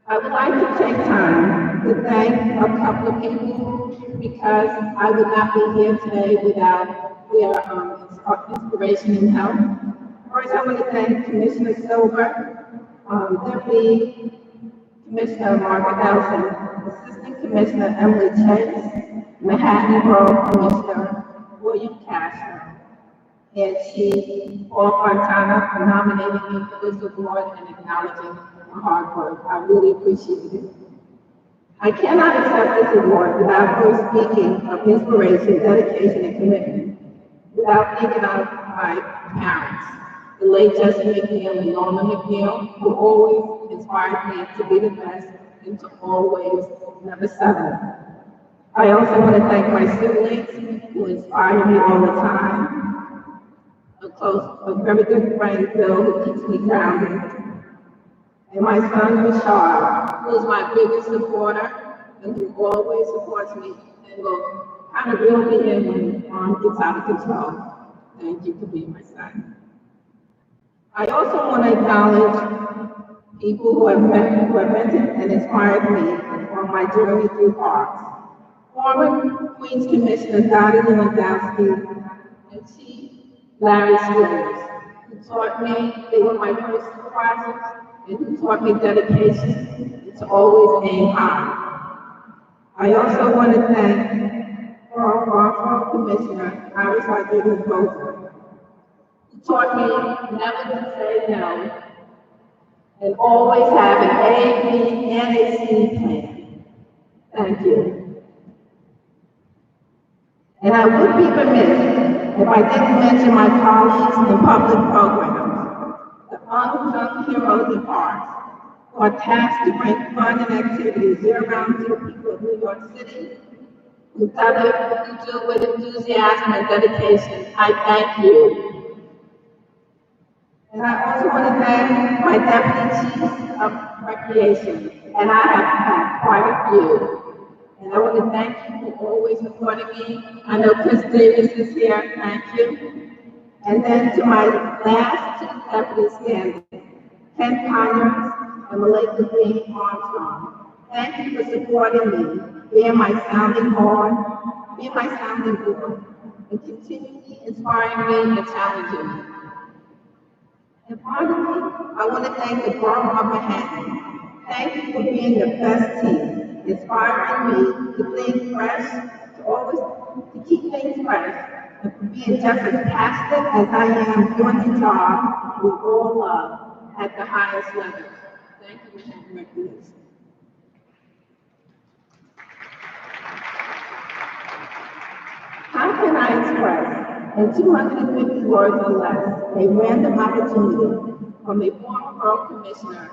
I would like to take time to thank a couple of people because I would not be here today without their inspiration and help. First, I want to thank Commissioner Silver, Deputy Commissioner Margaret Nelson, Assistant Commissioner Emily Chase, Manhattan Borough Commissioner William Castro, and Chief Paul Fontana for nominating me for this award and acknowledging my hard work. I really appreciate it. I cannot accept this award without first speaking of inspiration, dedication, and commitment, without thinking of my parents, the late Jesse McNeil and Norma McNeil, who always inspired me to be the best and to always never settle. I also want to thank my siblings who inspire me all the time. A very good friend, Bill, who keeps me grounded. And my son, Rashard, who is my biggest supporter and who always supports me and will kind of reel me in when mom gets out of control. Thank you for being my son. I also want to acknowledge people who have mentored and inspired me on my journey through arts. Former Queens Commissioner Dottie Lewandowski and Chief Larry Squires, who taught me, they were my first supervisors, and who taught me dedication and to always aim high. I also want to thank former Commissioner Iris Rodriguez-Boza, who taught me never to say no and always have an A, B, and a C plan. Thank you. And I would be remiss if I didn't mention my colleagues in public programs, the unsung heroes in arts, who are tasked to bring fun and activities year-round to the people of New York City, who do it with enthusiasm and dedication. I thank you. And I also want to thank my Deputy Chief of Recreation, and I have had quite a few. And I want to thank you for always supporting me. I know Chris Davis is here, thank you. And then to my last two deputy standards, Ken Conyers and Malika Green Armstrong. Thank you for supporting me, being my sounding board, and continually inspiring me and challenging me. And finally, I want to thank the Borough of Manhattan. Thank you for being the best team, inspiring me to think fresh, to keep things fresh, and for being just as passionate as I am doing the job we all love at the highest level. Thank you for your recognition. How can I express in 250 words or less a random opportunity from a former borough commissioner,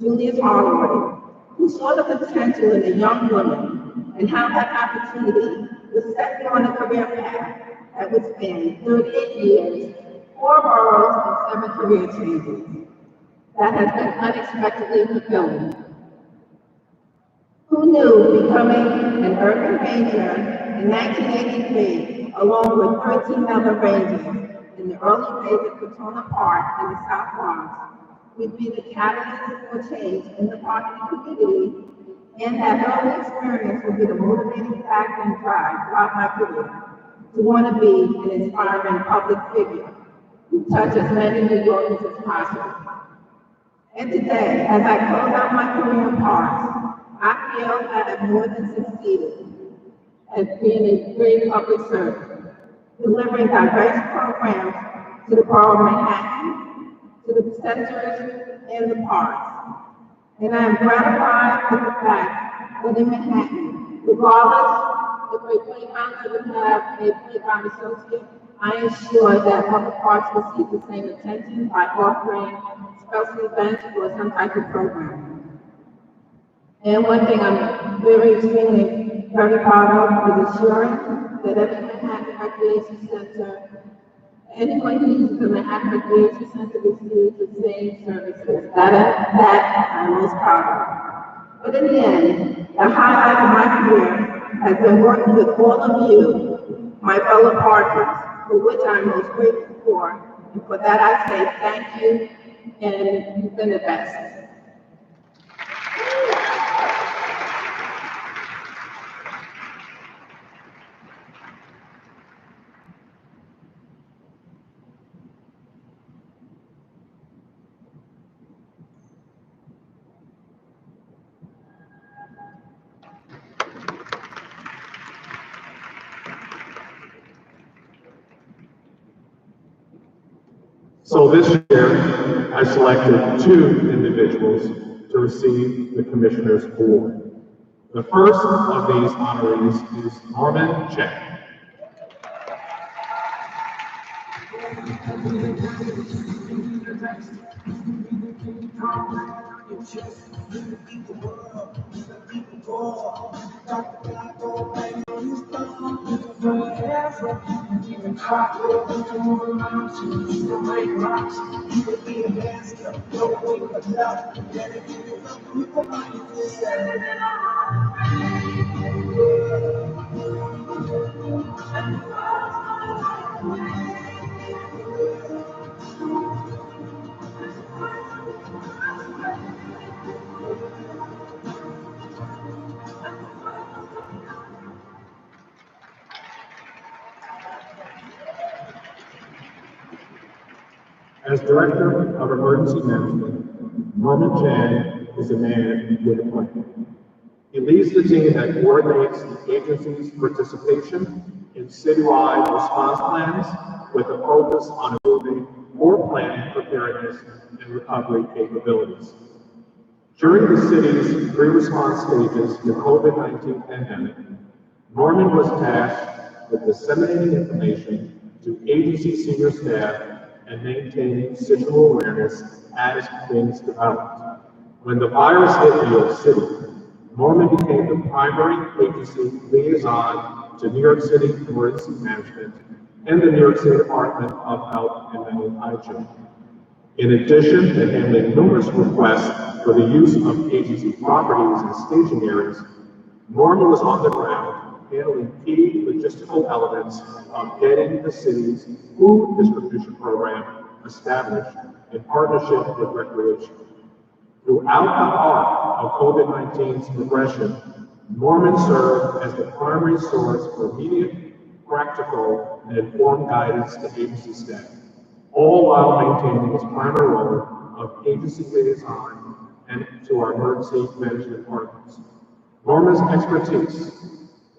Julius Holloway, who saw the potential in a young woman and how that opportunity was set me on a career path that would span 38 years, 4 boroughs, and 7 career changes. that has been unexpectedly fulfilling. Who knew becoming an urban ranger in 1983, along with 13 other rangers in the early days of Katona Park in the South Bronx, would be the catalyst for change in the parking community, and that early experience would be the motivating factor and drive throughout my career to want to be an inspiring public figure who touch as many New Yorkers as possible. And today, as I close out my career in parks, I feel I have more than succeeded at being a great public servant, delivering diverse programs to the borough of Manhattan, to the centers and the parks. And I am gratified with the fact that in Manhattan, regardless if a playground doesn't have a playground associate, I ensure that public parks receive the same attention by offering special events or some type of program. And one thing I'm very proud of is ensuring that every Manhattan Recreation Center, anyone who uses the Manhattan Recreation Center receives the same services. That I'm most proud of. But in the end, the highlight of my career has been working with all of you, my fellow partners, for which I'm most grateful for. And for that I say thank you, and you've been the best. So this year, I selected 2 individuals to receive the Commissioner's Award. The first of these honorees is Norman Chang. As Director of Emergency Management, Norman Chan is a man with a plan. He leads the team that coordinates the agency's participation in citywide response plans with a focus on improving more planning, preparedness, and recovery capabilities. During the city's pre-response stages to the COVID-19 pandemic, Norman was tasked with disseminating information to agency senior staff and maintaining situational awareness as things developed. When the virus hit New York City, Norman became the primary agency liaison to New York City Emergency Management and the New York City Department of Health and Mental Hygiene. In addition to handling numerous requests for the use of agency properties and stationaries, Norman was on the ground handling key logistical elements of getting the city's food distribution program established in partnership with Recreation. Throughout the arc of COVID-19's progression, Norman served as the primary source for immediate, practical, and informed guidance to agency staff, all while maintaining his primary role of agency liaison and to our emergency management partners. Norman's expertise,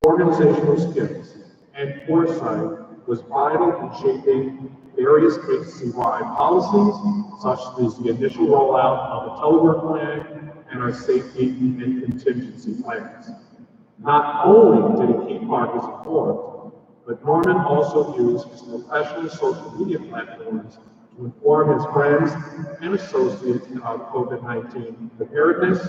organizational skills, and foresight was vital in shaping various agency-wide policies, such as the initial rollout of a telework plan and our safety and contingency plans. Not only did he keep partners informed, but Norman also used his professional social media platforms to inform his friends and associates about COVID-19 preparedness,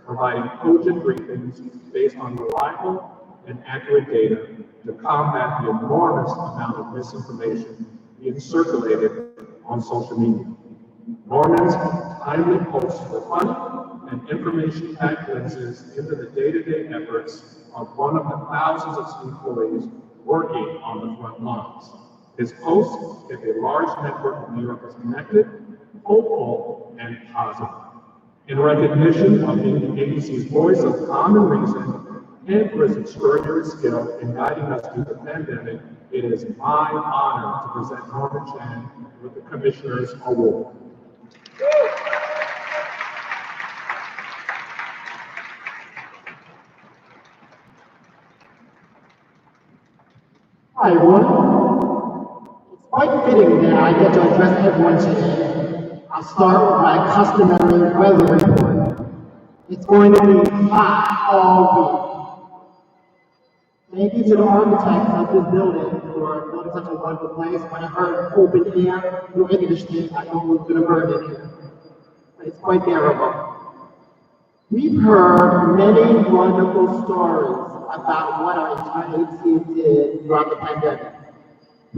providing cogent briefings based on reliable and accurate data to combat the enormous amount of misinformation being circulated on social media. Norman's timely posts with funny and information-packed glimpses into the day-to-day efforts of one of the thousands of employees working on the front lines. His posts kept a large network of New Yorkers connected, hopeful, and positive. In recognition of the agency's voice of common reason and for his extraordinary skill in guiding us through the pandemic, it is my honor to present Norman Chan with the Commissioner's Award. Hi everyone. It's quite fitting that I get to address everyone today. I'll start with my customary weather report. It's going to be hot all week. Thank you to the architects of this building for building such a wonderful place. When I heard open air, no air conditioning, I thought we were going to burn in here. But it's quite bearable. We've heard many wonderful stories about what our entire agency did throughout the pandemic.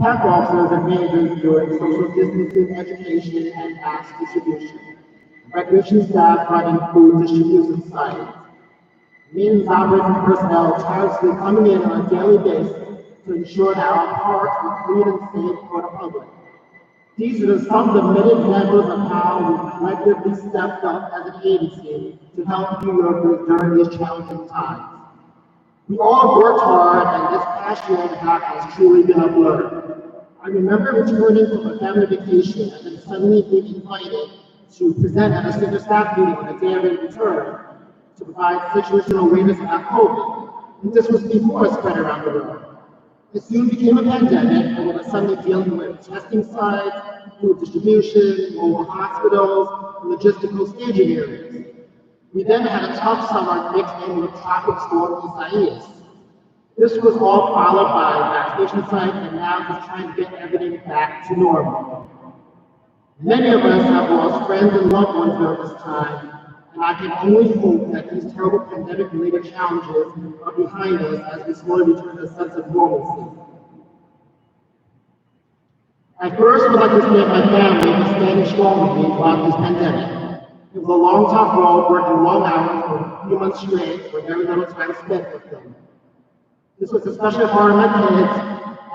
Health officers and managers doing social distancing, education, and mask distribution. Recreation staff running food distribution sites. Means operating personnel tirelessly coming in on a daily basis to ensure that our parks were clean and safe for the public. These are some of the many examples of how we collectively stepped up as an agency to help New Yorkers during these challenging times. We all worked hard, and this past year and a half has truly been a blur. I remember returning from a family vacation and then suddenly being invited to present at a senior staff meeting on the day of return to provide situational awareness about COVID. And this was before it spread around the world. It soon became a pandemic, and we were suddenly dealing with testing sites, food distribution, mobile hospitals, and logistical staging areas. We then had a tough summer mixed in with tropical storm Isaias. This was all followed by vaccination sites and now just trying to get everything back to normal. Many of us have lost friends and loved ones during this time, and I can only hope that these terrible pandemic-related challenges are behind us as we slowly return to a sense of normalcy. I first would like to thank my family for standing strong with me throughout this pandemic. It was a long, tough road, working long hours for a few months straight with very little time spent with them. This was especially hard on my kids,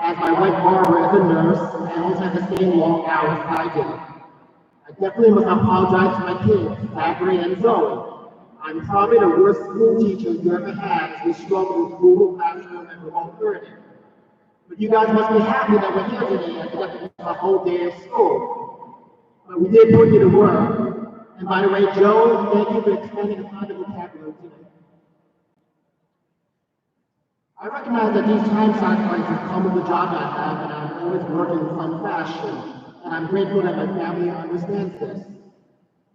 as my wife Barbara is a nurse and also had the same long hours that I did. I definitely must apologize to my kids, Zachary and Zoe. I'm probably the worst school teacher you ever had as we struggle with Google Classroom and remote learning. But you guys must be happy that we're here today as we got to miss a whole day of school. But we did put you to work. And by the way, Joe, thank you for expanding upon the vocabulary today. I recognize that these time sacrifices come with the job I have, and I'm always working in some fashion, and I'm grateful that my family understands this.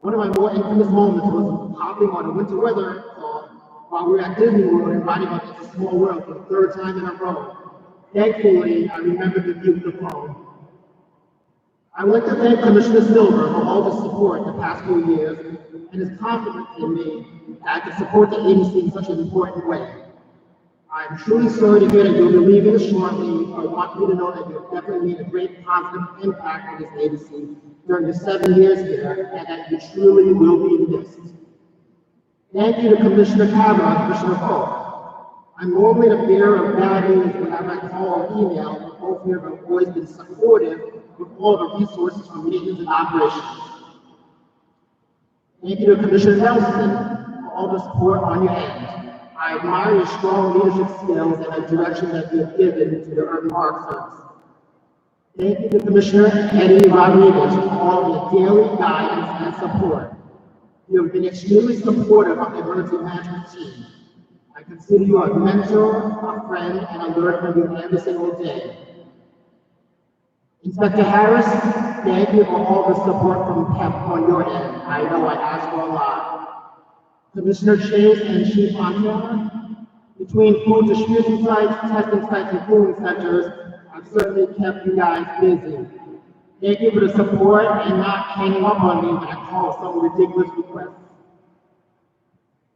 One of my more infamous moments was hopping on a winter weather call while we were at Disney World and writing about It's a Small World for the third time in a row. Thankfully, I remembered to mute the phone. I would like to thank Commissioner Silver for all the support the past few years and his confidence in me that I could support the agency in such an important way. I'm truly sorry to hear that you'll be leaving us shortly. I want you to know that you've definitely made a great positive impact on this agency during the 7 years here, and that you truly will be missed. Thank you to Commissioner Kavanaugh and Commissioner Polk. I'm normally the bearer of bad news whenever I call or email, but both of you have always been supportive with all the resources for maintenance and operations. Thank you to Commissioner Nelson for all the support on your end. I admire your strong leadership skills and the direction that you have given to the Urban Park Service. Thank you to Commissioner Eddie Rodriguez for all your daily guidance and support. You have been extremely supportive of the emergency management team. I consider you a mentor, a friend, and I learn from you every single day. Inspector Harris, thank you for all the support from PEP on your end. I know I asked for a lot. Commissioner Chase and Chief Montana, between food distribution sites, testing sites, and cooling centers, I've certainly kept you guys busy. Thank you for the support and not hanging up on me when I call some ridiculous requests.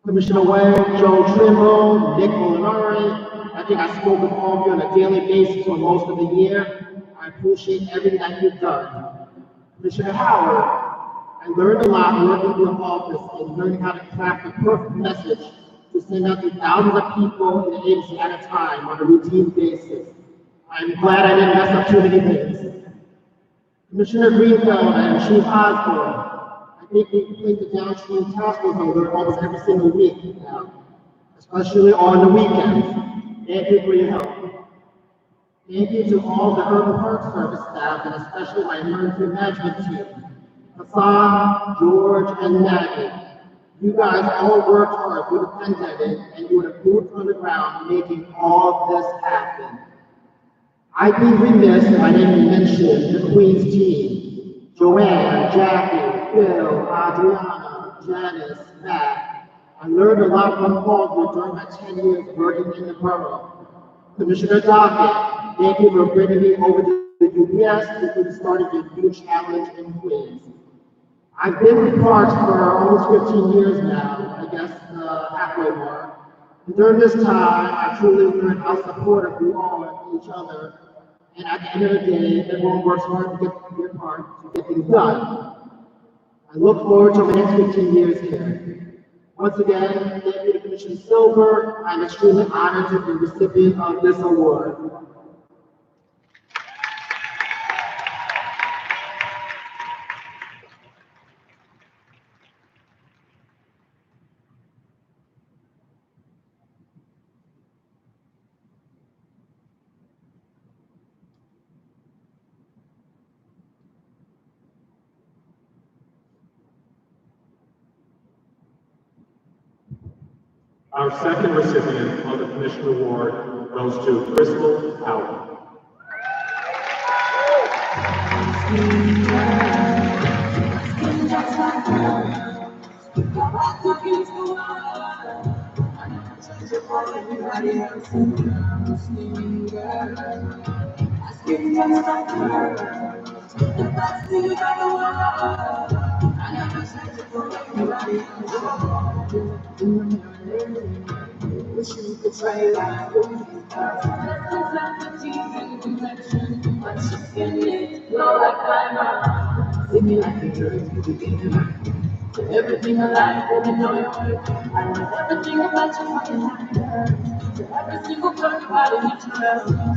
Commissioner Webb, Joe Trimble, Nick Molinari, I think I spoke with all of you on a daily basis for most of the year. I appreciate everything that you've done. Commissioner Howard, I I learned a lot working in the office and learning how to craft the perfect message to send out to thousands of people in the agency at a time on a routine basis. I'm glad I didn't mess up too many things. Commissioner Greenfield and Chief Osborne, I think we cleaned the downstream task force over almost every single week now, especially on the weekends. Thank you for your help. Thank you to all the Urban Park Service staff and especially my emergency management team, Hassan, George, and Maggie. You guys all worked hard through the pandemic and you were the boots on the ground making all of this happen. I'd be remiss if I didn't mention the Queen's team, Joanne, Jackie, Phil, Adriana, Janice, Matt. I learned a lot from all of you during my 10 years working in the borough. Commissioner Dockett, thank you for bringing me over to the UPS before we started your new challenge in Queens. I've been with Parks for almost 15 years now, I guess halfway mark. And during this time, I truly learned how supportive we all are of each other. And at the end of the day, everyone works hard to get their part to get things done. I look forward to the next 15 years here. Once again, thank you to Commissioner Silver. I'm extremely honored to be the recipient of this award. Our second recipient of the Commissioner Award goes to Crystal Howard. Wish you could try life with me. But you skin it, glow like diamond. Leave me like a jerk, you begin to like everything I like, baby, know you're worth it. I want everything about you, fucking happy. To every single part about it, need to know.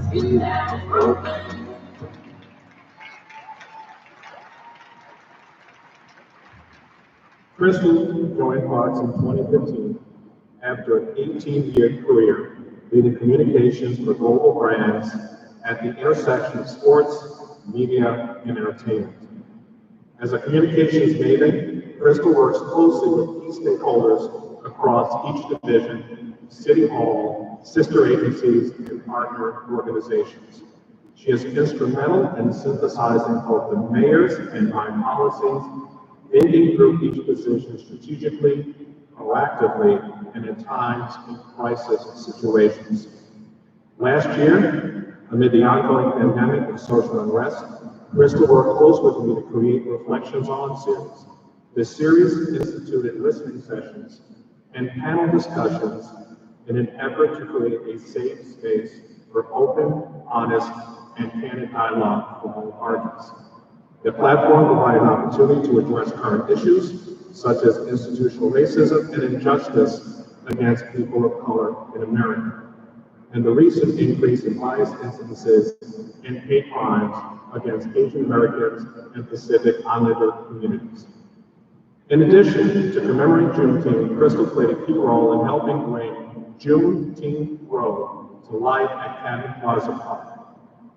Skin down, broken. Crystal joined Parks in 2015 after an 18-year career leading communications for global brands at the intersection of sports, media, and entertainment. As a communications maven, Crystal works closely with key stakeholders across each division, City Hall, sister agencies, and partner organizations. She is instrumental in synthesizing both the mayor's and my policies, thinking through each position strategically, proactively, and at times in crisis situations. Last year, amid the ongoing pandemic and social unrest, Crystal worked closely with me to create Reflections On series. This series instituted listening sessions and panel discussions in an effort to create a safe space for open, honest, and candid dialogue for all parties. The platform provided an opportunity to address current issues, such as institutional racism and injustice against people of color in America, and the recent increase in bias instances and hate crimes against Asian Americans and Pacific Islander communities. In addition to commemorating Juneteenth, Crystal played a key role in helping bring Juneteenth Road to life at Cabot Plaza Park.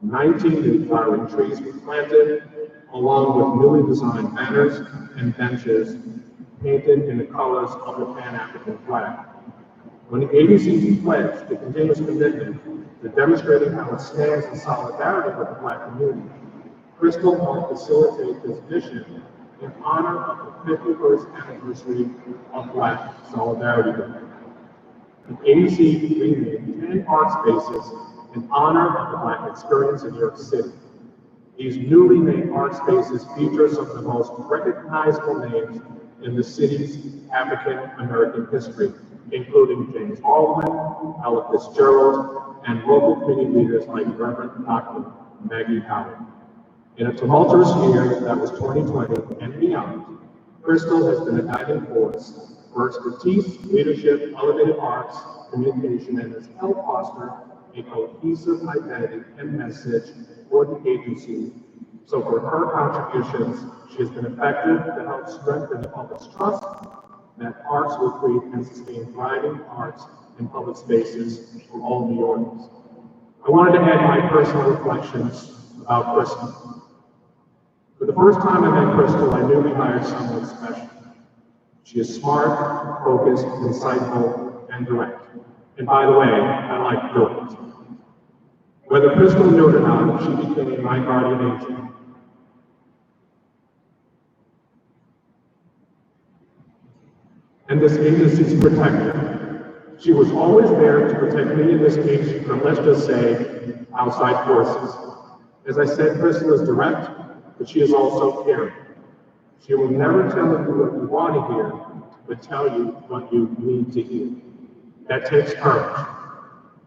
19 new flowering trees were planted, along with newly designed banners and benches painted in the colors of the Pan-African flag. When the agency pledged the continuous commitment to demonstrating how it stands in solidarity with the Black community, Crystal helped facilitate this mission in honor of the 51st anniversary of Black Solidarity Day. The agency renamed 10 art spaces in honor of the Black experience in New York City. These newly named art spaces feature some of the most recognizable names in the city's African American history, including James Baldwin, Ella Fitzgerald, and local community leaders like Reverend Dr. Maggie Howard. In a tumultuous year that was 2020 and beyond, Crystal has been a guiding force. Her expertise, leadership, elevated arts, communication, and has helped foster a cohesive identity and message for the agency. So for her contributions, she has been effective to help strengthen the public's trust that parks will create and sustain thriving arts and public spaces for all New Yorkers. I wanted to add my personal reflections about Crystal. For the first time I met Crystal, I knew we hired someone special. She is smart, focused, insightful, and direct. And by the way, I like direct. Whether Crystal knew it or not, she became my guardian angel. And this agency's protector. She was always there to protect me and this agency from, let's just say, outside forces. As I said, Crystal is direct, but she is also caring. She will never tell you what you want to hear, but tell you what you need to hear. That takes courage.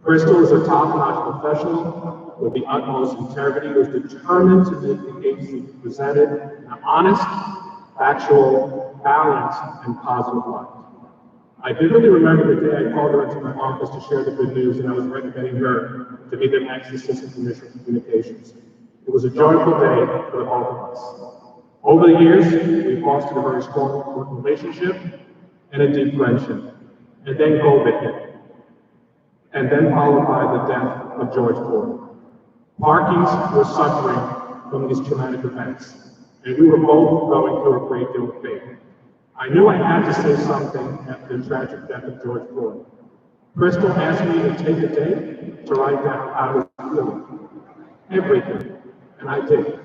Crystal is a top-notch professional with the utmost integrity, who is determined to make the agency presented in an honest, factual, balanced, and positive light. I vividly remember the day I called her into my office to share the good news, and I was recommending her to be the next Assistant Commissioner for Communications. It was a joyful day for the both of us. Over the years, we fostered a very strong working relationship and a deep friendship. And then COVID hit. And then followed by the death of George Floyd. Parkings were suffering from these traumatic events, and we were both going through a great deal of pain. I knew I had to say something after the tragic death of George Floyd. Crystal asked me to take a day to write down how I was feeling. Everything. And I did.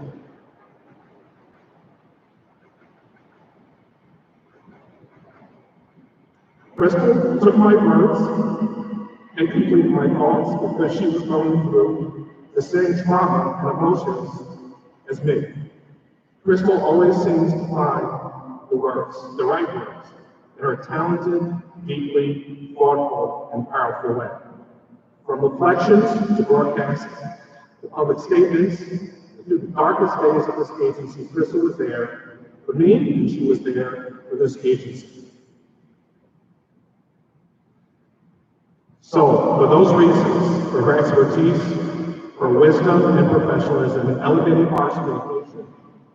Crystal took my words and completed my thoughts because she was going through the same trauma and emotions as me. Crystal always seems to find the words, the right words, in her talented, deeply thoughtful, and powerful way. From reflections to broadcasts, to public statements, through the darkest days of this agency, Crystal was there for me, and she was there for this agency. So, for those reasons, for her expertise, her wisdom and professionalism in elevating arts communication,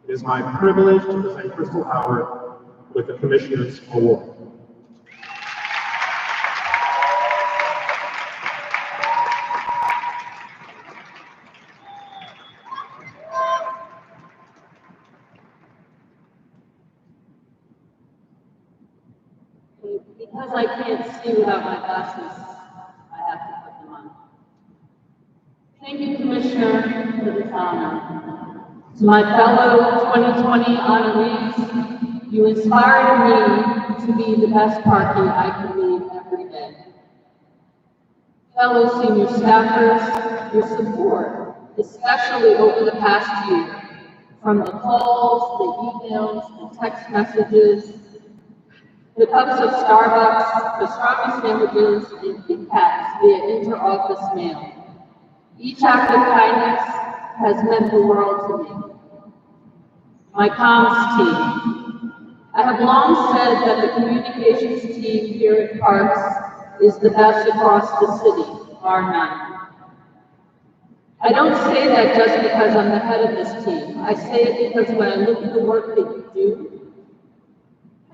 it is my privilege to present Crystal Howard with the Commissioner's Award. Because I can't see without my glasses, I have to put them on. Thank you, Commissioner, for this honor. To my fellow 2020 honorees, you inspired me to be the best party I can be every day. Fellow senior staffers, your support, especially over the past year, from the calls, the emails, the text messages, the cups of Starbucks, the strawberry sandwiches, and Kit Kats via inter-office mail. Each act of kindness has meant the world to me. My comms team. I have long said that the communications team here at Parks is the best across the city, bar none. I don't say that just because I'm the head of this team. I say it because when I look at the work that you do,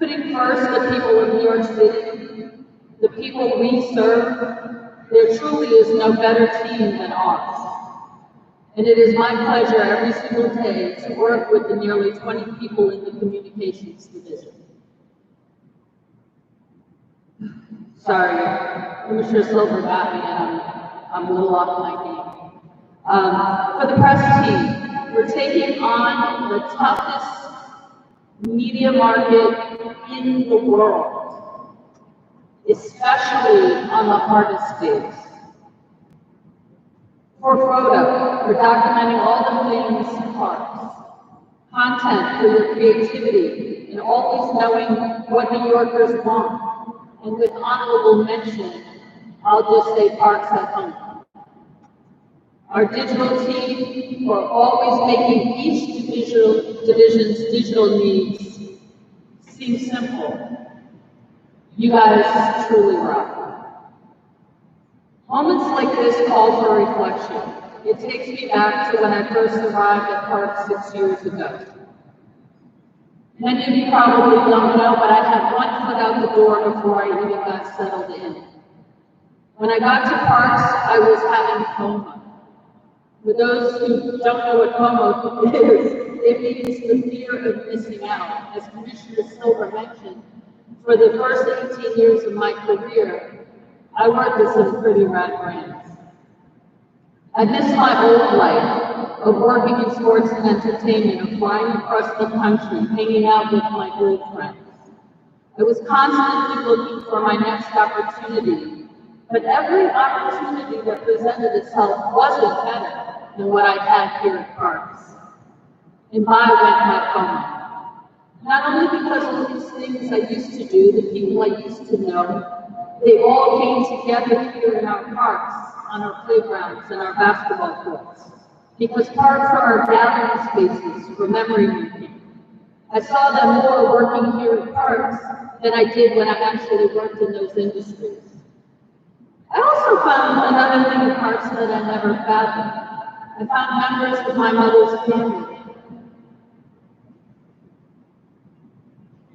putting first the people of New York City, the people we serve, there truly is no better team than ours. And it is my pleasure every single day to work with the nearly 20 people in the communications division. Sorry, Commissioner Silver got me and I'm a little off my game. For the press team, we're taking on the toughest media market in the world, especially on the hardest days. For photo, we're documenting all the things parks. Content for your creativity and always knowing what New Yorkers want. And with honorable mention, I'll just say parks at home. Our digital team, we're always making each division's digital needs seems simple. You guys truly rock. Moments like this call for reflection. It takes me back to when I first arrived at Park 6 years ago. Many of you probably don't know, but I had one foot out the door before I even got settled in. When I got to Parks, I was having FOMO. For those who don't know what FOMO is, it means the fear of missing out. As Commissioner Silver mentioned, for the first 18 years of my career, I worked at some pretty rad brands. I missed my old life of working in sports and entertainment, of flying across the country, hanging out with my old friends. I was constantly looking for my next opportunity, but every opportunity that presented itself wasn't better than what I had here at Parks. And by went my FOMO. Not only because of these things I used to do, the people I used to know, they all came together here in our parks, on our playgrounds and our basketball courts. Because parks are our gathering spaces for memory making. I saw them more working here at parks than I did when I actually worked in those industries. I also found another thing in parks that I never fathomed. I found members of my mother's family.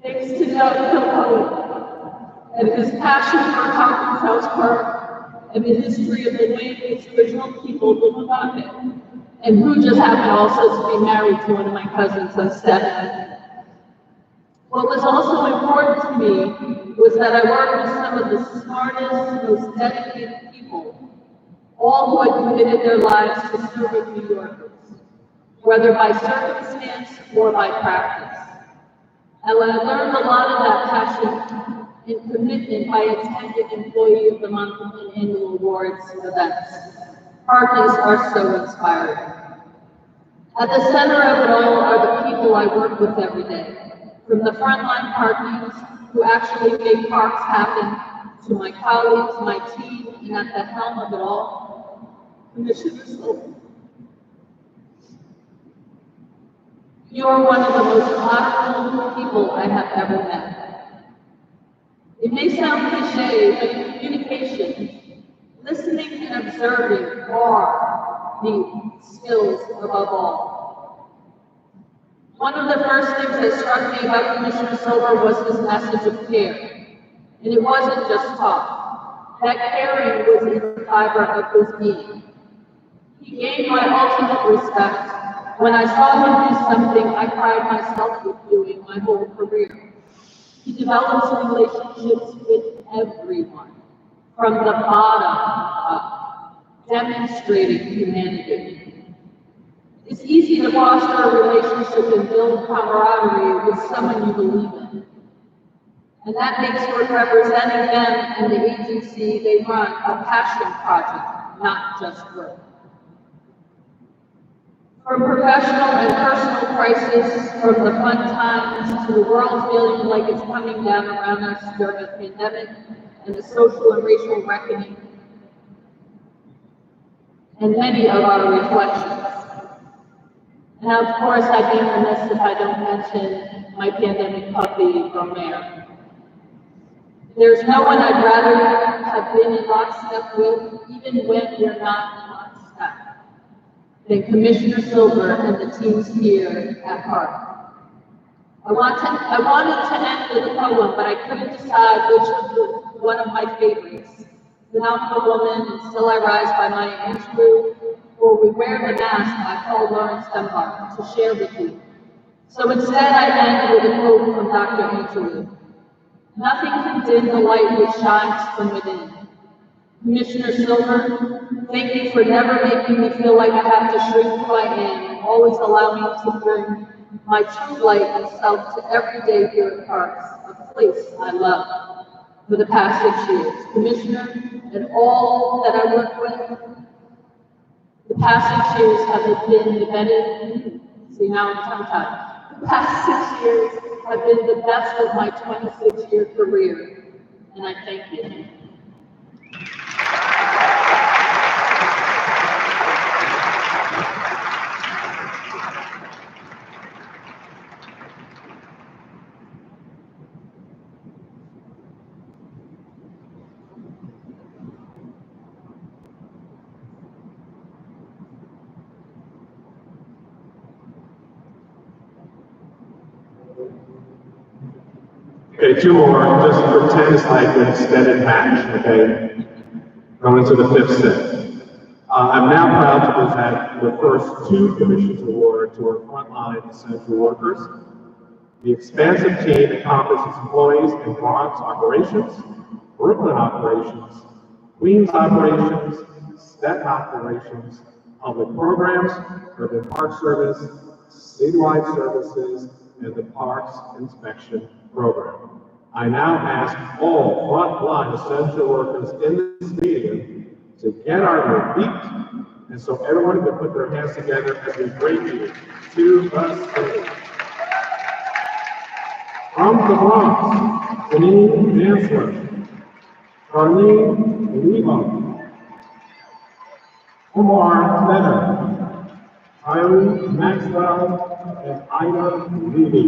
Thanks to Doug Kilcohen and his passion for Hopkins House Park and the history of the way its original people live about it, and who just happened also to be married to one of my cousins on Stephanie. What was also important to me was that I worked with some of the smartest, most dedicated people, all who had committed their lives to serving New Yorkers, whether by circumstance or by practice. And I learned a lot of that passion and commitment by attending Employee of the Month and annual awards events. Parkies are so inspiring. At the center of it all are the people I work with every day, from the frontline Parkies who actually make parks happen, to my colleagues, my team, and at the helm of it all, Commissioner Silver. You're one of the most honorable people I have ever met. It may sound cliche, but in communication, listening and observing are the skills above all. One of the first things that struck me about Commissioner Silver was his message of care. And it wasn't just talk. That caring was in the fiber of his being. He gained my ultimate respect when I saw him do something I pride myself with doing my whole career. He develops relationships with everyone, from the bottom up, demonstrating humanity. It's easy to foster a relationship and build camaraderie with someone you believe in. And that makes work representing them and the agency they run a passion project, not just work. From professional and personal crisis, from the fun times to the world feeling like it's coming down around us during a pandemic and the social and racial reckoning, and many of our reflections. And of course, I'd be remiss if I don't mention my pandemic puppy, Romare. There's no one I'd rather have been in lockstep with, even when we're not in lockstep, than Commissioner Silver and the teams here at Park. I wanted to end with a poem, but I couldn't decide which was one of my favorites. Phenomenal Woman and Still I Rise by Maya Angelou, or We Wear the Mask by Paul Lawrence Dunbar, to share with you. So instead I end with a quote from Dr. Angelou. Nothing can dim the light which shines from within. Commissioner Silver, thank you for never making me feel like I have to shrink who I am and always allow me to bring my true light and self to every day here at Parks, a place I love, for the past 6 years. Commissioner, and all that I work with, the past 6 years have been the benefit, see now I'm tongue-tied. The past 6 years have been the best of my 26-year career, and I thank you. Okay, two more, just pretend it's like an extended match, okay? Going into the fifth set. I'm now proud to present the first two commissions award to our frontline essential workers. The expansive team encompasses employees in Bronx operations, Brooklyn operations, Queens operations, Staten operations, public programs, urban park service, citywide services, and the parks inspection program. I now ask all frontline essential workers in this meeting to get on your feet, and so everyone can put their hands together as we bring you to the stage. From the Bronx, Janine Mansler, Charlene Lebo, Omar Leonard, Kylie Maxwell, and Ida Levy.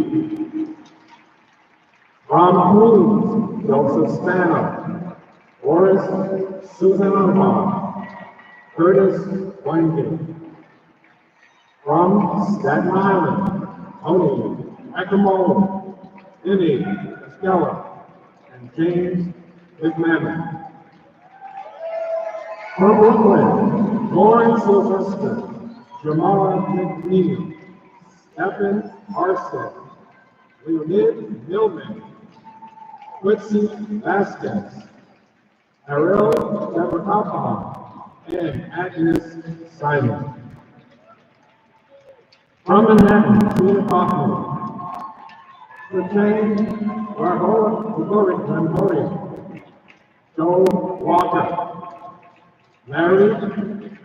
From Queens, Joseph Spano, Boris Susan Armand, Curtis Weinke. From Staten Island, Tony Acamone, Vinny Escella, and James McMahon. From Brooklyn, Lauren Sylvester, Jamala McNeil, Stephen Arson, Leonid Millman, Quincy Vasquez, Ariel Deverkapa, and Agnes Simon. From Manhattan, Tina Kaufman, Pretend Gregoria, Joe Walker, Larry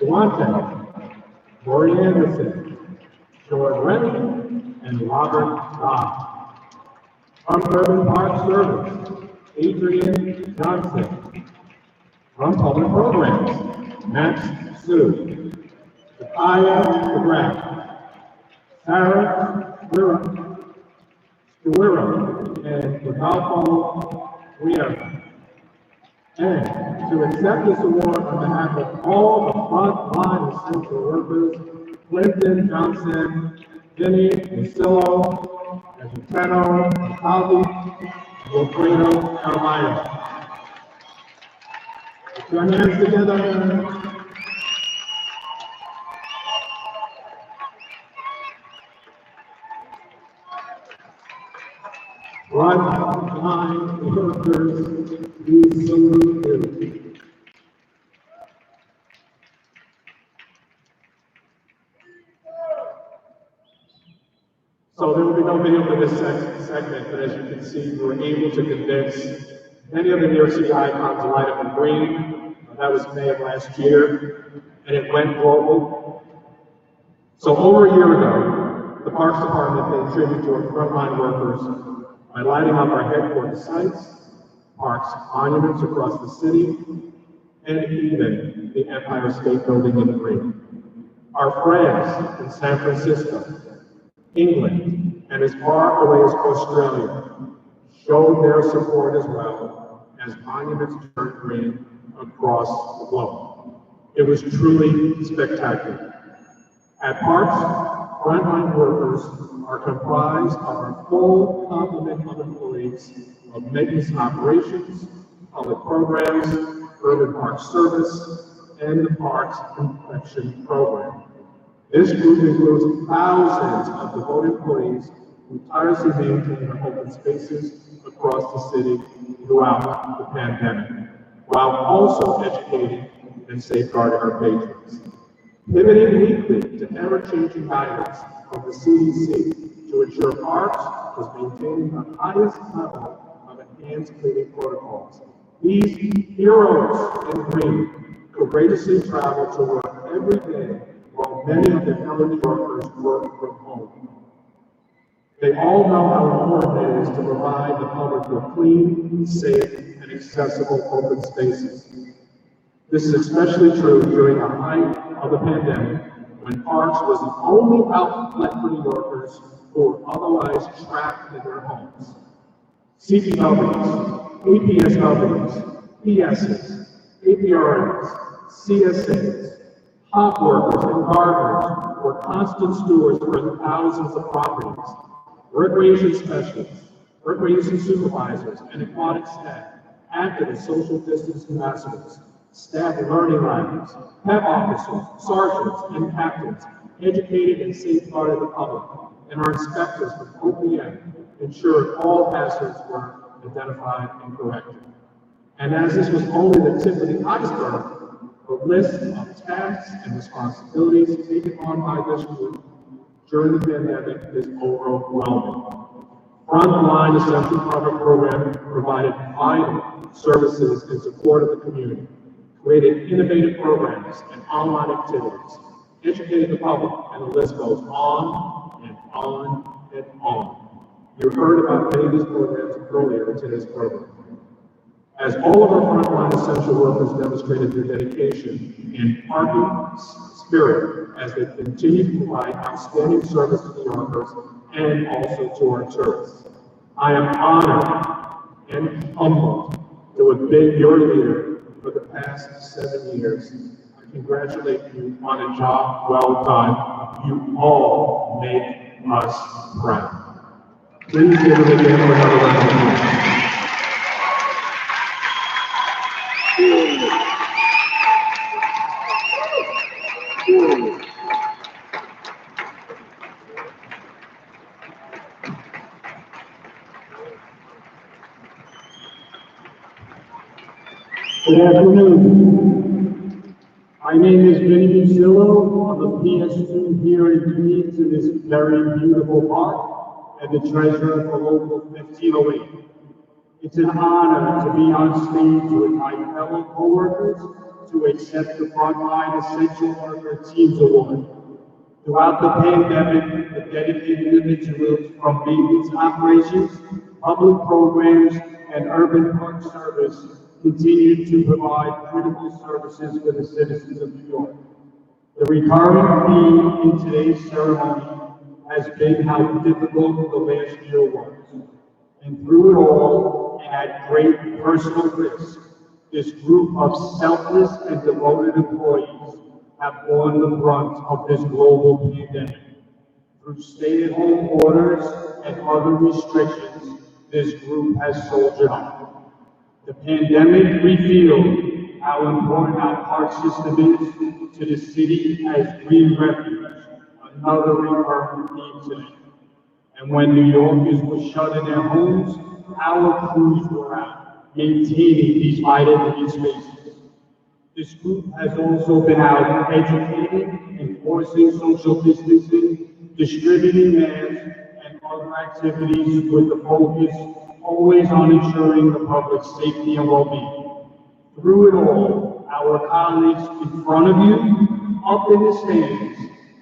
Duante, Lori Anderson, George Rennie, and Robert Dodd. From Urban Park Service, Adrian Johnson. From Public Programs, Max Sue, Sophia DeGraff, Sarah Stewart, and Rodolfo Riera. And to accept this award on behalf of all the frontline essential workers, Clinton Johnson, Vinny Lucillo, Azutano, Alvi, Wilfredo Carmine. Put your hands together. Frontline workers, we salute you. So there will be no video for this segment, but as you can see, we were able to convince many of the New York City icons to light up in green. That was May of last year, and it went global. So over a year ago, the Parks Department paid tribute to our frontline workers by lighting up our headquarters sites, parks, monuments across the city, and even the Empire State Building in green. Our friends in San Francisco, England, and as far away as Australia showed their support as well as monuments turned green across the globe. It was truly spectacular. At Parks, frontline workers are comprised of our full complement of employees of maintenance and operations, public programs, urban park service, and the parks inspection program. This group includes thousands of devoted employees who tirelessly maintain our open spaces across the city throughout the pandemic, while also educating and safeguarding our patrons. Pivoting weekly to ever-changing guidance from the CDC to ensure parks was maintaining the highest level of enhanced cleaning protocols. These heroes in green courageously travel to work every day while many of the elderly workers work from home. They all know how important it is to provide the public with clean, safe, and accessible open spaces. This is especially true during the height of the pandemic, when parks was the only outlet for New Yorkers who were otherwise trapped in their homes. CPWs, APSWs, PSs, APRNs, CSAs, hop workers, and gardeners were constant stewards for thousands of properties. Recreation specialists, recreation supervisors, and aquatic staff acted as social distance ambassadors, staff learning labs, PEP officers, sergeants, and captains educated and safeguarded the public, and our inspectors from OPM ensured all hazards were identified and corrected. And as this was only the tip of the iceberg, the list of tasks and responsibilities taken on by this group during the pandemic is overwhelming. Frontline Essential Cover Program provided vital services in support of the community, created innovative programs and online activities, educated the public, and the list goes on and on and on. You heard about many of these programs earlier in today's program. As all of our frontline essential workers demonstrated their dedication and parking spirit as they continue to provide outstanding service to New Yorkers and also to our tourists. I am honored and humbled to have been your leader for the past 7 years. I congratulate you on a job well done. You all make us proud. Please give them again for another round of applause. Good afternoon. My name is Vinny Musillo. I'm a PS2 here in Queens in this very beautiful park and the treasurer for Local 1508. It's an honor to be on stage with my fellow coworkers to accept the Frontline Essential Worker Teams Award. Throughout the pandemic, the dedicated individuals from maintenance operations, public programs, and urban park service continue to provide critical services for the citizens of New York. The recurring theme in today's ceremony has been how difficult the last year was. And through it all, and at great personal risk, this group of selfless and devoted employees have borne the brunt of this global pandemic. Through stay-at-home orders and other restrictions, this group has soldiered on. The pandemic revealed how important our park system is to the city as green refuge, another recurring theme today. And when New Yorkers were shut in their homes, our crews were out, maintaining these vital green spaces. This group has also been out educating, enforcing social distancing, distributing masks, and other activities with the focus always on ensuring the public's safety and well-being. Through it all, our colleagues in front of you, up in the stands,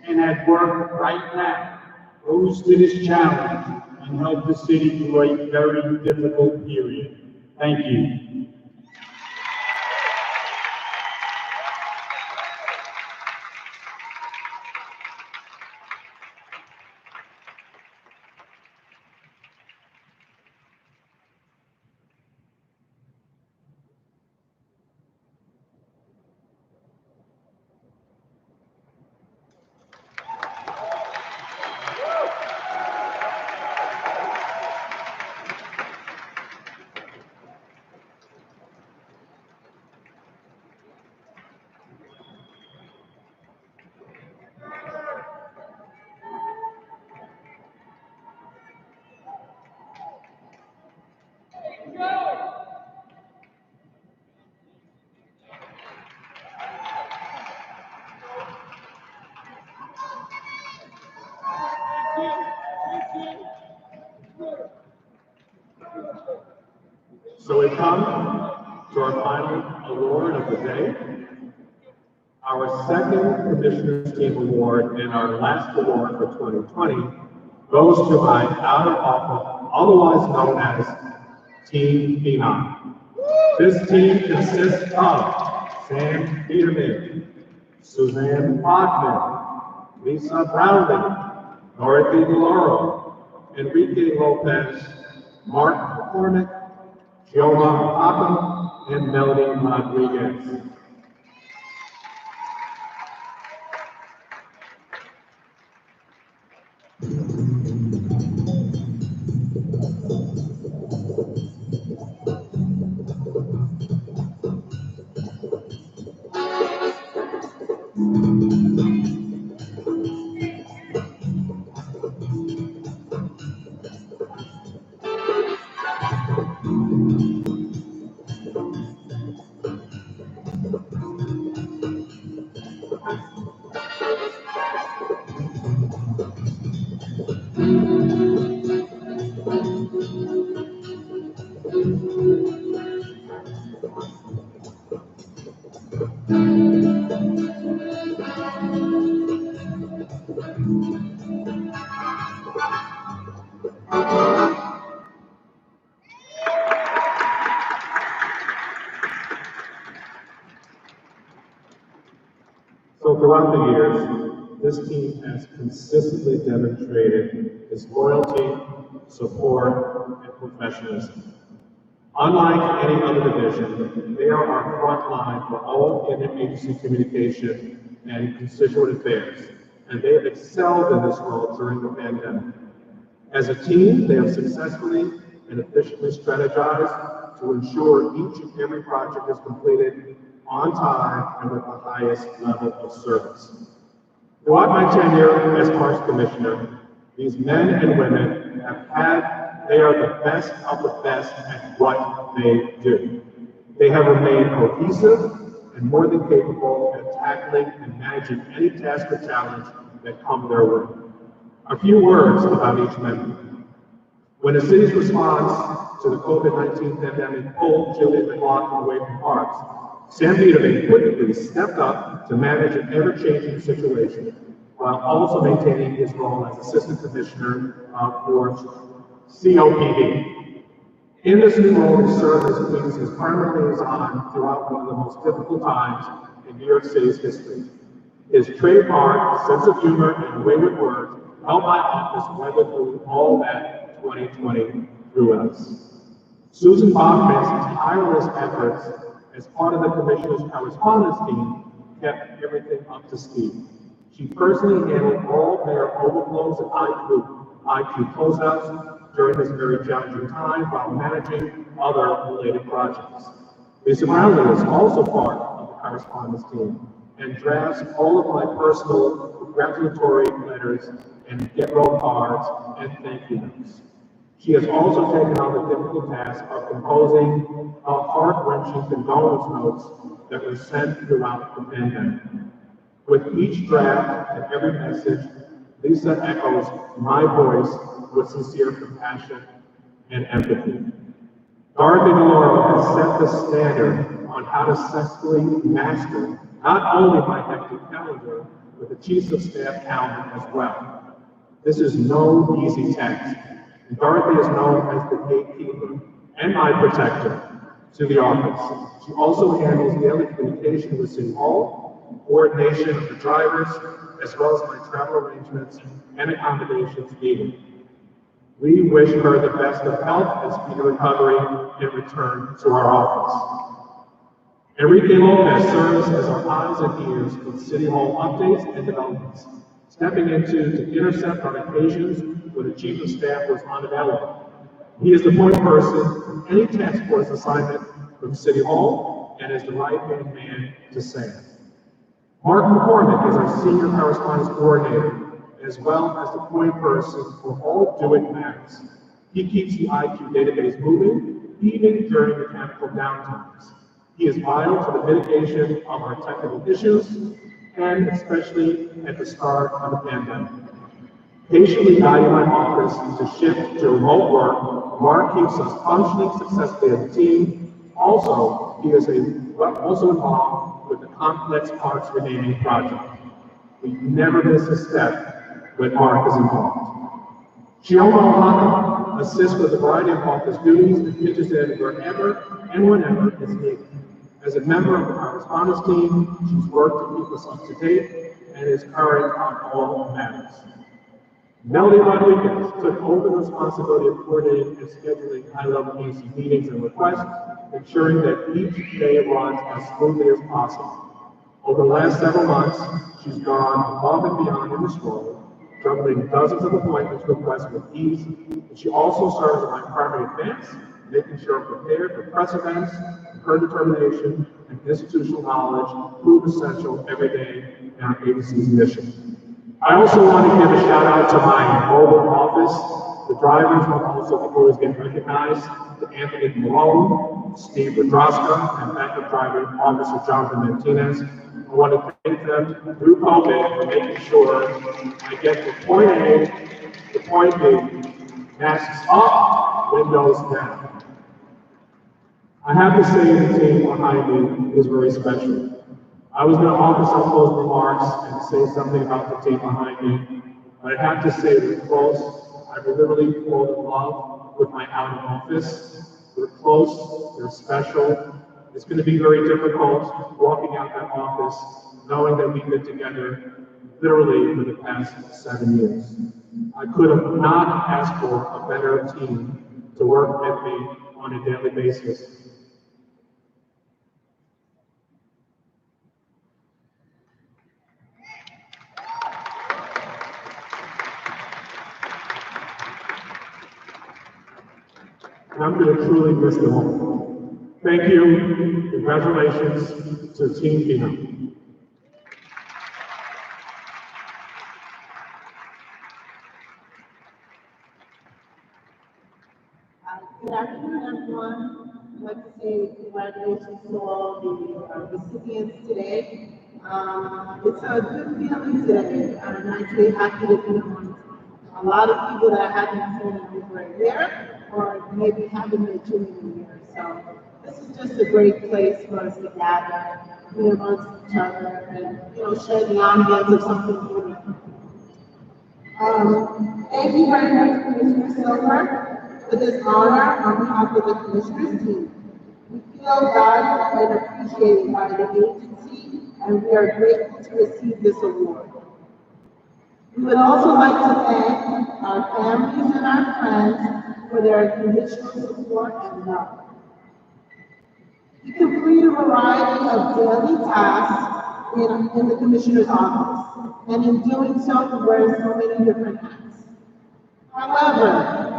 and at work right now, rose to this challenge and helped the city through a very difficult period. Thank you. So we come to our final award of the day, our second Commissioner's Team Award and our last award for 2020 goes to my outer office, otherwise known as Team Phenom. This team consists of Sam Peterman, Suzanne Bachman, Lisa Brownlee, Dorothy DeLauro, Enrique Lopez, Mark McCormick, Giovanna Papa, and Melody Rodriguez. throughout the years, this team has consistently demonstrated its loyalty, support, and professionalism. Unlike any other division, they are our front line for all interagency communication and constituent affairs, and they have excelled in this role during the pandemic. As a team, they have successfully and efficiently strategized to ensure each and every project is completed on time and with the highest level of service. Throughout my tenure as Parks Commissioner, these men and women they are the best of the best at what they do. They have remained cohesive and more than capable at tackling and managing any task or challenge that come their way. A few words about each member. When the city's response to the COVID-19 pandemic pulled Julian McLaughlin away from parks, Sam Biederman quickly stepped up to manage an ever-changing situation while also maintaining his role as Assistant Commissioner for COPD. In this new role, he served as his primary liaison throughout one of the most difficult times in New York City's history. His trademark sense of humor and wayward words helped my office weather through all that 2020 threw at us. Susan Bachman's tireless efforts as part of the Commissioner's correspondence team kept everything up to speed. She personally handled all their overflows and IQ closeouts during this very challenging time while managing other related projects. Lisa Brownlee is also part of the correspondence team and drafts all of my personal congratulatory letters and get well cards and thank you notes. She has also taken on the difficult task of composing heart-wrenching condolence notes that were sent throughout the pandemic. With each draft and every message, Lisa echoes my voice with sincere compassion and empathy. Dorothy DeLauro has set the standard on how to successfully master not only my hectic calendar, but the Chiefs of Staff calendar as well. This is no easy task, and Dorothy is known as the gatekeeper and my protector to the office. She also handles daily communication with City Hall, coordination of the drivers, as well as my travel arrangements and accommodations needed. We wish her the best of health and speedy recovery in return to our office. Enrique Lopez serves as our eyes and ears with City Hall updates and developments, stepping to intercept on occasions when the Chief of Staff was unavailable. He is the point person for any task force assignment from City Hall and is the right-hand man to Sam. Mark McCormick is our Senior Correspondence Coordinator, as well as the point person for all Do It Matters. He keeps the IQ database moving, even during mechanical downtimes. He is vital to the mitigation of our technical issues, and especially at the start of the pandemic. Patiently guiding my office to shift to remote work, Mark keeps us functioning successfully as a team. Also, he is also involved with the complex parks renaming project. We never miss a step when Mark is involved. Chioma Ohana assists with a variety of office duties and pitches in wherever and whenever is needed. As a member of the correspondence team, she's worked to keep us up to date and is current on all matters. Melody Rodriguez took over the responsibility of coordinating and scheduling high-level AC meetings and requests, ensuring that each day runs as smoothly as possible. Over the last several months, she's gone above and beyond in this role, juggling dozens of appointments requests with ease, and she also serves as my primary advance, making sure I'm prepared for press events. Her determination and institutional knowledge prove essential every day in our agency's mission. I also want to give a shout out to my mobile office. The drivers will also always get recognized. To Anthony Malone, Steve Rodroska, and backup driver Officer Jonathan Martinez. I want to thank them through COVID for making sure I get from point A to point B, masks up, windows down. I have to say the team behind me is very special. I was going to offer some closing remarks and say something about the team behind me, but I have to say we're close. I'm literally full of love with my out of office. We're close, they're special, It's going to be very difficult walking out that office knowing that we've been together literally for the past 7 years. I could have not asked for a better team to work with me on a daily basis. And I'm going to truly miss them all. Thank you. Congratulations to Team Pino. Good afternoon, everyone. I'd like to say congratulations to all the recipients today. It's a good feeling today. I'm actually happy to be among a lot of people that I haven't seen in over a year, or maybe haven't met too many years. So this is just a great place for us to gather, be amongst each other, and share the ambience of something good. Thank you very much, Commissioner Silver, for this honor on behalf of the Commissioners team. We feel valued and appreciated by the agency, and we are grateful to receive this award. We would also like to thank our families and our friends for their unconditional support and love. We complete a variety of daily tasks in the Commissioner's office, and in doing so, we wear so many different hats. However,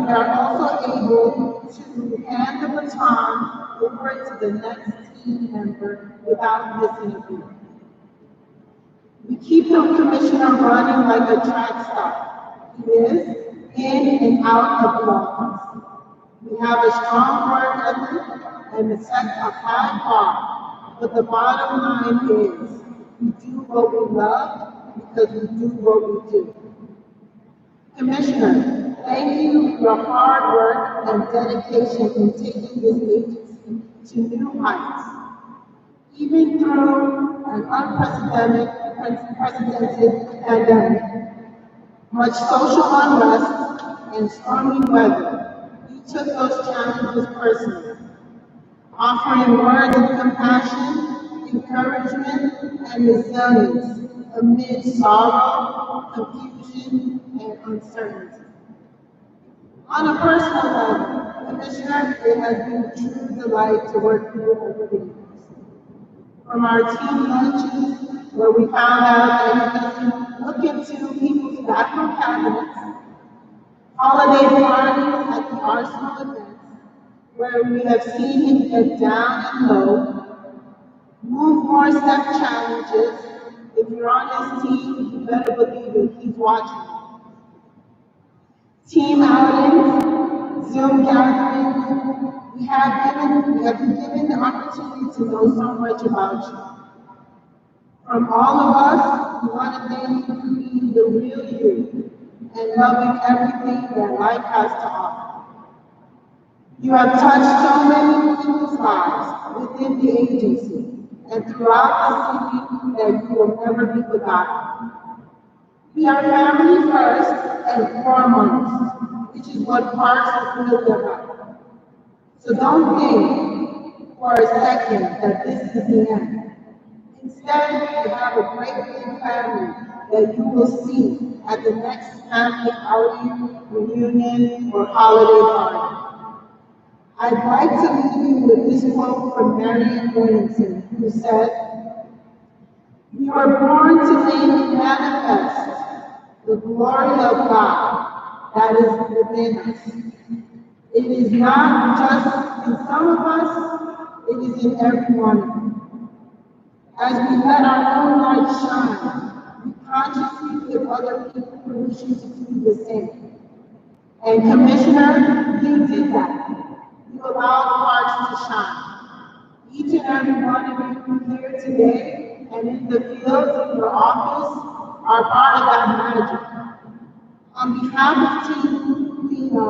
we are also able to hand the baton over to the next team member without missing a beat. We keep the Commissioner running like a track star. He is in and out of the office. We have a strong work ethic and set a high bar, but the bottom line is we do what we love because we do what we do. Commissioner, thank you for your hard work and dedication in taking this agency to new heights. Even through an unprecedented pandemic, much social unrest, and stormy weather, you took those challenges personally, offering words of compassion, encouragement, and resilience amid sorrow, confusion, and uncertainty. On a personal level, Commissioner, it has been a true delight to work with you over the years. From our team lunches, where we found out that he doesn't look into people's bathroom cabinets, holiday parties at the Arsenal events, where we have seen him get down and low, move more step challenges. If you're on his team, you better believe that he's watching. Team outings, Zoom gatherings, we have been given the opportunity to know so much about you. From all of us, we want to thank you for being the real you and loving everything that life has to offer. You have touched so many people's lives within the agency and throughout the city that you will never be forgotten. We are family first and foremost, which is what Parks is really about. So don't think for a second that this is the end. Instead, we have a great big family that you will see at the next family outing, reunion, or holiday party. I'd like to leave you with this quote from Marianne Williamson, who said, "We were born to make manifest the glory of God that is within us. It is not just in some of us, it is in every one of you. As we let our own light shine, we consciously give other people permission to do the same. And Commissioner, you did that. You allowed Parks to shine. Each and every one of you here today and in the fields in your office are part of that magic. On behalf of Team Pino,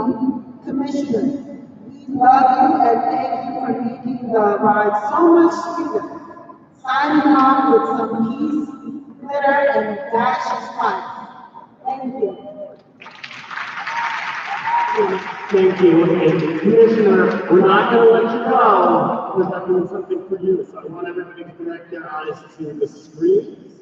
Commissioner, we love you and thank you for making the ride so much sweeter. Signing off with some peace, glitter, and a dash of spice. Thank you. Thank you. And Commissioner, we're not going to let you go because I'm doing something for you. So I want everybody to direct their eyes to the screens.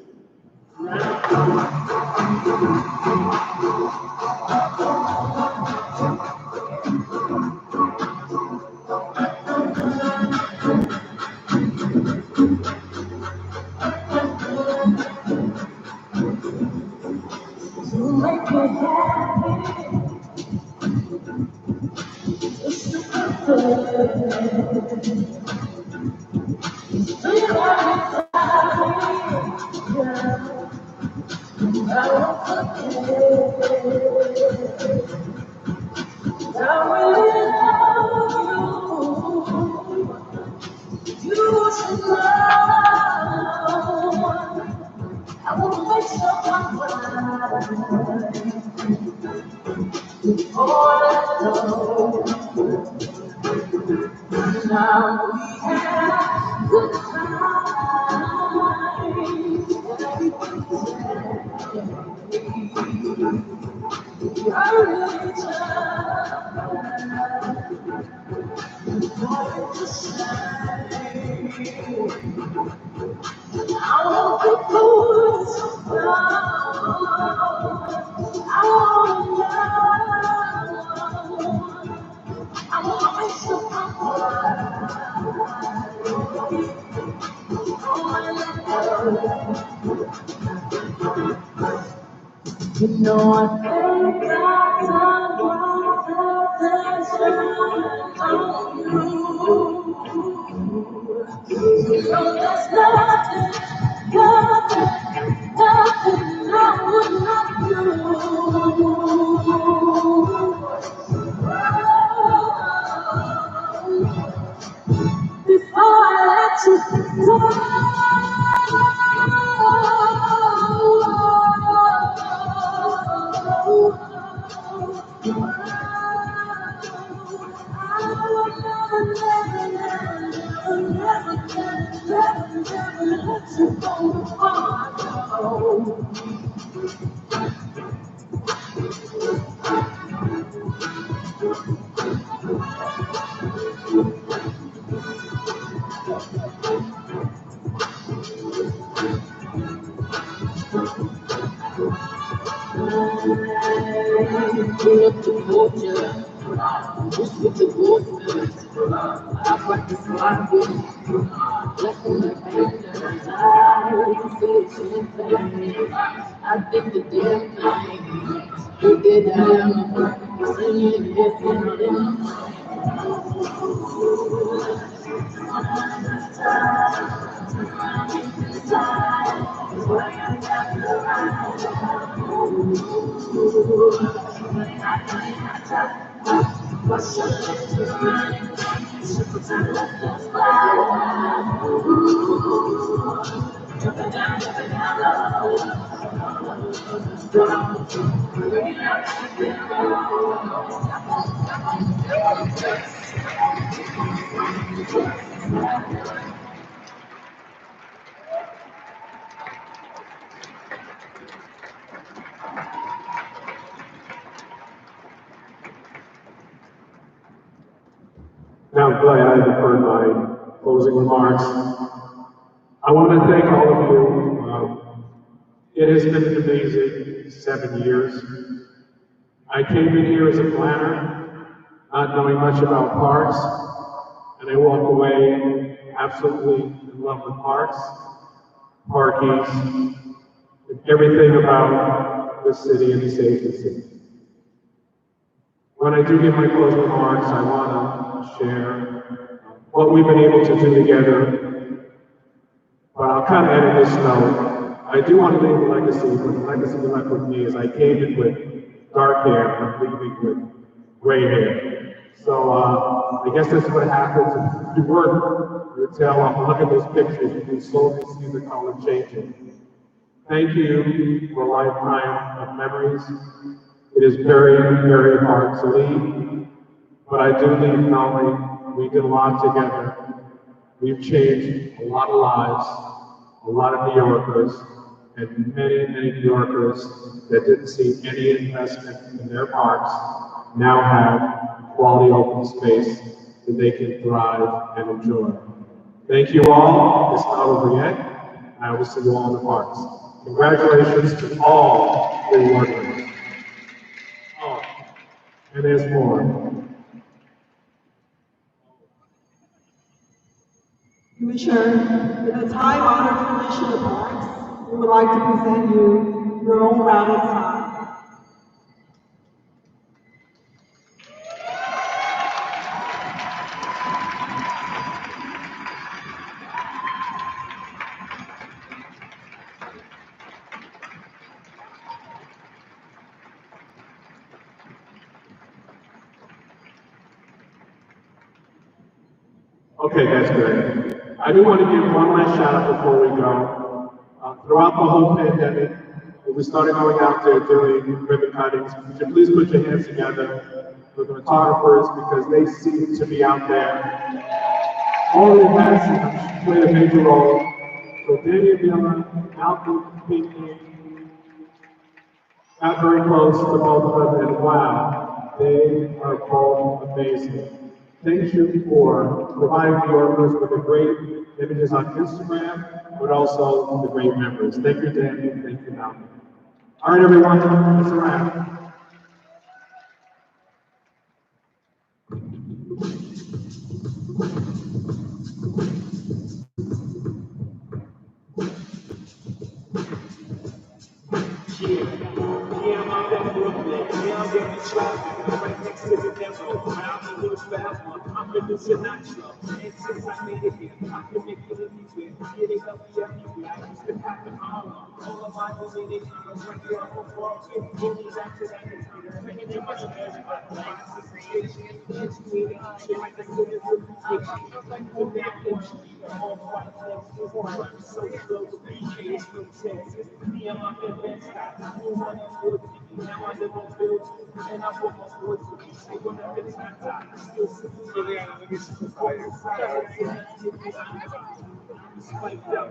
Now, glad I deferred my closing remarks. I want to thank all of you. It has been an amazing 7 years. I came in here as a planner, not knowing much about parks, and I walk away absolutely in love with parks, parkies, and everything about the city and this agency. When I do give my closing remarks, I want to share what we've been able to do together. But I'll kind of end this note. I do want to leave a legacy, but the legacy left with me is I came in with dark hair and I'm leaving with gray hair. So I guess that's what happens if you work your tail off and look at those pictures, you can slowly see the color changing. Thank you for a lifetime of memories. It is very, very hard to leave, but I do leave knowing we did a lot together. We've changed a lot of lives, a lot of New Yorkers, and many, many New Yorkers that didn't see any investment in their parks now have quality open space that they can thrive and enjoy. Thank you all. It's not over yet. I will see you all in the parks. Congratulations to all the workers. Oh, and there's more. Commissioner, in the time-honored tradition of parks, we would like to present you your own rabbit sign. Okay, that's great. I do want to give one last shout out before we go. Throughout the whole pandemic, when we started going out there doing ribbon cuttings, would you please put your hands together for the photographers because they seem to be out there. All of has played a major role. So Daniel Miller, Malcolm Pinckney, got very close to both of them, and wow, they are both amazing. Thank you for providing the workers with the great images on Instagram, but also the great memories. Thank you, Danny. Thank you, Malcolm. All right, everyone, it's a wrap. Yeah, I'm out in Brooklyn. Yeah, I'm getting traffic. Right next to the depot. I'm a little fast one. I'm the new Sinatra. And since I made it here, I can make it anywhere. Getting up everywhere. I used to have an hour. All of my visiting hours right here on Broad Street. Only after that is making too much of everybody. My association is meeting. She might have been a good switch. Like the back in all white legs. So slow. It's from Texas. Me and my best stop. Now I live on fields, and I put my sports with me. Say whenever it's not time, still sitting for the end. It's quite exciting. Spiked up.